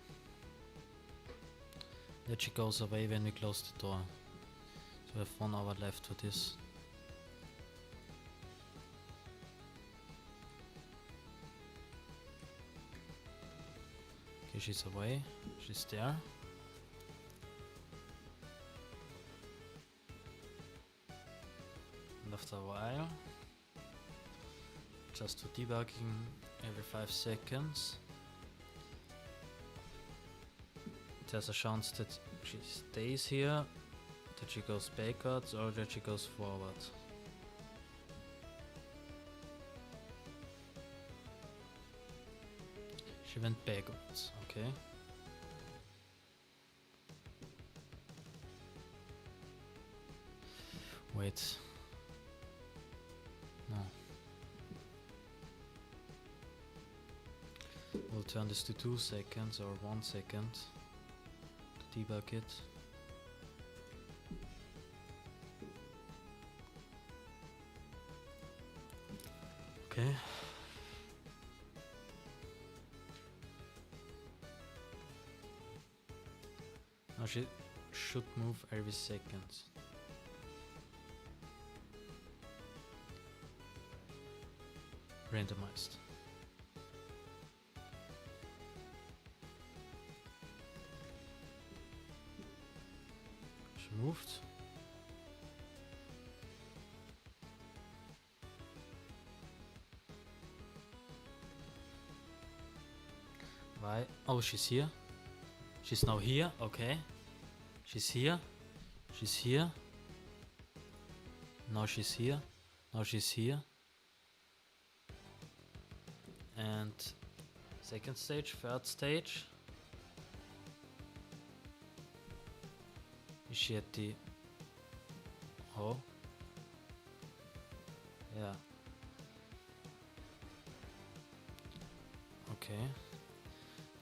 That she goes away when we close the door. So we have 1 hour left for this. Okay, she's away. She's there. And after a while, just for debugging every 5 seconds, there's a chance that she stays here, that she goes backwards, or that she goes forward. She went backwards, okay. Wait. No. We'll turn this to 2 seconds or 1 second to debug it. Okay. Now she should move every second. Randomized. She moved. Why? Oh, she's here. She's now here, okay. She's here. She's here. Now she's here. Now she's here. And second stage, third stage. Is she at the... Oh. Yeah. Okay.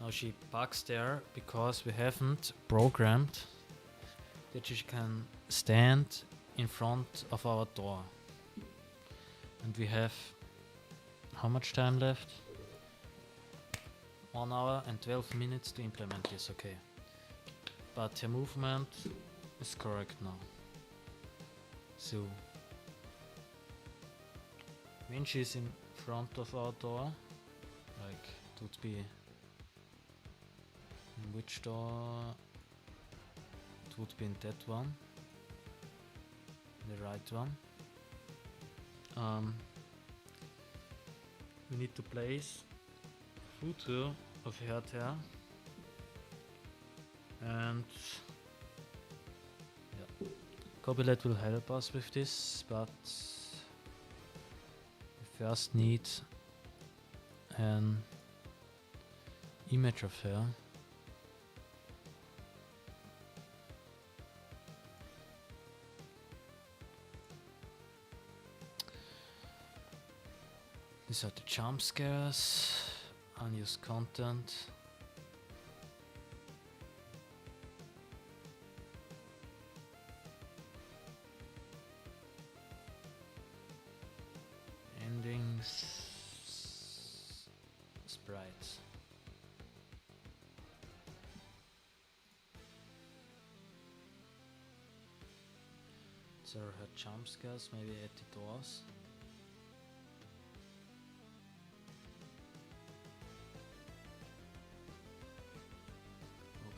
Now she parks there because we haven't programmed that she can stand in front of our door. And we have how much time left? 1 hour and 12 minutes to implement this, okay. But her movement is correct now. So when she's in front of our door, like it would be in which door? It would be in that one, the right one. We need to place a photo of her there, and yeah, Copilot will help us with this, but we first need an image of her. These are the jump scares, unused content. Endings, sprites. So her jump scares, maybe at the doors.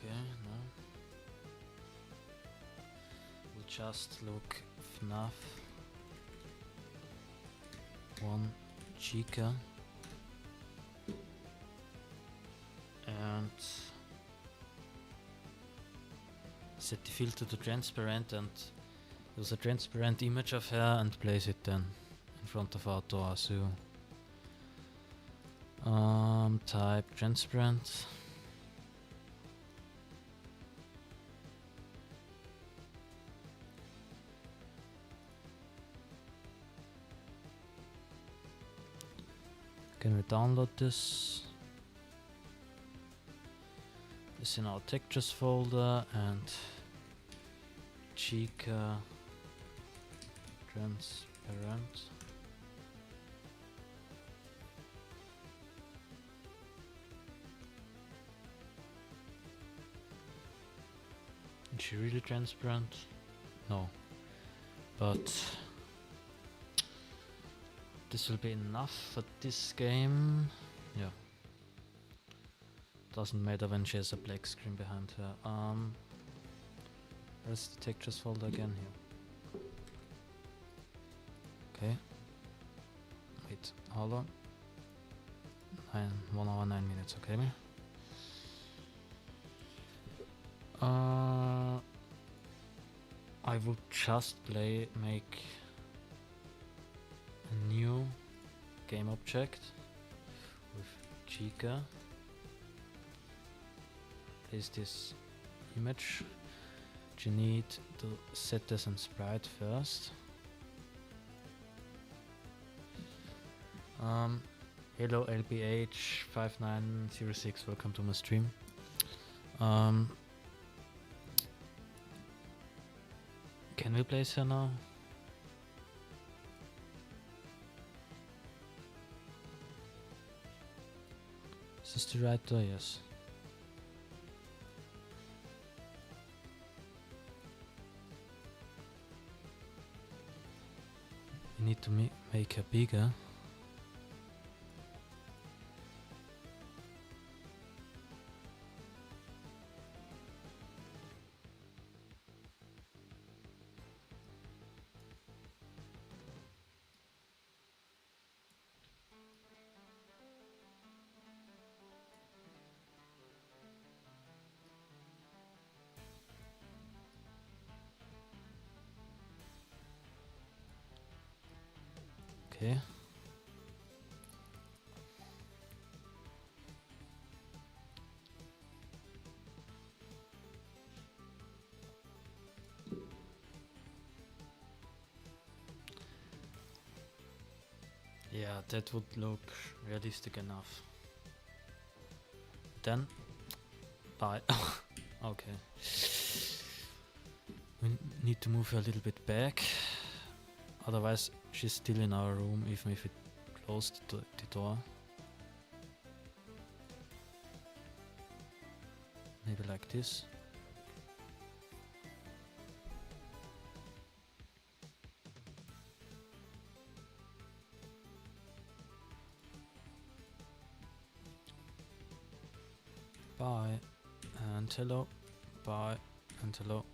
Okay, no. We'll just look FNAF 1 Chica and set the filter to transparent and use a transparent image of her and place it then in front of our door. So type transparent. Can we download this? This in our textures folder and Chica transparent. Is she really transparent? No. But this will be enough for this game. Yeah. Doesn't matter when she has a black screen behind her. Where's the textures folder again here? Okay. Wait, how long? 1 hour 9 minutes, okay. I would just make a new game object with Chica. Place this image. You need to set this in sprite first. Hello LBH5906, welcome to my stream. Can we place her now? Is this the right door? Yes. We need to make her bigger. Okay. Yeah, that would look realistic enough. then bye. Okay. We need to move her a little bit back. Otherwise, she's still in our room, even if we closed the door. Maybe like this. Bye and hello. Bye and hello.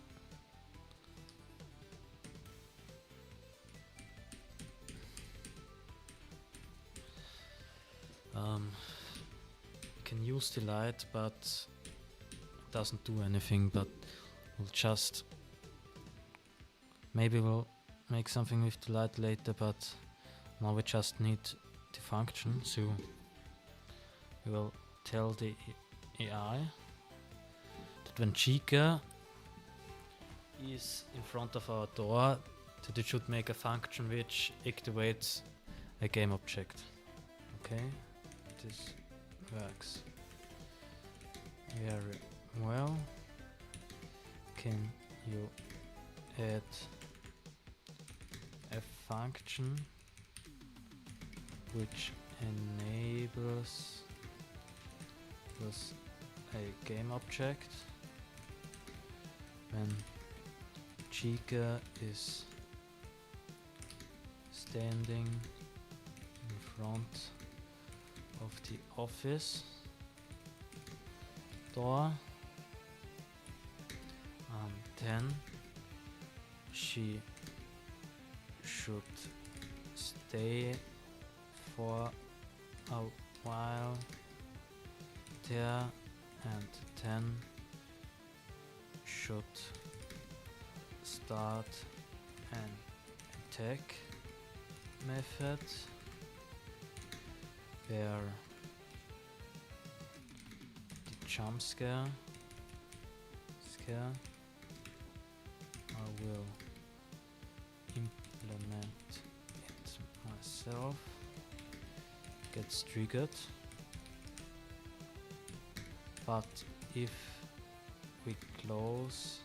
Can use the light, but it doesn't do anything. But we'll just maybe we'll make something with the light later. But now we just need the function, so we will tell the AI that when Chica is in front of our door, that it should make a function which activates a game object. Okay, this works very well. Can you add a function which enables us a game object when Chica is standing in front of the office door, and then she should stay for a while there, and then should start an attack method where the jump scare I will implement it myself, gets triggered. But if we close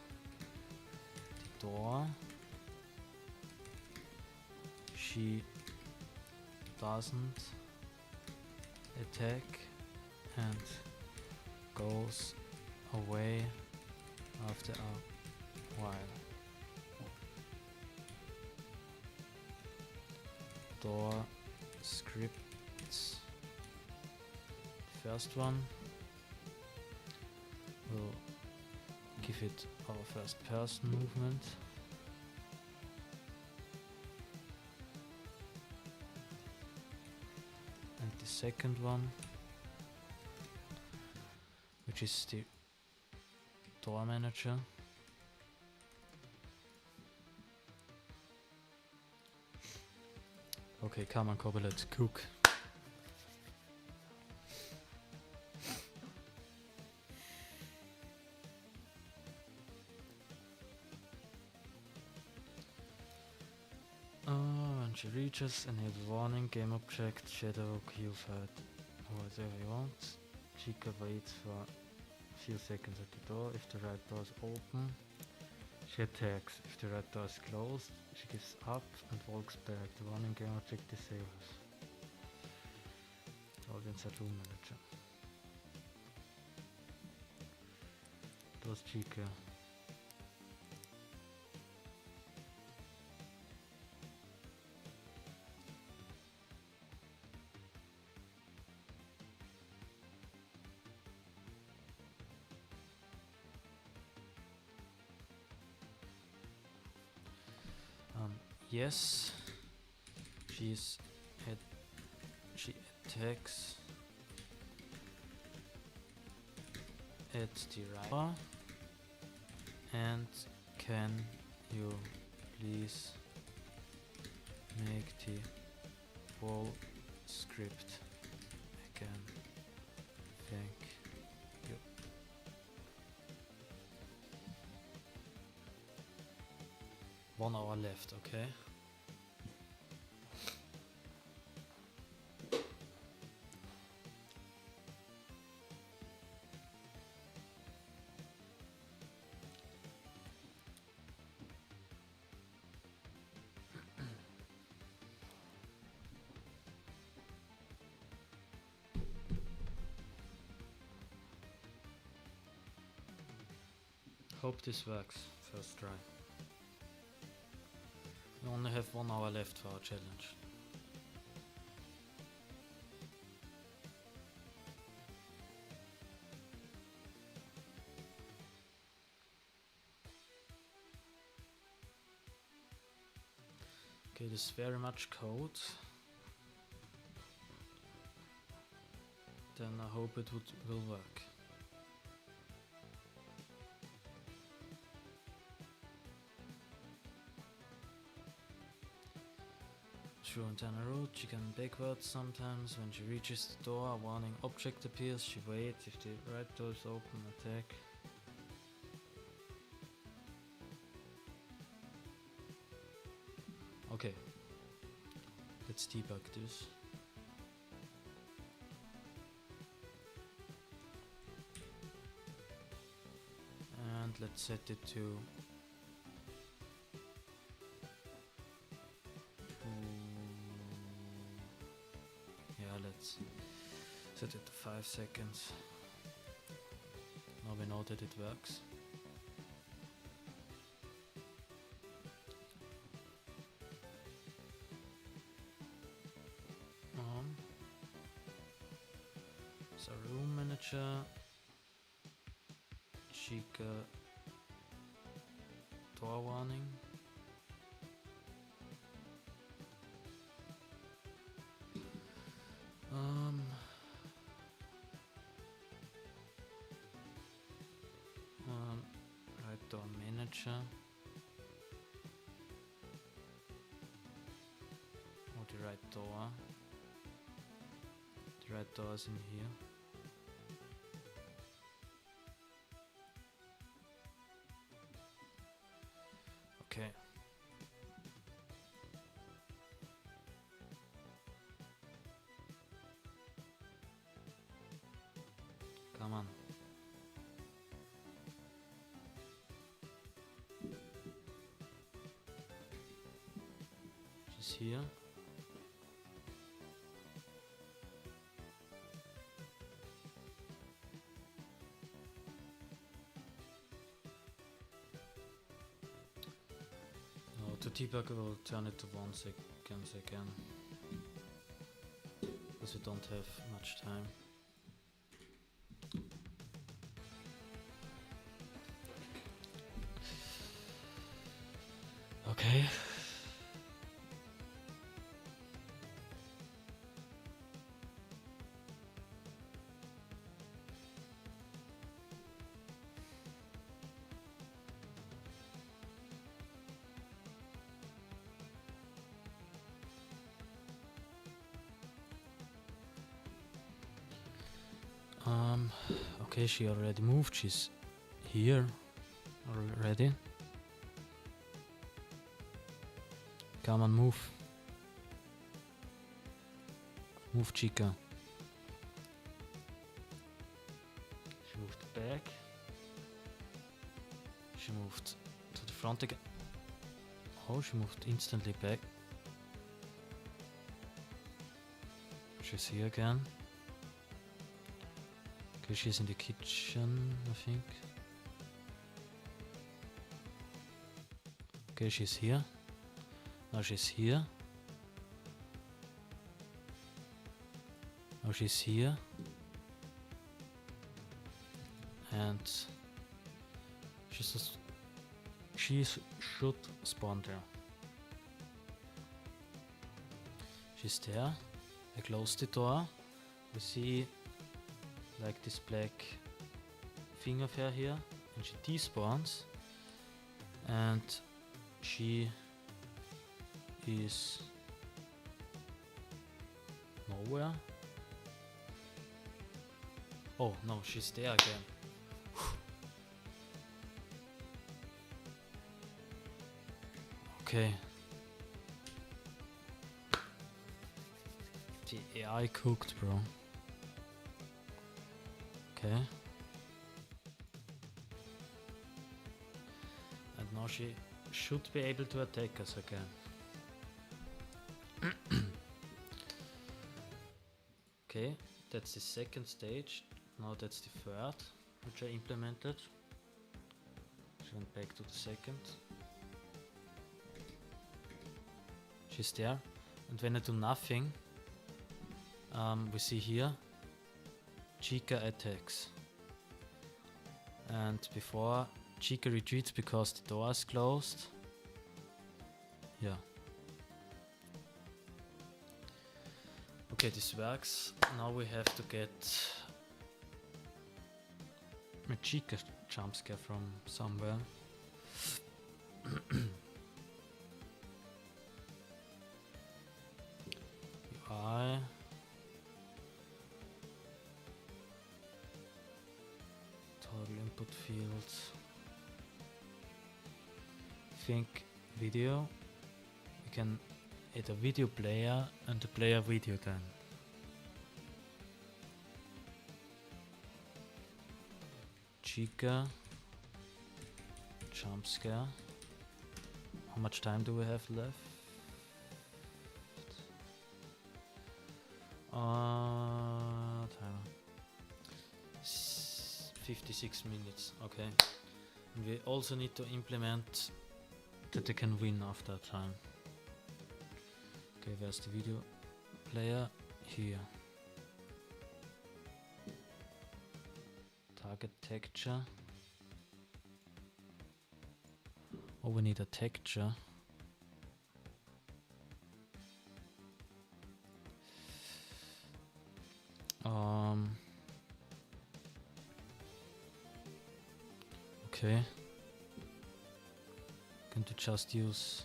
the door, she doesn't attack and goes away after a while. Door scripts. First one. We'll give it our first person movement. And the second one, which is the door manager. Okay, come on, Cobble, let's cook. When she reaches, enable warning, game object, shadow, Q fight, whatever you want. Chica waits for a few seconds at the door. If the right door is open, she attacks. If the right door is closed, she gives up and walks back. The warning game object disables. Audience at room manager. Does Chica. Yes, she attacks at the right door. And can you please make the whole script again? Thank you. One hour left, okay? Hope this works. First try. We only have 1 hour left for our challenge. Okay, this is very much code. Then I hope it will work. Through internal route, she can backwards sometimes. When she reaches the door, a warning object appears. She waits. If the right door is open, attack. Okay, let's debug this. And let's set it to let's set it to 5 seconds. Now we know that it works. So room manager, Chica door warning. Right door manager. Or the right door. The right door is in here. Okay. Come on. She's here. No, to debug we'll turn it to 1 second again. Because we don't have much time. Okay. Okay, she already moved. She's here already. Come on, move. Move, Chica. She moved back. She moved to the front again. Oh, she moved instantly back. She's here again. Okay, she's in the kitchen, I think. Okay, she's here. Now she's here. Now she's here. And she should spawn there. She's there. I close the door. We see like this black thing of her here, and she despawns, and she is nowhere. Oh no, she's there again. Okay. The AI cooked, bro. Okay. And now she should be able to attack us again. Okay, that's the second stage. Now that's the third, which I implemented. She went back to the second. She's there. And when I do nothing, we see here Chica attacks. And before Chica retreats because the door is closed. Yeah. Okay, this works. Now we have to get a Chica jump scare from somewhere. UI. Toggle input fields. Think video. We can add a video player and a player video then. Chica jump scare. How much time do we have left? Timer. 56 minutes. Okay. And we also need to implement that they can win after a time. Okay, where's the video player? Here. Target texture. Oh, we need a texture. Okay. Going to just use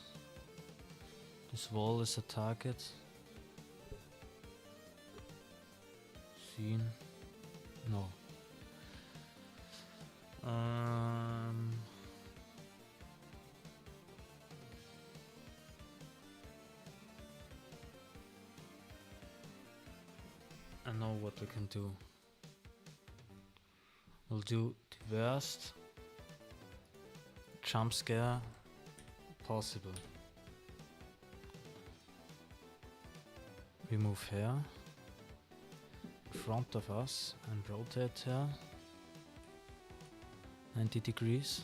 this wall as a target. Scene. No. I know what we can do. We'll do the worst jump scare possible. We move here in front of us and rotate her 90 degrees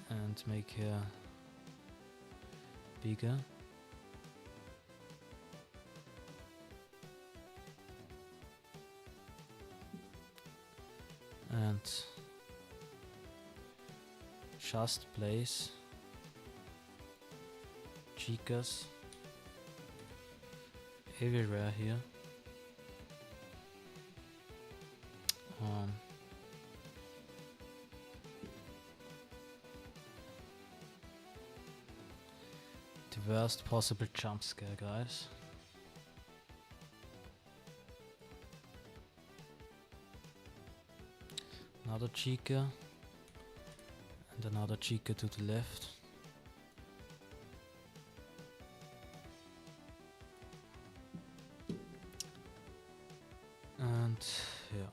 and make her bigger. And just place Chicas everywhere here. The worst possible jump scare, guys. Another Chica and another Chica to the left. And yeah.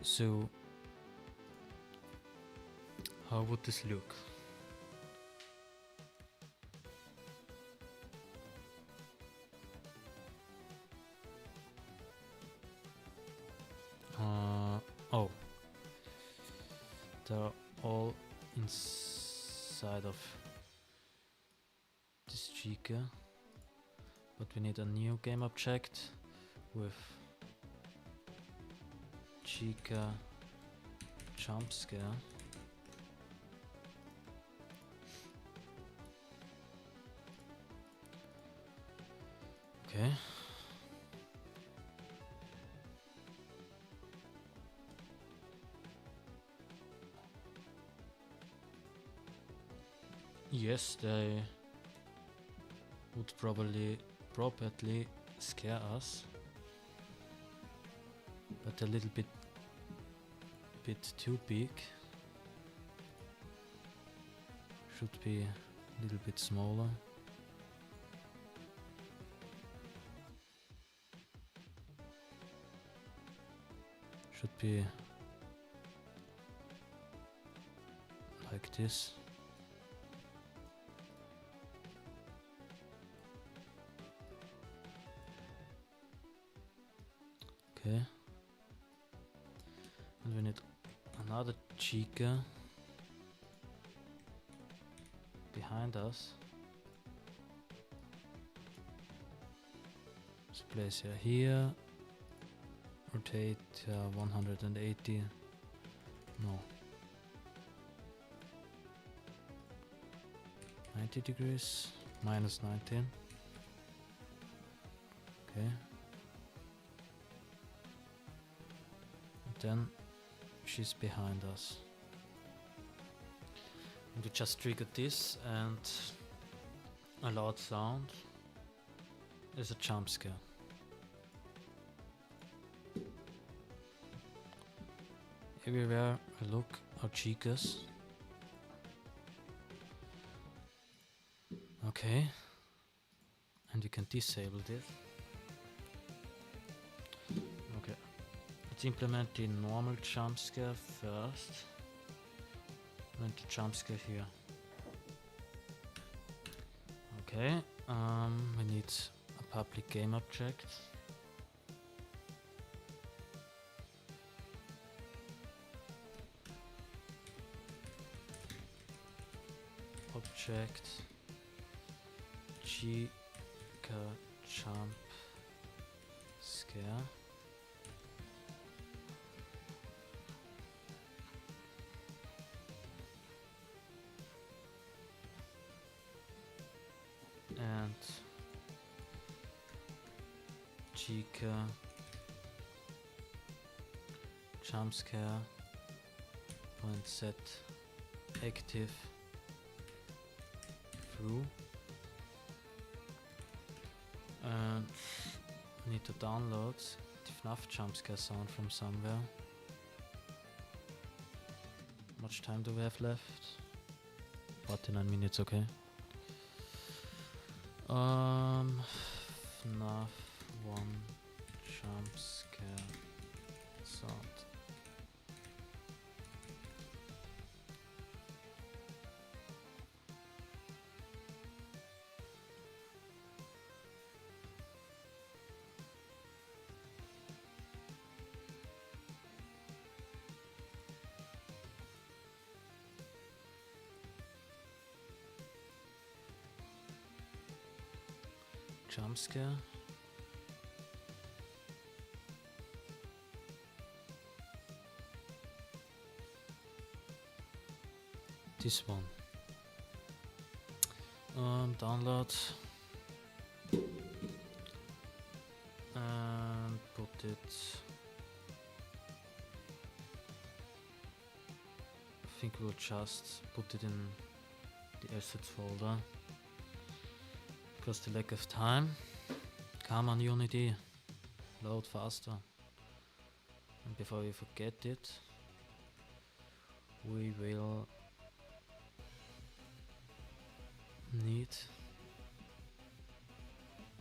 So, how would this look? Oh, they're all inside of this Chica, but we need a new game object with Chica jump scare. Okay. Yes, they would probably properly scare us, but a little bit too big. Should be a little bit smaller. should be like this. Okay. And we need another Chica behind us. Let's place her here. Rotate 180. No. 90 degrees. Minus 19. Okay. And then she's behind us. And we just triggered this, and a loud sound is a jump scare. Everywhere I look are Chicas. Okay. And you can disable this. Okay. Let's implement the normal jump scare first. And the jump scare here. Okay. We need a public game object. Object Chica jump scare. And Chica jump scare point set active through, and need to download the FNAF jumpscare sound from somewhere. How much time do we have left? 49 minutes, okay. FNAF 1 jumpscare sound. Jump scare. This one. Download and put it. I think we'll just put it in the assets folder. Because the lack of time. Come on, Unity, load faster. And before we forget it, we will need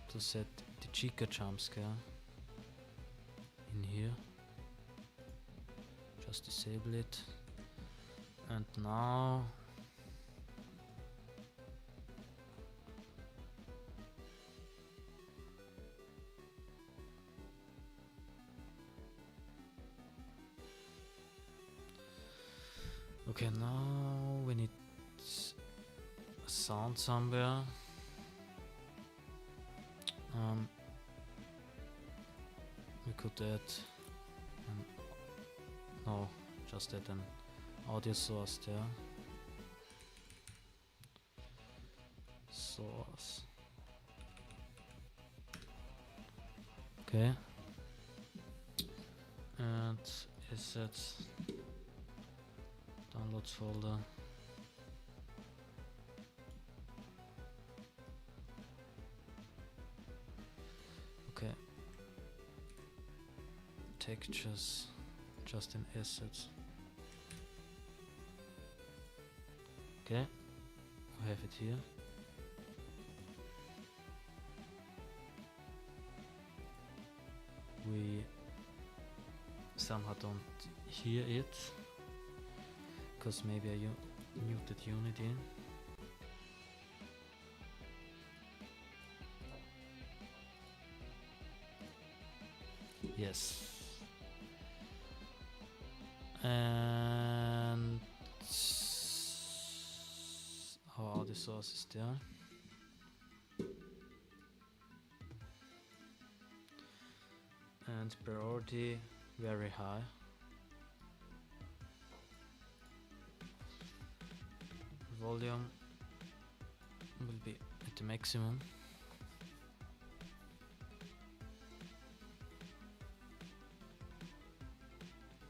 to set the Chica jump scare in here. Just disable it. And now okay, now we need a sound somewhere. We could add no, just add an audio source there. Source. Okay. And assets. Downloads folder. Okay. Textures, just in assets. Okay, we have it here. We somehow don't hear it, because maybe I muted Unity. Yes. And how are the sources there? And priority very high. Volume will be at the maximum.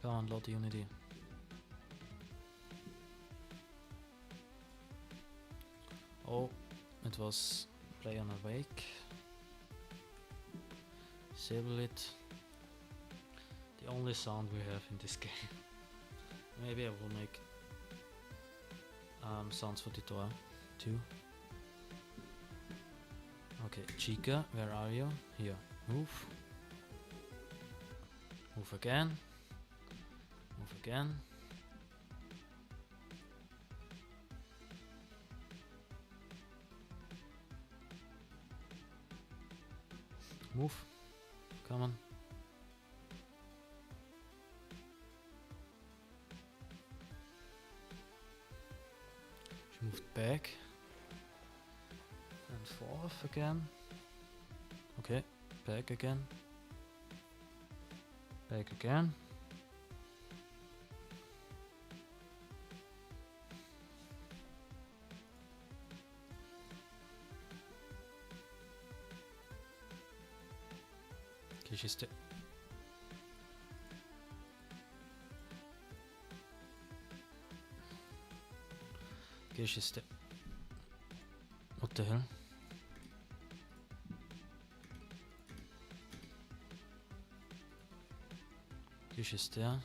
Download Unity. Oh, it was play on awake. Disable it. The only sound we have in this game. Maybe I will make sounds for the door too. Okay, Chica, where are you? Here, move. Move again. Move again. Move. Come on. She moved back. And forth again. Okay, back again. Back again. Okay, she's still. Okay, she's still. What the hell? Okay, she's there.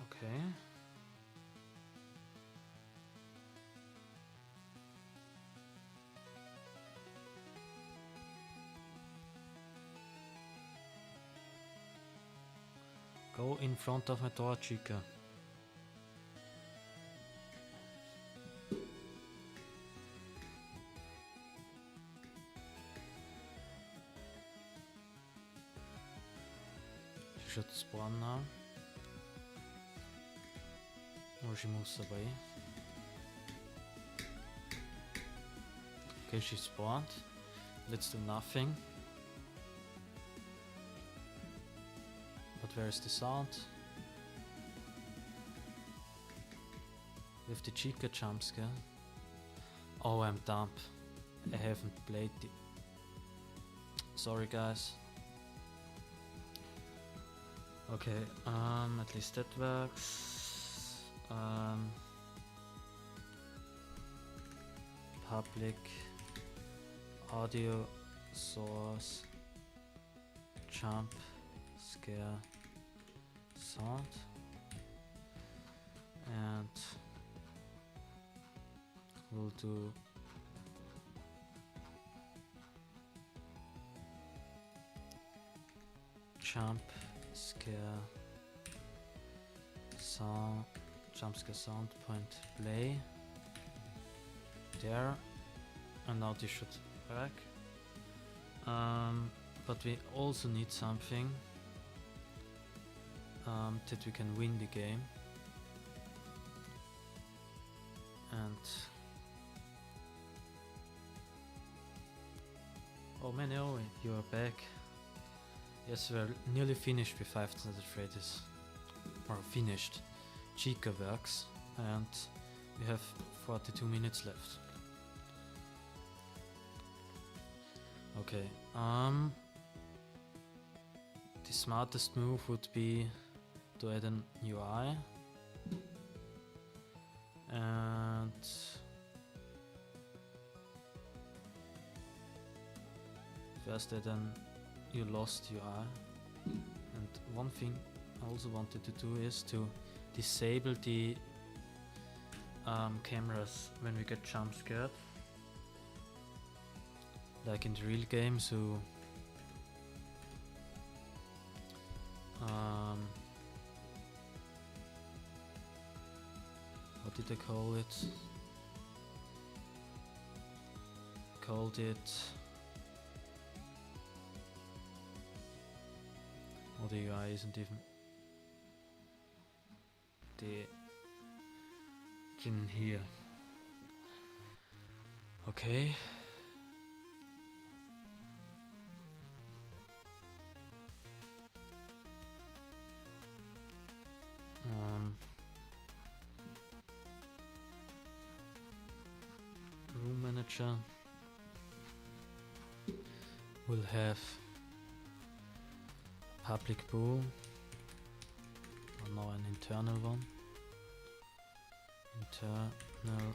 Okay. Go in front of my door, Chica. She should spawn now. Or she moves away. Okay, she spawned. Let's do nothing. But where is the sound? With the Chica jumpscare. Oh, I'm dumb. I haven't played the. Sorry, guys. Okay, at least that works. Public audio source jump scare sound, and we'll do jump scare sound point play there, and now this should work. But we also need something that we can win the game. And oh man, oh, you are back. Yes, we're nearly finished with 500 Freddy's. Or finished. Chica works, and we have 42 minutes left. Okay, the smartest move would be to add an UI, and first add an you lost UI. And one thing I also wanted to do is to disable the cameras when we get jump scared, like in the real game. So what did I call it? Called it. Oh, the UI isn't even. In here. Okay. Room manager will have public pool, or now an internal one. Internal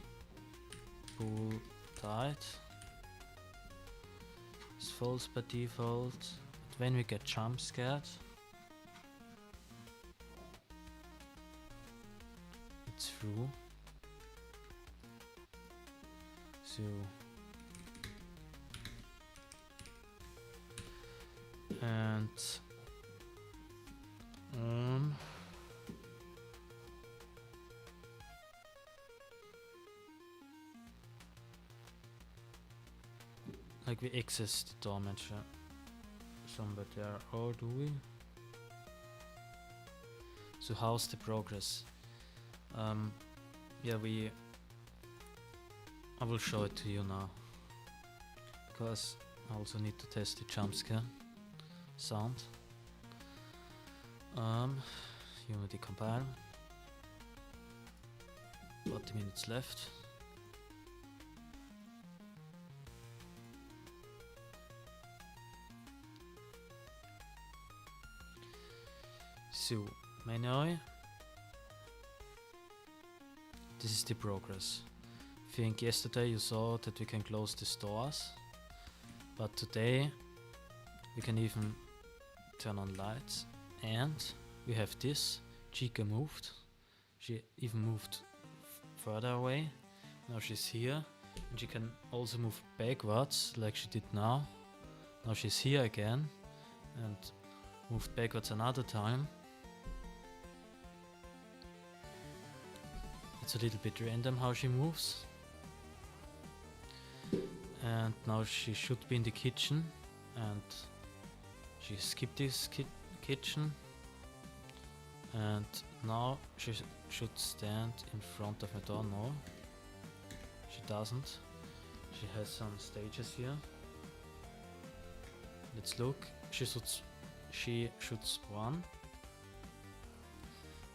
pool tied. It's false by default, but when we get jump scared, it's true. So and like we access the door manager somewhere there, or do we? So how's the progress? Yeah, I will show it to you now, because I also need to test the jump scare sound. Unity compile. 40 minutes left. So, manually, this is the progress. I think yesterday you saw that we can close the stores, but today we can even turn on lights, and we have this. Chica moved. She even moved further away. Now she's here, and she can also move backwards like she did now. Now she's here again and moved backwards another time. It's a little bit random how she moves. And now she should be in the kitchen, and she skipped this kitchen, and now she should stand in front of my door. No, she doesn't. She has some stages here. Let's look. She should spawn,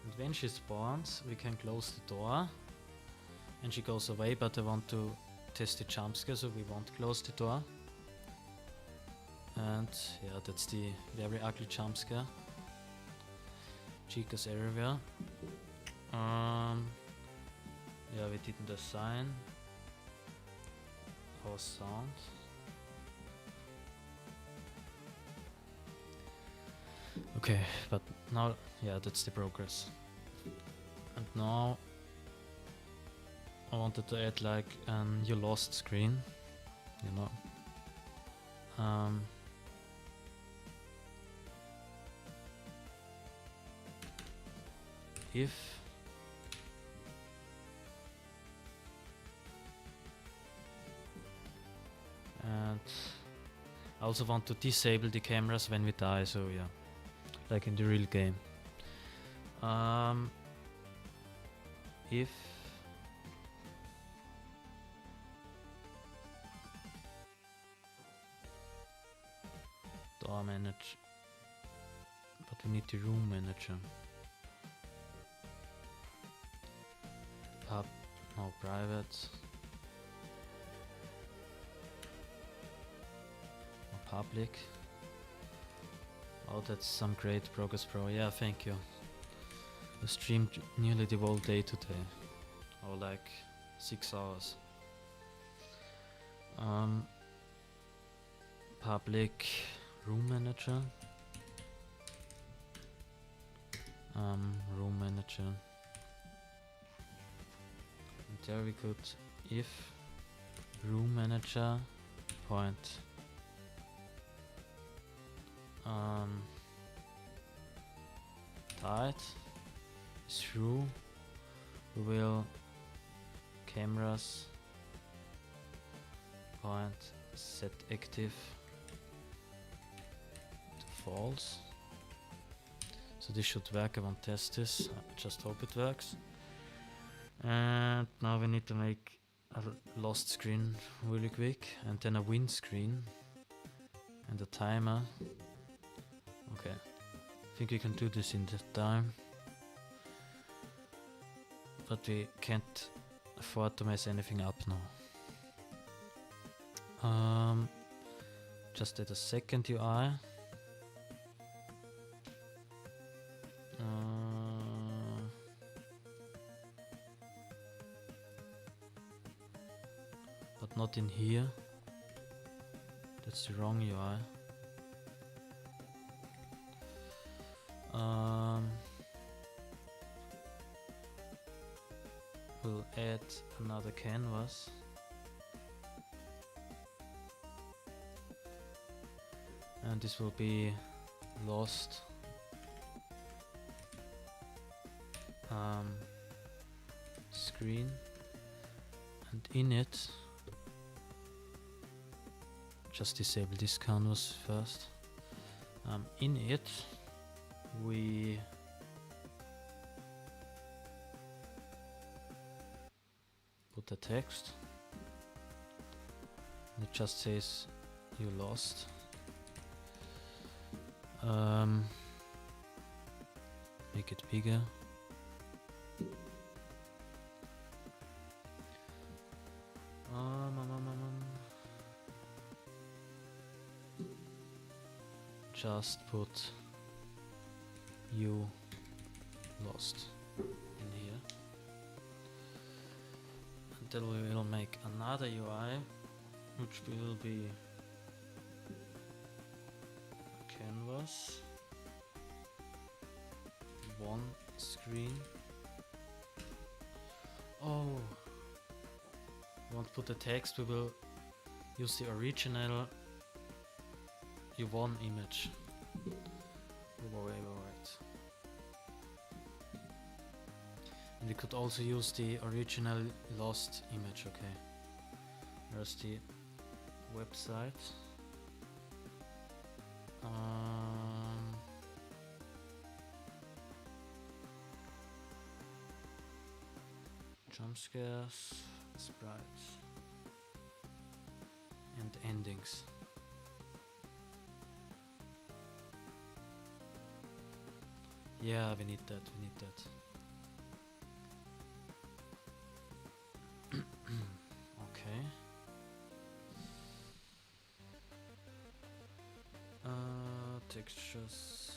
and when she spawns we can close the door and she goes away, but I want to test the jump scare, so we won't close the door. And yeah, that's the very ugly jump scare. Chicas everywhere. Yeah, we didn't assign our sound. Okay, but now, yeah, that's the progress. And now I wanted to add like an you lost screen, you know. If and I also want to disable the cameras when we die, so yeah, like in the real game. If door manage, but we need the room manager. Pub, no private. No public. Oh, that's some great progress, bro. Yeah, thank you. I streamed nearly the whole day today. Or like 6 hours. Public room manager. Room manager. there we could if room manager point tied through, we will cameras point set active to false. So this should work. I won't test this, I just hope it works. And now we need to make a lost screen really quick, and then a win screen and a timer. Okay, I think we can do this in that time, but we can't afford to mess anything up now. Just add a second UI. But not in here. That's the wrong UI. We'll add another canvas. And this will be lost screen, and in it just disable this canvas first. In it we put the text, and it just says you lost. Make it bigger. Just put you lost in here, and then we will make another UI, which will be canvas, one screen. Oh, we won't put the text, we will use the original U1 image. Wait. And we could also use the original lost image, okay. There's the website. Jumpscares, sprites, and endings. Yeah, we need that. Okay. Textures.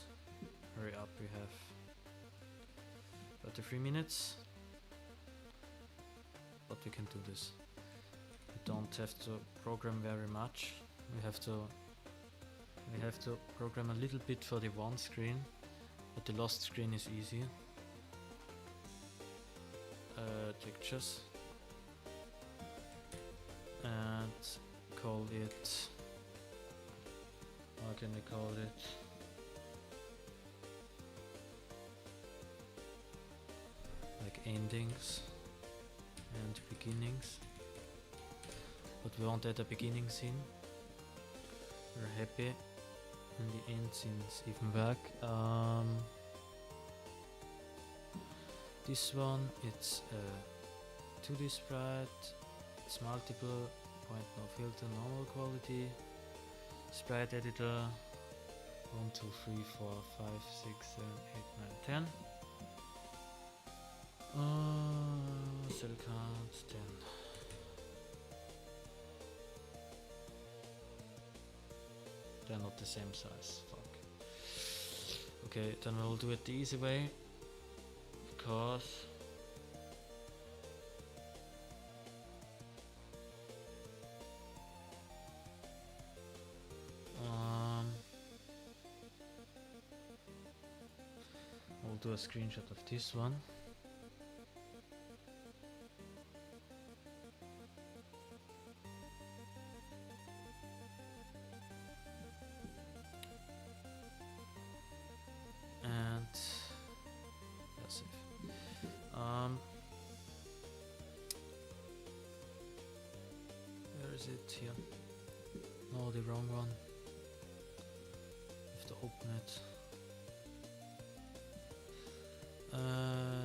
Hurry up, we have 33 minutes. But we can do this. We don't have to program very much. We have to program a little bit for the one screen, but the lost screen is easy. Textures, and call it, how can we call it? Like endings and beginnings, but we won't add a beginning scene. We're happy, and the end scenes even work. This one, it's a 2D sprite, it's multiple, point no filter, normal quality, sprite editor, 1, 2, 3, 4, 5, 6, 7, 8, 9, 10. Cell count 10. They're not the same size, fuck. Okay, then we'll do it the easy way, because we'll do a screenshot of this one. is it here? No, the wrong one. Have to open it.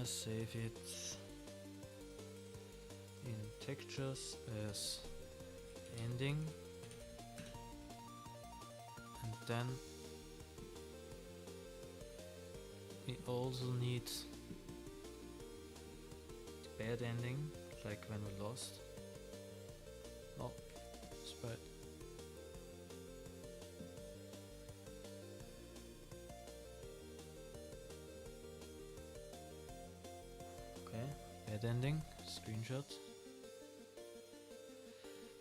Save it in textures as ending, and then we also need the bad ending, like when we lost. Oh, sprite. Okay, bad ending, screenshot.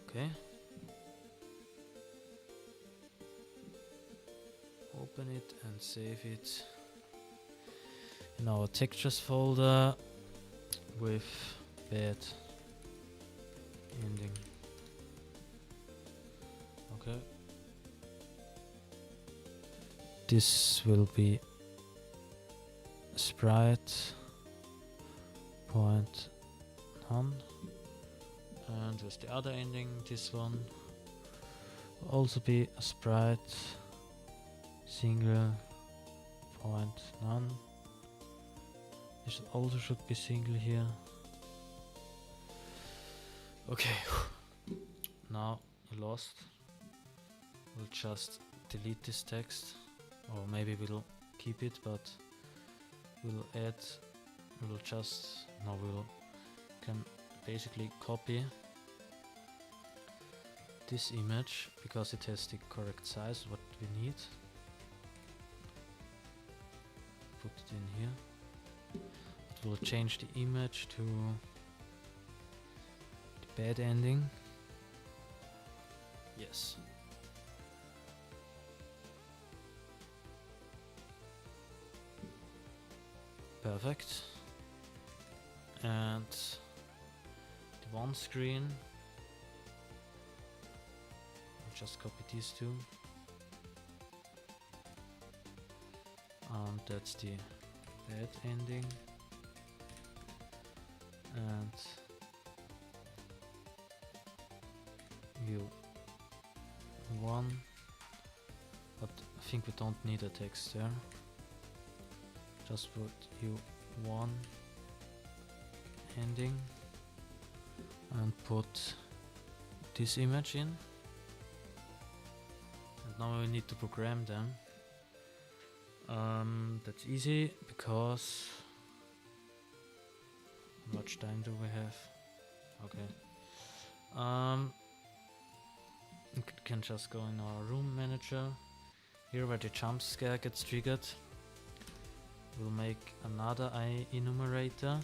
Okay. Open it and save it in our textures folder with bad ending. Okay. This will be sprite point none, and with the other ending, this one will also be a sprite single point none. This also should be single here. Okay, now lost. We'll just delete this text, or maybe we'll keep it, but we'll can basically copy this image because it has the correct size what we need. Put it in here. It will change the image to the bad ending. Yes. Perfect. And the one screen, I'll just copy these two. That's the bad ending. And view 1, but I think we don't need a text there. Just put view 1 ending and put this image in. And now we need to program them. That's easy because how much time do we have? Okay. We can just go in our room manager. Here where the jump scare gets triggered, we'll make another enumerator.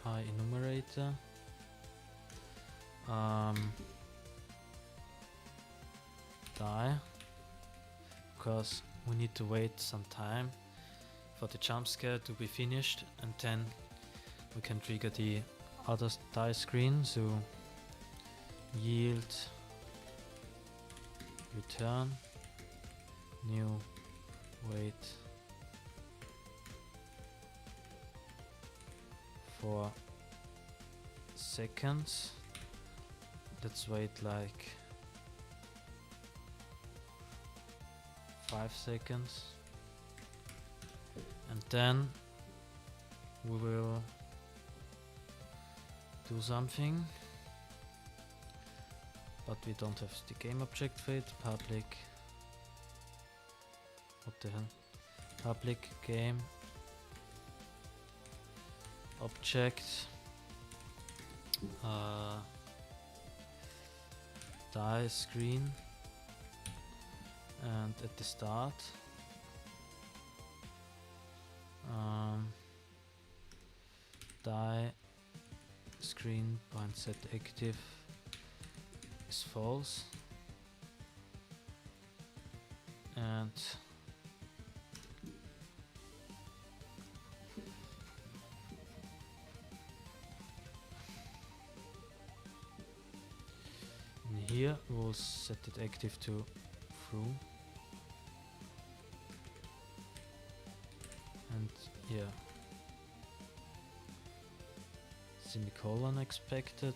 Enumerator. Die. Because we need to wait some time for the jump scare to be finished, and then we can trigger the other die screen. So yield return new wait for seconds. Let's wait like 5 seconds, and then we will do something, but we don't have the game object for it. Public, what the hell? Public game object die screen, and at the start die screen point set active is false, and in here we'll set it active to true, and yeah, semicolon expected.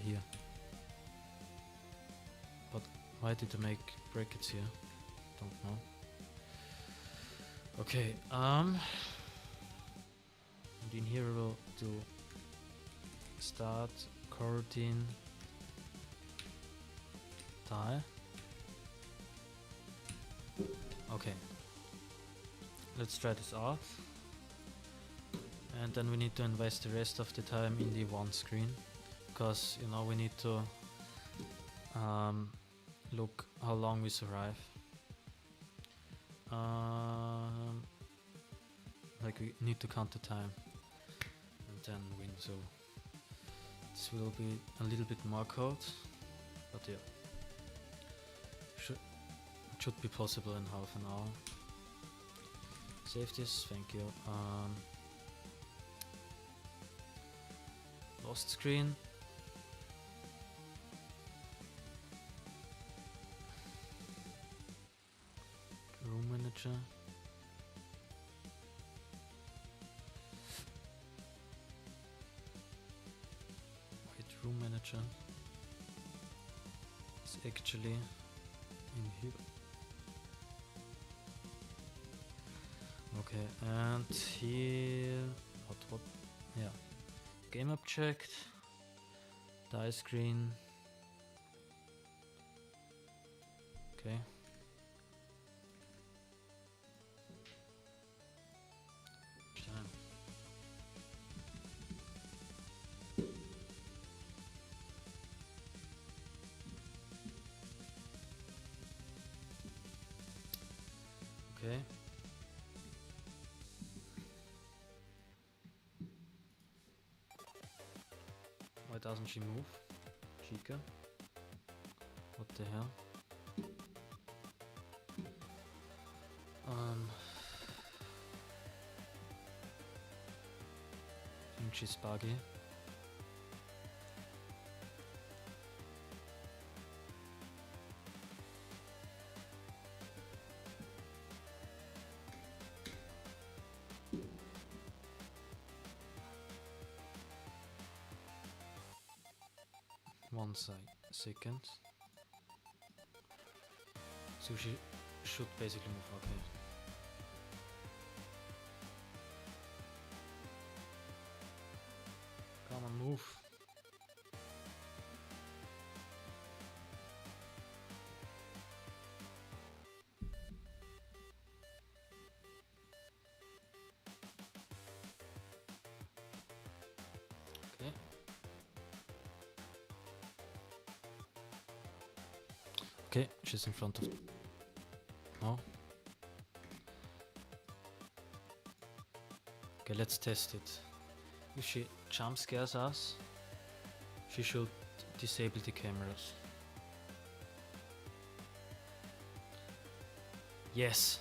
Here. But why did I make brackets here? Don't know. Okay, and in here we'll do start coroutine die. Okay, let's try this out, and then we need to invest the rest of the time in the one screen, because you know we need to look how long we survive. Like we need to count the time and then win, so this will be a little bit more code, but yeah, should be possible in half an hour. Save this, thank you. Lost screen. Room manager. Wait, room manager is actually in here. Okay, and here, what? Yeah, game object, die screen. Okay. Time. Okay. Why doesn't she move? Chica? What the hell? I think she's buggy. One second. So she should basically move. Okay. Come on, move. Okay. Okay, she's in front of. No. Okay, let's test it. If she jump scares us, she should disable the cameras. Yes!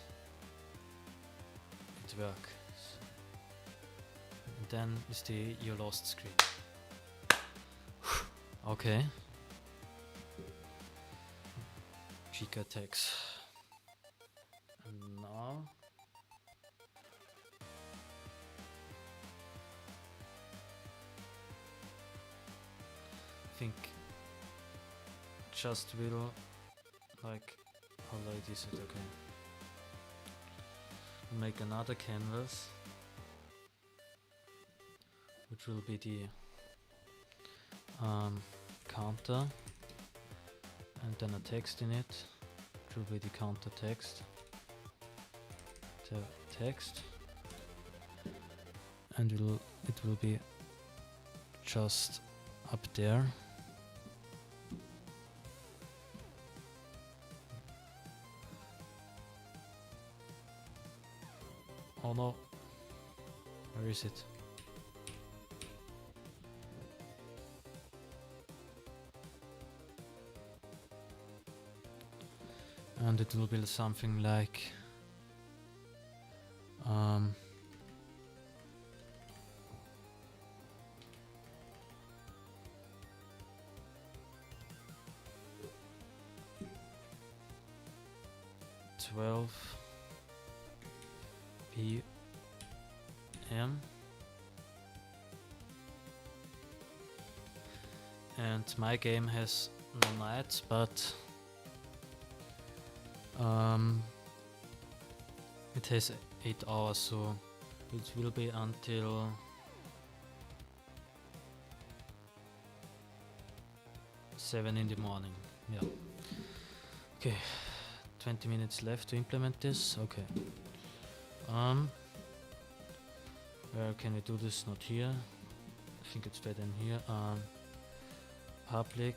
It works. And then is the your lost screen. Okay. Chica attacks. And now I think just will like how light is it? Okay. Make another canvas, which will be the counter, and then a text in it, which will be the counter text, the text, and it will be just up there. Oh no, where is it? And it will be something like 12 p.m. and my game has no nights, but it has 8 hours, so it will be until 7 in the morning. Yeah. Okay. 20 minutes left to implement this. Okay. Where can we do this? Not here. I think it's better in here. Public.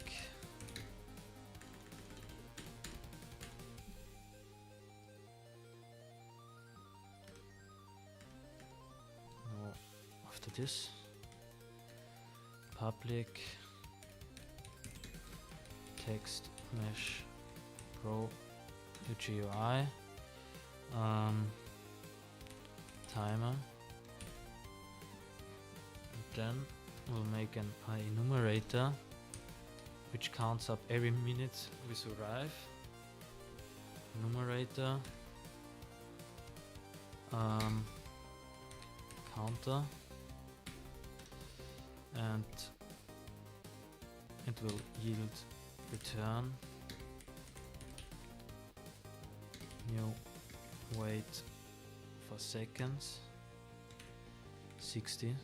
No, after this. Public. Text mesh pro GUI. Timer. Then we'll make an enumerator which counts up every minute we survive. Enumerator counter, and it will yield return new wait for seconds 60.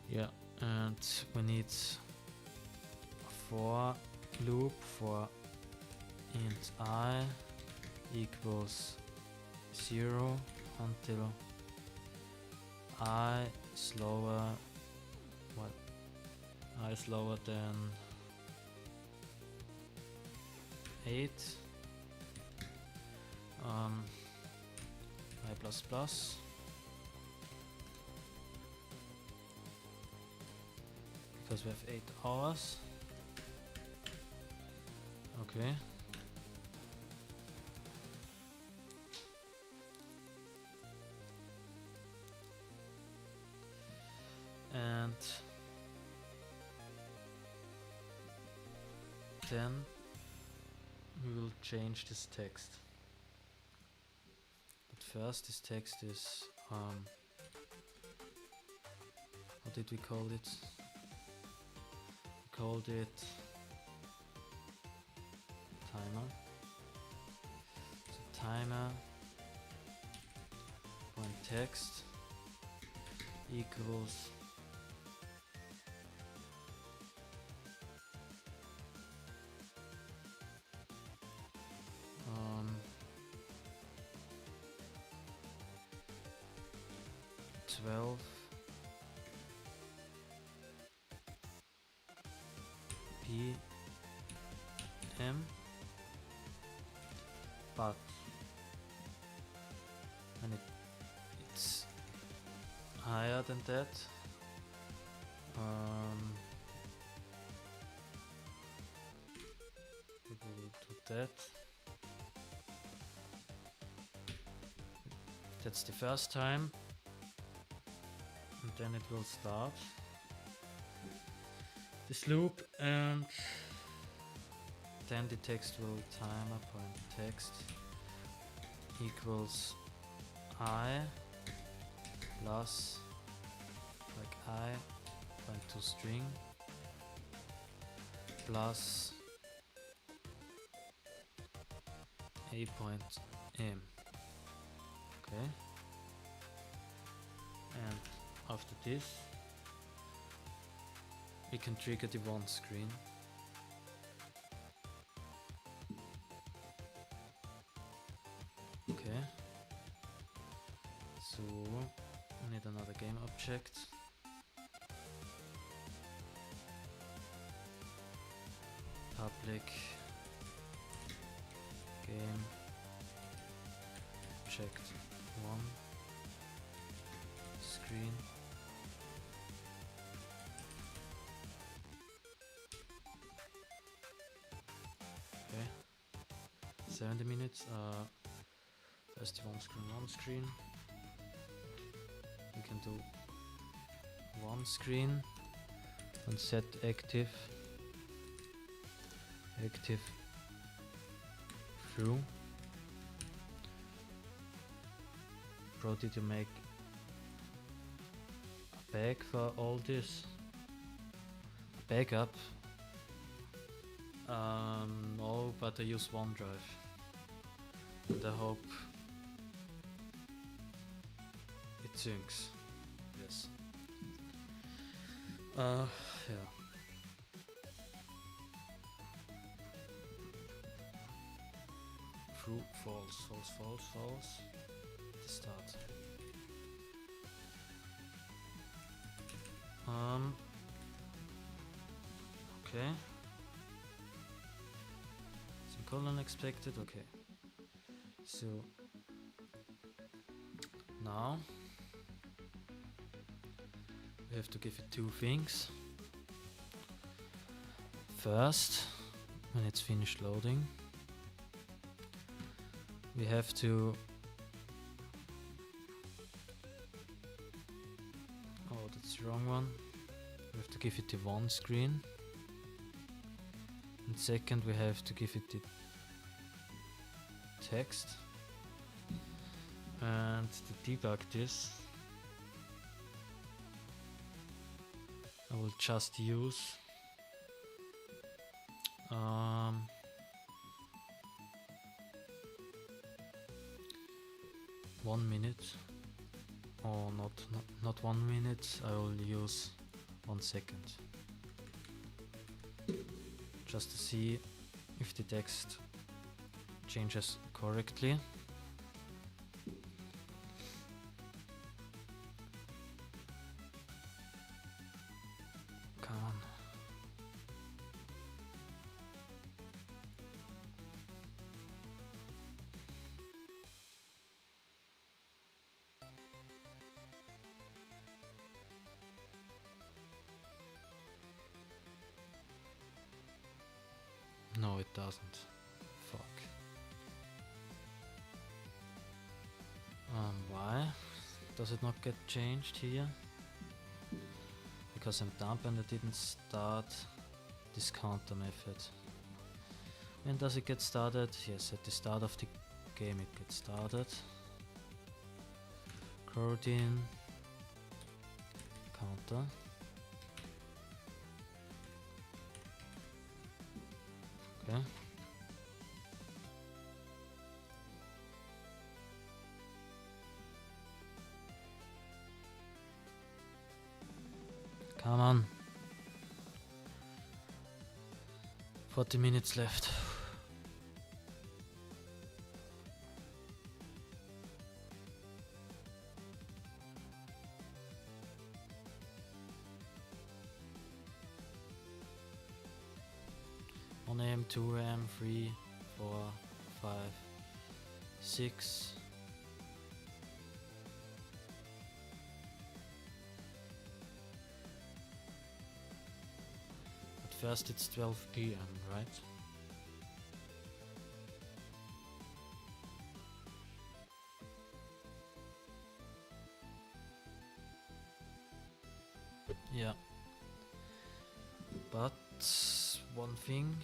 Yeah, and we need a for loop for int I equals 0 until I is lower, I is lower than 8, I plus plus, because we have 8 hours. Okay. And then we will change this text. But first, this text is what did we call it? We called it timer. So timer point text equals 12 p.m. but when it's higher than that, we will do that. That's the first time, and then it will start this loop, and then the text will timer point text equals I plus like I point to string plus a point m. Okay, and after this we can trigger the one screen. Okay, so we need another game object. Public game object one screen. Okay, 70 minutes. First one screen. We can do one screen and set active through. Probably to make back for all this backup. No, but I use OneDrive. And I hope it syncs. Yes. Yeah. True, false, false, false, false. Start. Okay. Semicolon expected, okay. So now we have to give it two things. First, when it's finished loading, we have to that's the wrong one. We have to give it the one screen. And second, we have to give it the text. And to debug this, I will just use 1 minute. Oh, not 1 minute. I will use 1 second, just to see if the text changes correctly. Come on. No, it doesn't. Fuck. Why does it not get changed here? Because I'm dumb and I didn't start this counter method. When does it get started? Yes, at the start of the game it gets started. Coroutine counter. Okay. Come on. 40 minutes left. One AM, 2 AM, 3, 4, 5, 6. First it's 12 PM, right? Yeah. But one thing,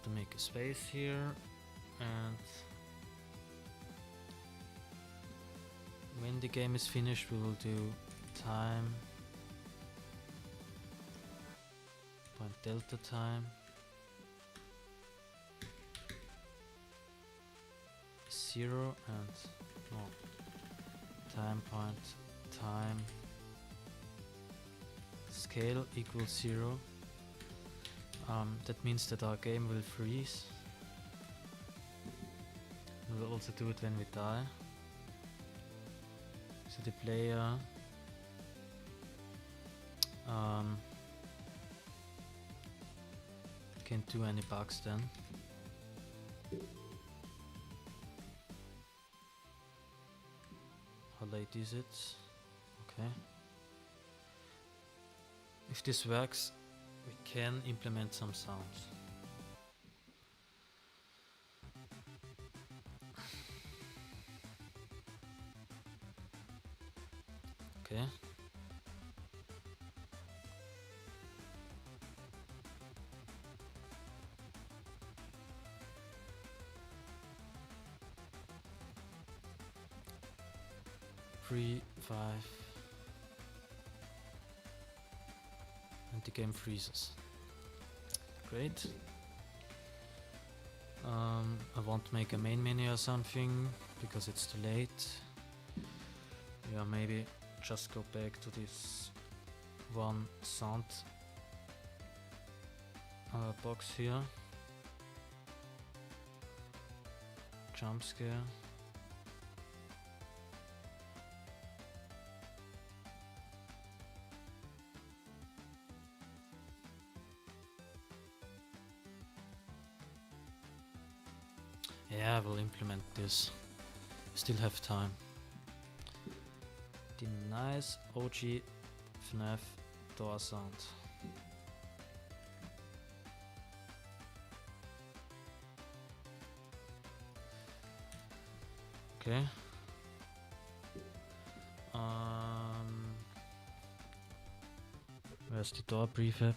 to make a space here, and when the game is finished we will do time delta time is 0 and no time point time scale equals 0. That means that our game will freeze. We will also do it when we die. So the player can't do any bugs then. How late is it? Okay. If this works, we can implement some sounds. Okay. Three, 5, and the game freezes. Great. I want to make a main menu or something because it's too late. Yeah, maybe just go back to this one sound box here. Jump scare. Yeah, I will implement this. Still have time. The nice OG FNAF door sound. Okay. Where's the door prefab?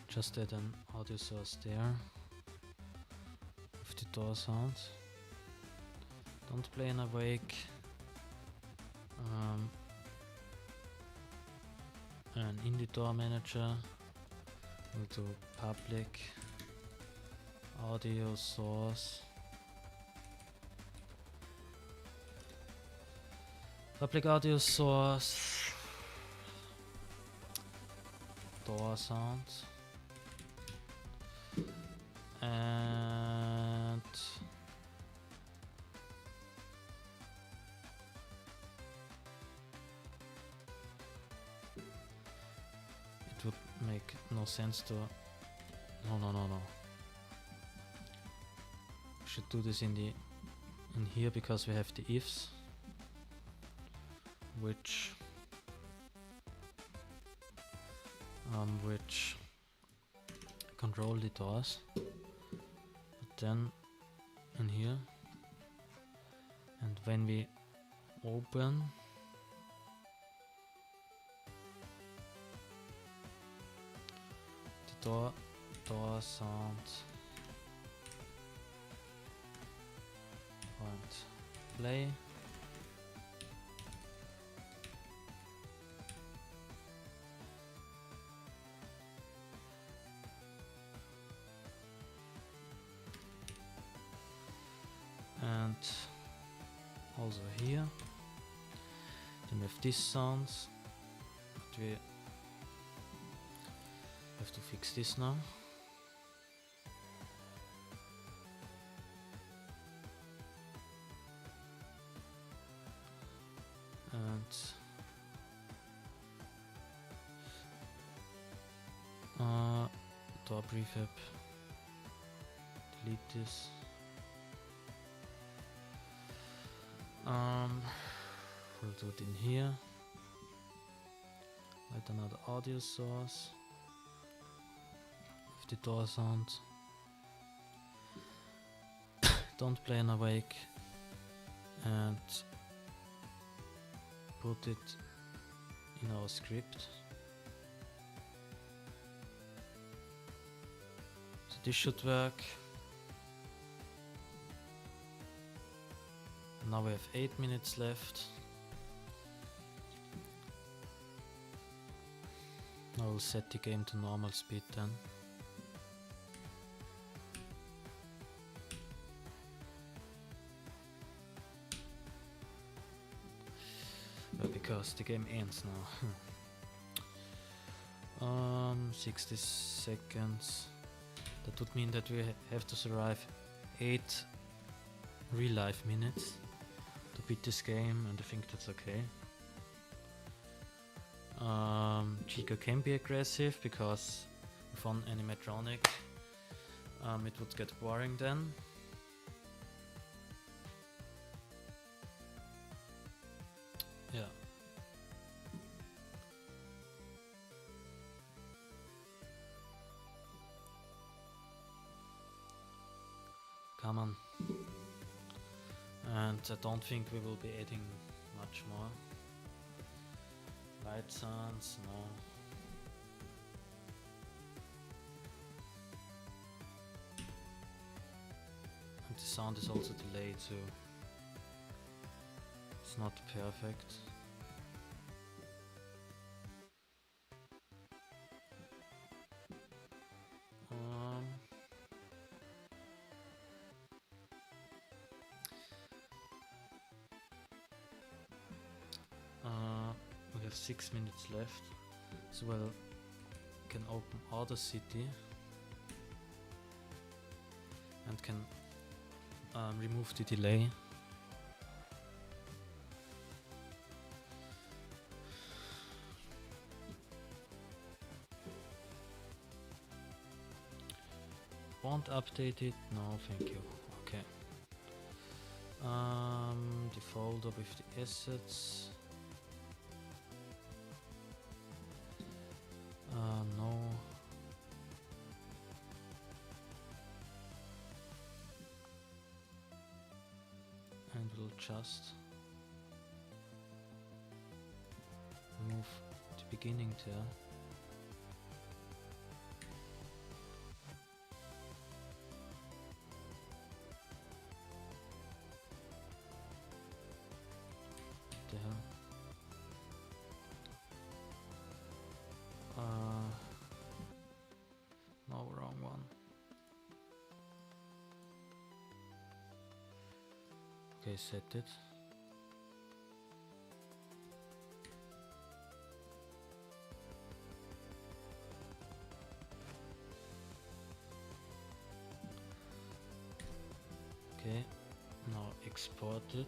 Just add an audio source there with the door sound. Don't play in awake. And in the door manager, we'll do public audio source. Public audio source. Door sound. And it would make no sense to no. We should do this in here because we have the ifs, which control the doors. But then in here, and when we open the door sound and play. And also here, then we have these sounds, but we have to fix this now. And door prefab, delete this. We'll do it in here. Add another audio source with the door sound. Don't play an awake, and put it in our script. So this should work. Now we have 8 minutes left. I will set the game to normal speed then. Because the game ends now. 60 seconds. That would mean that we have to survive 8 real life minutes to beat this game, and I think that's okay. Chica can be aggressive because with one animatronic it would get boring then. Yeah. Come on. And I don't think we will be adding much more. Light sounds, no. And the sound is also delayed, so it's not perfect. We have 6 minutes left, so we'll can open other city and can remove the delay. Won't update it? No, thank you. Okay. The folder with the assets. No. And we'll just move the beginning there. The hell? No, wrong one. Okay, set it. Okay, now export it.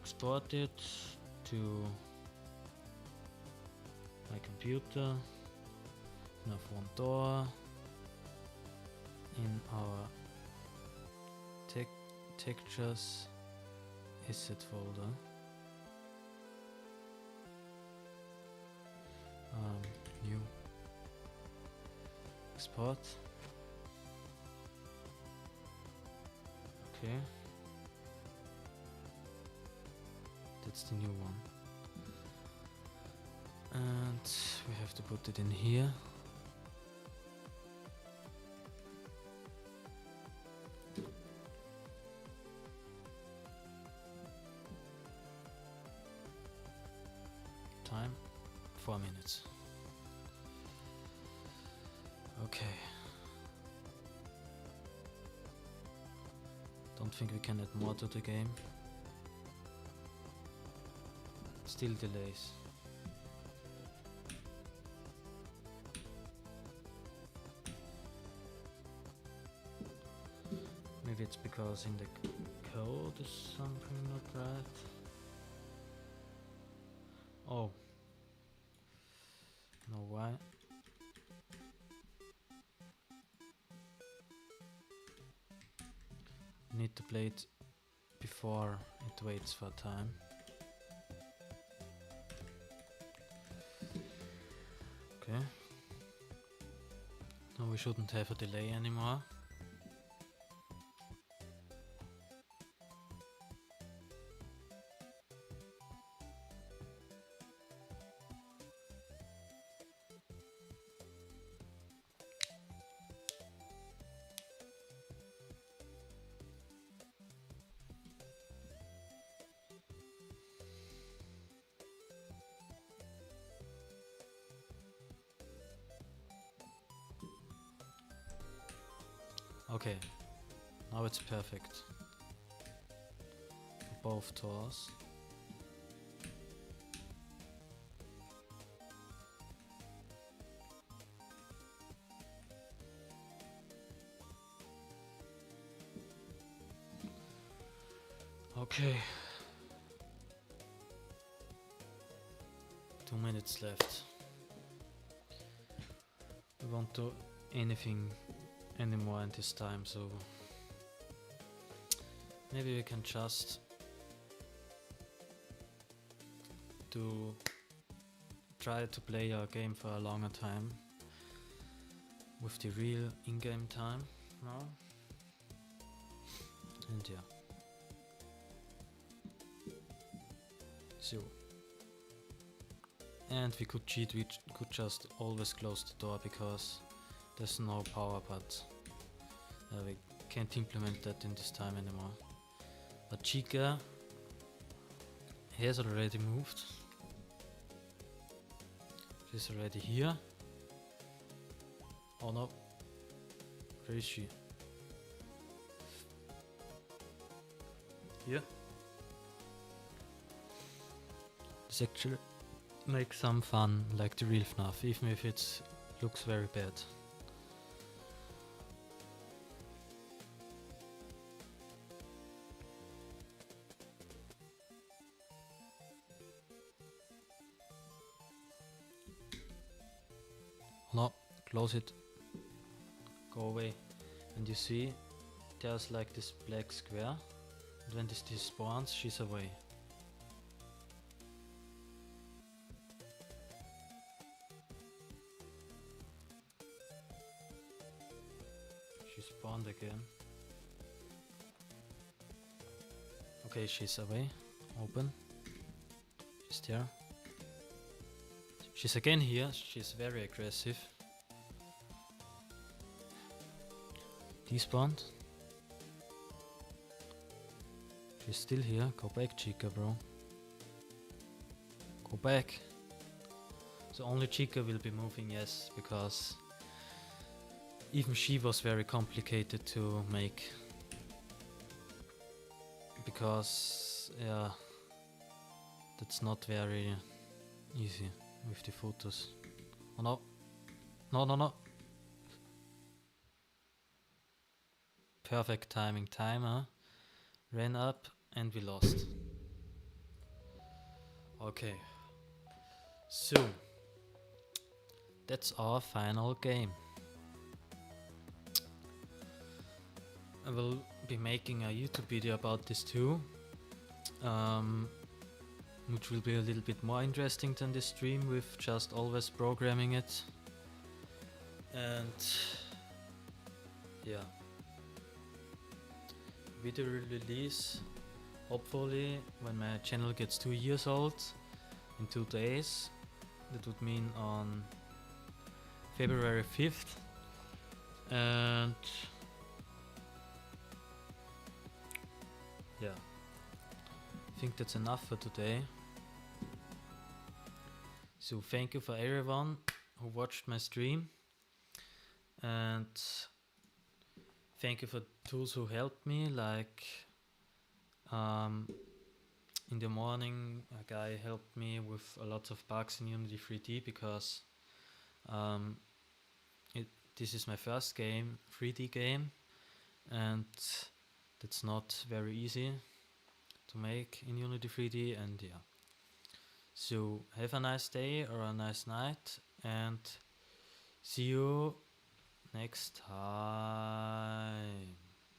Export it to my computer. We have one door in our textures asset folder. New export. Okay, that's the new one, and we have to put it in here. Time 4 minutes. Okay. Don't think we can add more to the game. Still delays. Maybe it's because in the code is something not right. Oh. Know why? Need to play it before it waits for time. Okay. Now we shouldn't have a delay anymore. Okay, now it's perfect for both tours. Okay, 2 minutes left. We won't do anything anymore in this time, so maybe we can just try to play our game for a longer time with the real in-game time now. And yeah, so, and we could cheat, we could just always close the door because there's no power, but we can't implement that in this time anymore. But Chica He has already moved. She's already here. Oh no. Where is she? Here. This actually makes some fun, like the real FNAF, even if it looks very bad. No, close it. Go away. And you see, there's like this black square. And when this spawns, she's away. She spawned again. Okay, she's away. Open. She's there. She's again here. She's very aggressive. Despawned. She's still here. Go back, Chica, bro. Go back. So only Chica will be moving, yes, because even she was very complicated to make. Because, yeah, that's not very easy with the photos. Oh no. No, no, no. Perfect timing. Timer ran up and we lost. Okay. So, that's our final game. I will be making a YouTube video about this too, which will be a little bit more interesting than the stream with just always programming it. And yeah, video release hopefully when my channel gets 2 years old in 2 days. That would mean on February 5th. And yeah, I think that's enough for today. So thank you for everyone who watched my stream, and thank you for those who helped me, like in the morning a guy helped me with a lot of bugs in Unity 3D because this is my first 3D game, and that's not very easy to make in Unity 3D. And yeah, so have a nice day or a nice night, and see you next time.